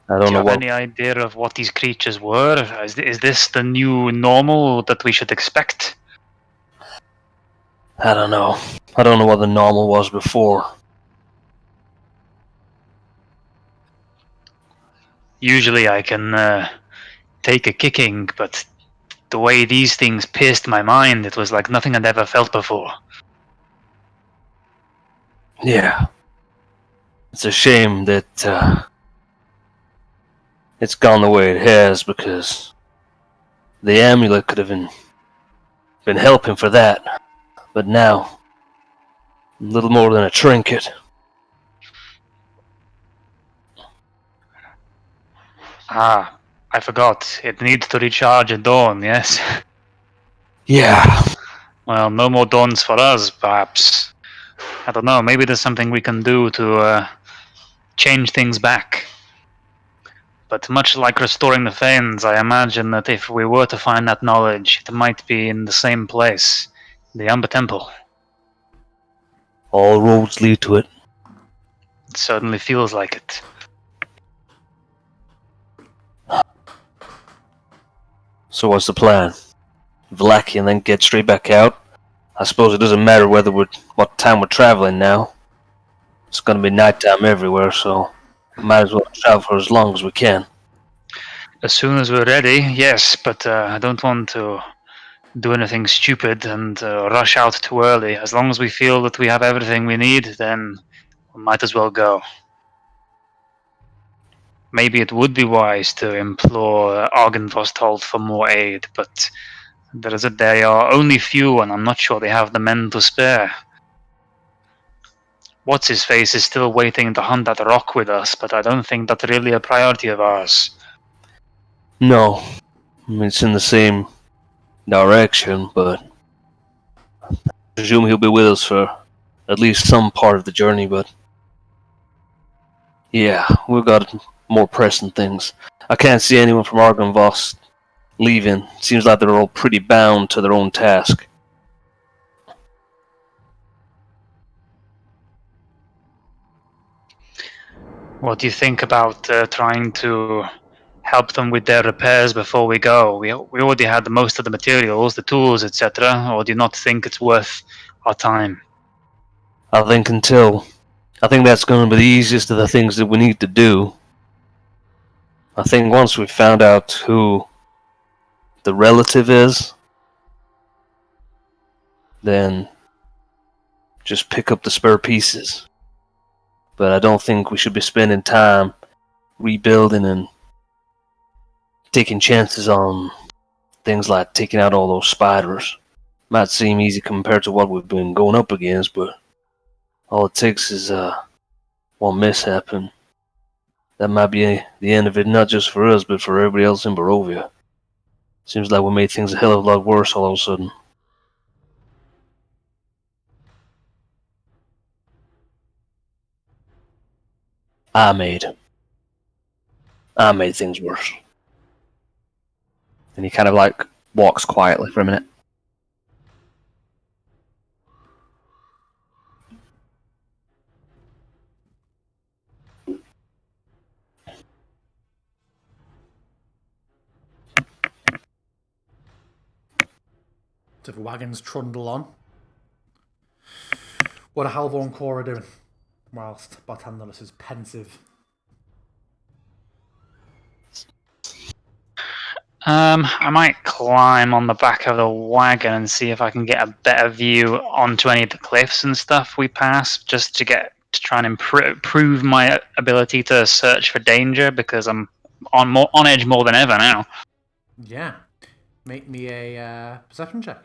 I Do don't you know have what... any idea of what these creatures were? Is this the new normal that we should expect? I don't know. I don't know what the normal was before. Usually I can take a kicking, but the way these things pierced my mind, it was like nothing I'd ever felt before. Yeah. It's a shame that it's gone the way it has, because the amulet could have been helping for that. But now, a little more than a trinket. Ah, I forgot. It needs to recharge at dawn, yes? Yeah. Well, no more dawns for us, perhaps. I don't know, maybe there's something we can do to change things back. But much like restoring the Fanes, I imagine that if we were to find that knowledge, it might be in the same place, the Umber Temple. All roads lead to it. It certainly feels like it. So what's the plan? Vlaki and then get straight back out? I suppose it doesn't matter what time we're traveling now. It's gonna be nighttime everywhere, so might as well travel for as long as we can. As soon as we're ready, yes, but I don't want to do anything stupid and rush out too early. As long as we feel that we have everything we need, then we might as well go. Maybe it would be wise to implore Argynvostholt for more aid, but they are only few and I'm not sure they have the men to spare. What's-his-face is still waiting to hunt that rock with us, but I don't think that's really a priority of ours. No, I mean, it's in the same direction, but I presume he'll be with us for at least some part of the journey, but yeah, we've got more pressing things. I can't see anyone from Argynvost leaving. Seems like they're all pretty bound to their own task. What do you think about trying to help them with their repairs before we go? We already had the most of the materials, the tools, etc. Or do you not think it's worth our time? I think that's going to be the easiest of the things that we need to do. I think once we've found out who the relative is, then just pick up the spare pieces. But I don't think we should be spending time rebuilding and taking chances on things like taking out all those spiders. Might seem easy compared to what we've been going up against, but all it takes is one mishap, and that might be the end of it, not just for us, but for everybody else in Barovia. Seems like we made things a hell of a lot worse all of a sudden. I made things worse. And he kind of like walks quietly for a minute. So the wagons trundle on. What are Halvor and Cora doing? Whilst Bartandalus is pensive. I might climb on the back of the wagon and see if I can get a better view onto any of the cliffs and stuff we pass, just to try and improve my ability to search for danger, because I'm on edge more than ever now. Yeah. Make me a perception check.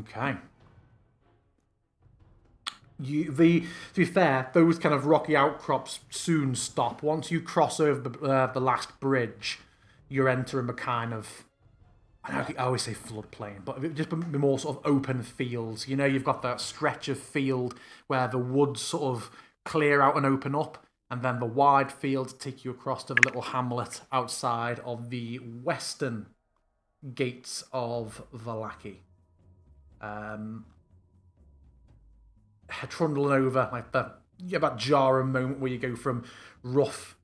Okay. To be fair, those kind of rocky outcrops soon stop. Once you cross over the last bridge, you're entering a kind of, I always say floodplain, but just be more sort of open fields. You know, you've got that stretch of field where the woods sort of clear out and open up, and then the wide fields take you across to the little hamlet outside of the western gates of Vallaki. Trundling over like that jarring moment where you go from rough,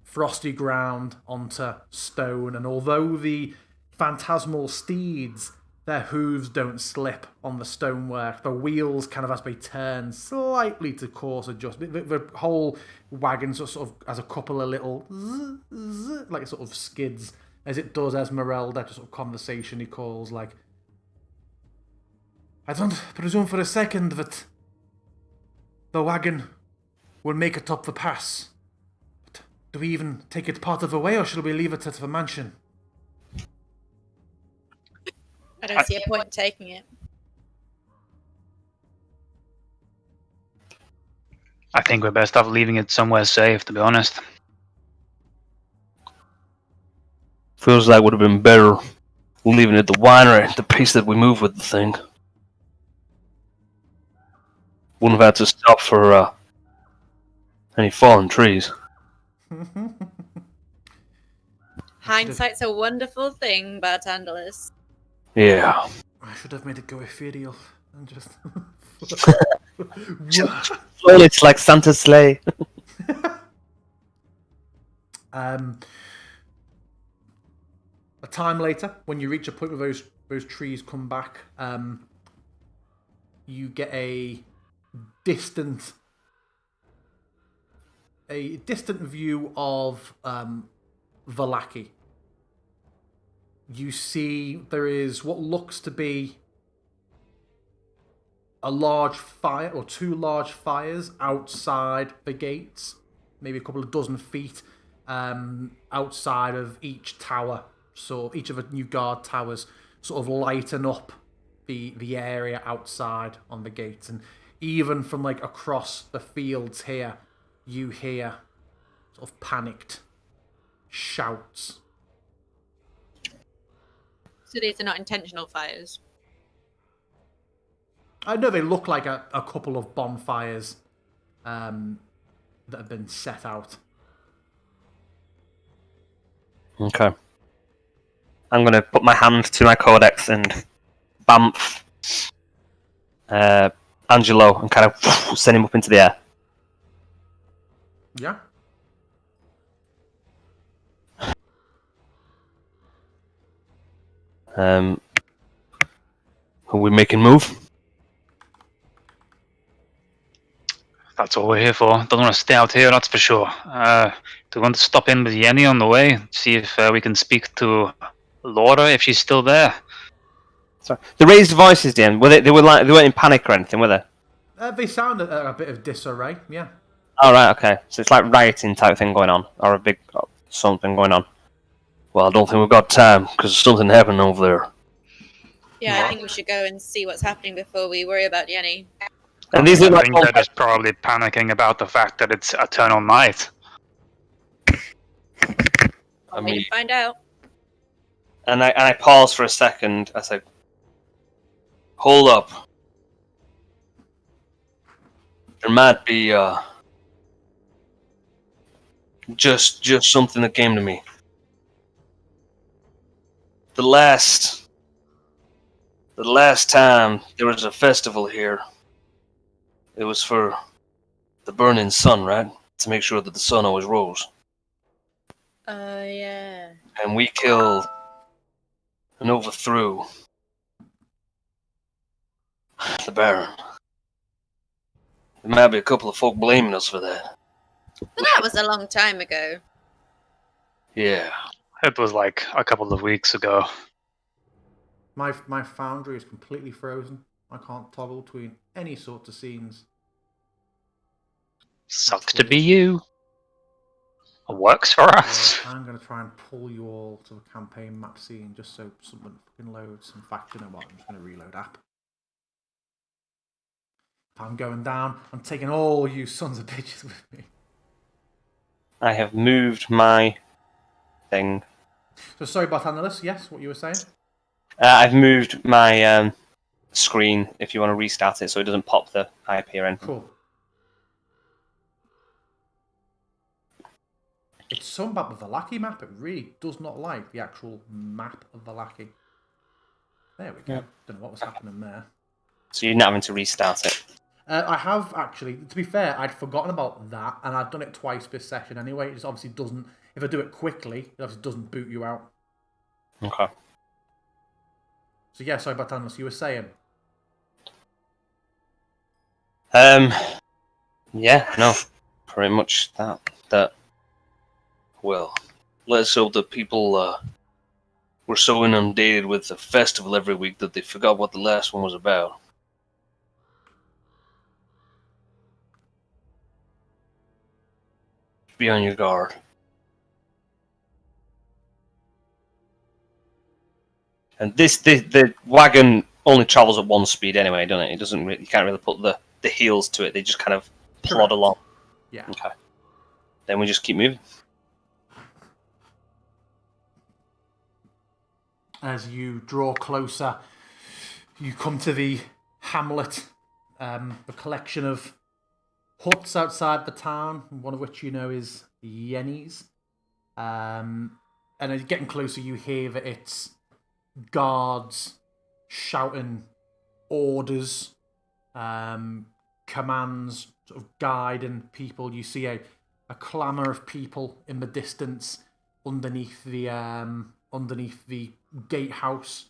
frosty ground onto stone, and although the phantasmal steeds, their hooves don't slip on the stonework, the wheels kind of as they turn slightly to course adjust. The whole wagon sort of has a couple of little like sort of skids as it does Esmeralda, just sort of conversation he calls like, I don't presume for a second that the wagon will make it up the pass. But do we even take it part of the way, or shall we leave it at the mansion? I don't see a point in taking it. I think we're best off leaving it somewhere safe, to be honest. Feels like would have been better leaving it at the winery, the pace that we move with the thing. Wouldn't have had to stop for any fallen trees. Hindsight's a wonderful thing, Bartandalus. Yeah. I should have made it go ethereal and just. Well, it's like Santa's sleigh. A time later, when you reach a point where those trees come back, you get a distant view of Vallaki. You see there is what looks to be a large fire, or two large fires outside the gates, maybe a couple of dozen feet outside of each tower. So each of the new guard towers sort of lighten up the area outside on the gates. And even from like across the fields here, you hear sort of panicked shouts. So these are not intentional fires. I know they look like a couple of bonfires that have been set out. Okay. I'm going to put my hand to my codex and bamf Angelo and kind of send him up into the air. Yeah. Are we making move? That's all we're here for. Don't want to stay out here, that's for sure. Do we want to stop in with Yenny on the way? See if we can speak to Laura if she's still there. Sorry. The raised voices, Dan. They weren't in panic or anything, were they? They sound a bit of disarray. Yeah. Oh right, okay. So it's like rioting type thing going on, or a big something going on. Well, I don't think we've got time because something happened over there. Yeah, I think we should go and see what's happening before we worry about Yenny. And these look I like think they're just probably panicking about the fact that it's eternal night. I We mean, can find out. and I pause for a second. I say, "Hold up. There might be just something that came to me. The last time there was a festival here, it was for the burning sun, right? To make sure that the sun always rose. Yeah. And we killed and overthrew the Baron. There might be a couple of folk blaming us for that. But that was a long time ago. Yeah. It was like a couple of weeks ago. My foundry is completely frozen. I can't toggle between any sorts of scenes. Sucks That's to be weird. you. Works for us. Yeah, I'm going to try and pull you all to the campaign map scene just so something fucking loads. In fact, you know what? I'm just going to reload app. If I'm going down, I'm taking all you sons of bitches with me. I have moved my thing. So sorry, Barthandelus, yes, what you were saying? I've moved my screen if you want to restart it so it doesn't pop the IP or anything. Cool. It's something about the Valaki map. It really does not like the actual map of Valaki. There we go. Yeah. Don't know what was happening there. So you're not having to restart it. I have actually, to be fair, I'd forgotten about that, and I've done it twice this session anyway. It just obviously doesn't, if I do it quickly, it obviously doesn't boot you out. Okay. So yeah, sorry, Barthandelus, you were saying? Yeah, no, pretty much that. Well, let's hope that people were so inundated with the festival every week that they forgot what the last one was about. Be on your guard. And the wagon only travels at one speed anyway, doesn't it? It doesn't. You can't really put the heels to it. They just kind of plod Correct. along. Yeah. Okay. Then we just keep moving. As you draw closer, you come to the hamlet, the collection of huts outside the town, one of which you know is Yenny's. And as you're getting closer, you hear that it's guards shouting orders, commands, sort of guiding people. You see a clamour of people in the distance underneath the gatehouse.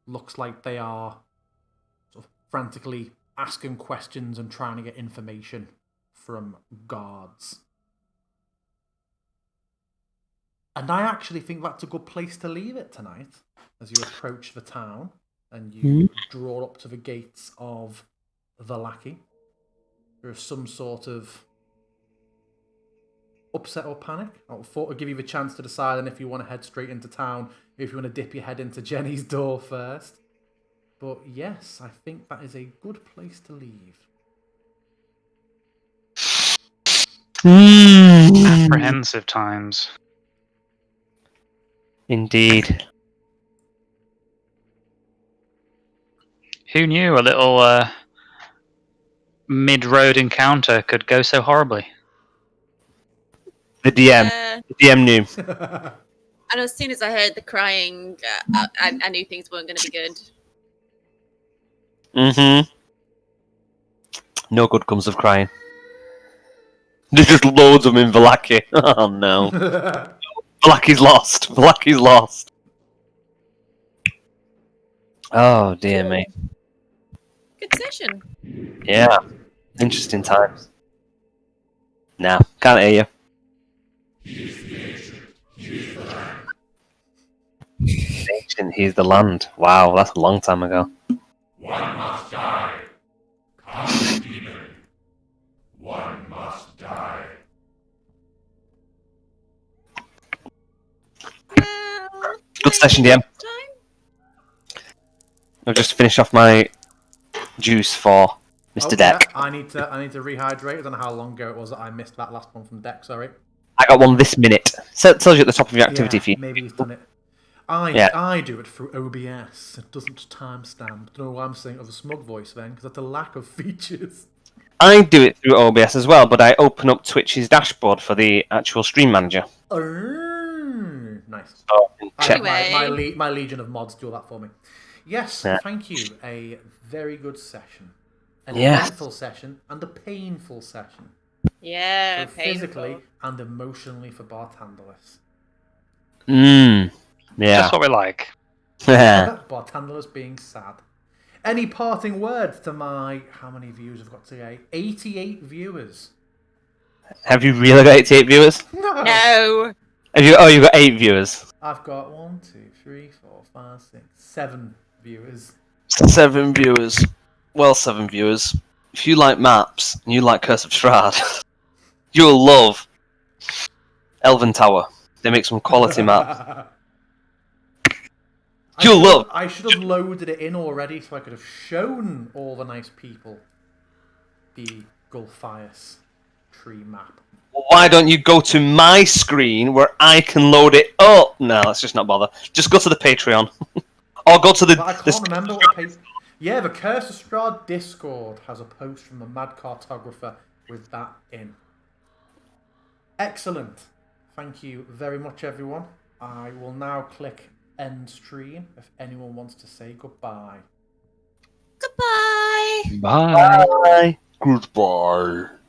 Looks like they are sort of frantically asking questions and trying to get information from guards. And I actually think that's a good place to leave it tonight as you approach the town and you draw up to the gates of Valaki. There is some sort of upset or panic. I'll give you the chance to decide on if you want to head straight into town, if you want to dip your head into Jenny's door first. But yes, I think that is a good place to leave. Apprehensive times. Indeed. Who knew a little mid-road encounter could go so horribly? The DM. The DM knew. And as soon as I heard the crying, I knew things weren't going to be good. Mm-hmm. No good comes of crying. There's just loads of them in Valaki. Oh no. Valaki's lost. Valaki's lost. Oh dear me. Good session. Yeah. Interesting times. Nah, can't hear you. Ancient, he's the land. Wow, that's a long time ago. One must die. Come, demon. One must die. Well, Good session, DM. I've just finished off my juice for Mr. Deck. Yeah, I need to rehydrate. I don't know how long ago it was that I missed that last one from Deck, sorry. I got one this minute. So it tells you at the top of your activity Yeah, feed. maybe he's done it. I do it through OBS. It doesn't timestamp. Don't know why I'm saying it with a smug voice then, because that's a lack of features. I do it through OBS as well, but I open up Twitch's dashboard for the actual stream manager. Nice. So I can check. Anyway. My legion of mods do all that for me. Yes, Yeah. thank you. A very good session. An Yes. eventful session and a painful session. Yeah, Both painful. physically and emotionally for Barthandelus. Yeah. Just what we like. Bartandella's being sad. Any parting words to my... How many viewers have got today? 88 viewers. Have you really got 88 viewers? No. No. You've got 8 viewers. I've got 1, 2, 3, 4, 5, 6, 7 viewers. 7 viewers. Well, 7 viewers. If you like maps and you like Curse of Strahd, you'll love Elven Tower. They make some quality maps. I should have loaded it in already so I could have shown all the nice people the Gulfias tree map. Why don't you go to my screen where I can load it up? No, let's just not bother. Just go to the Patreon. Or go to the... But I can't remember what page... Yeah, the Curse of Strahd Discord has a post from the Mad Cartographer with that in. Excellent. Thank you very much, everyone. I will now click end stream if anyone wants to say goodbye. Goodbye. Bye. Bye. Goodbye.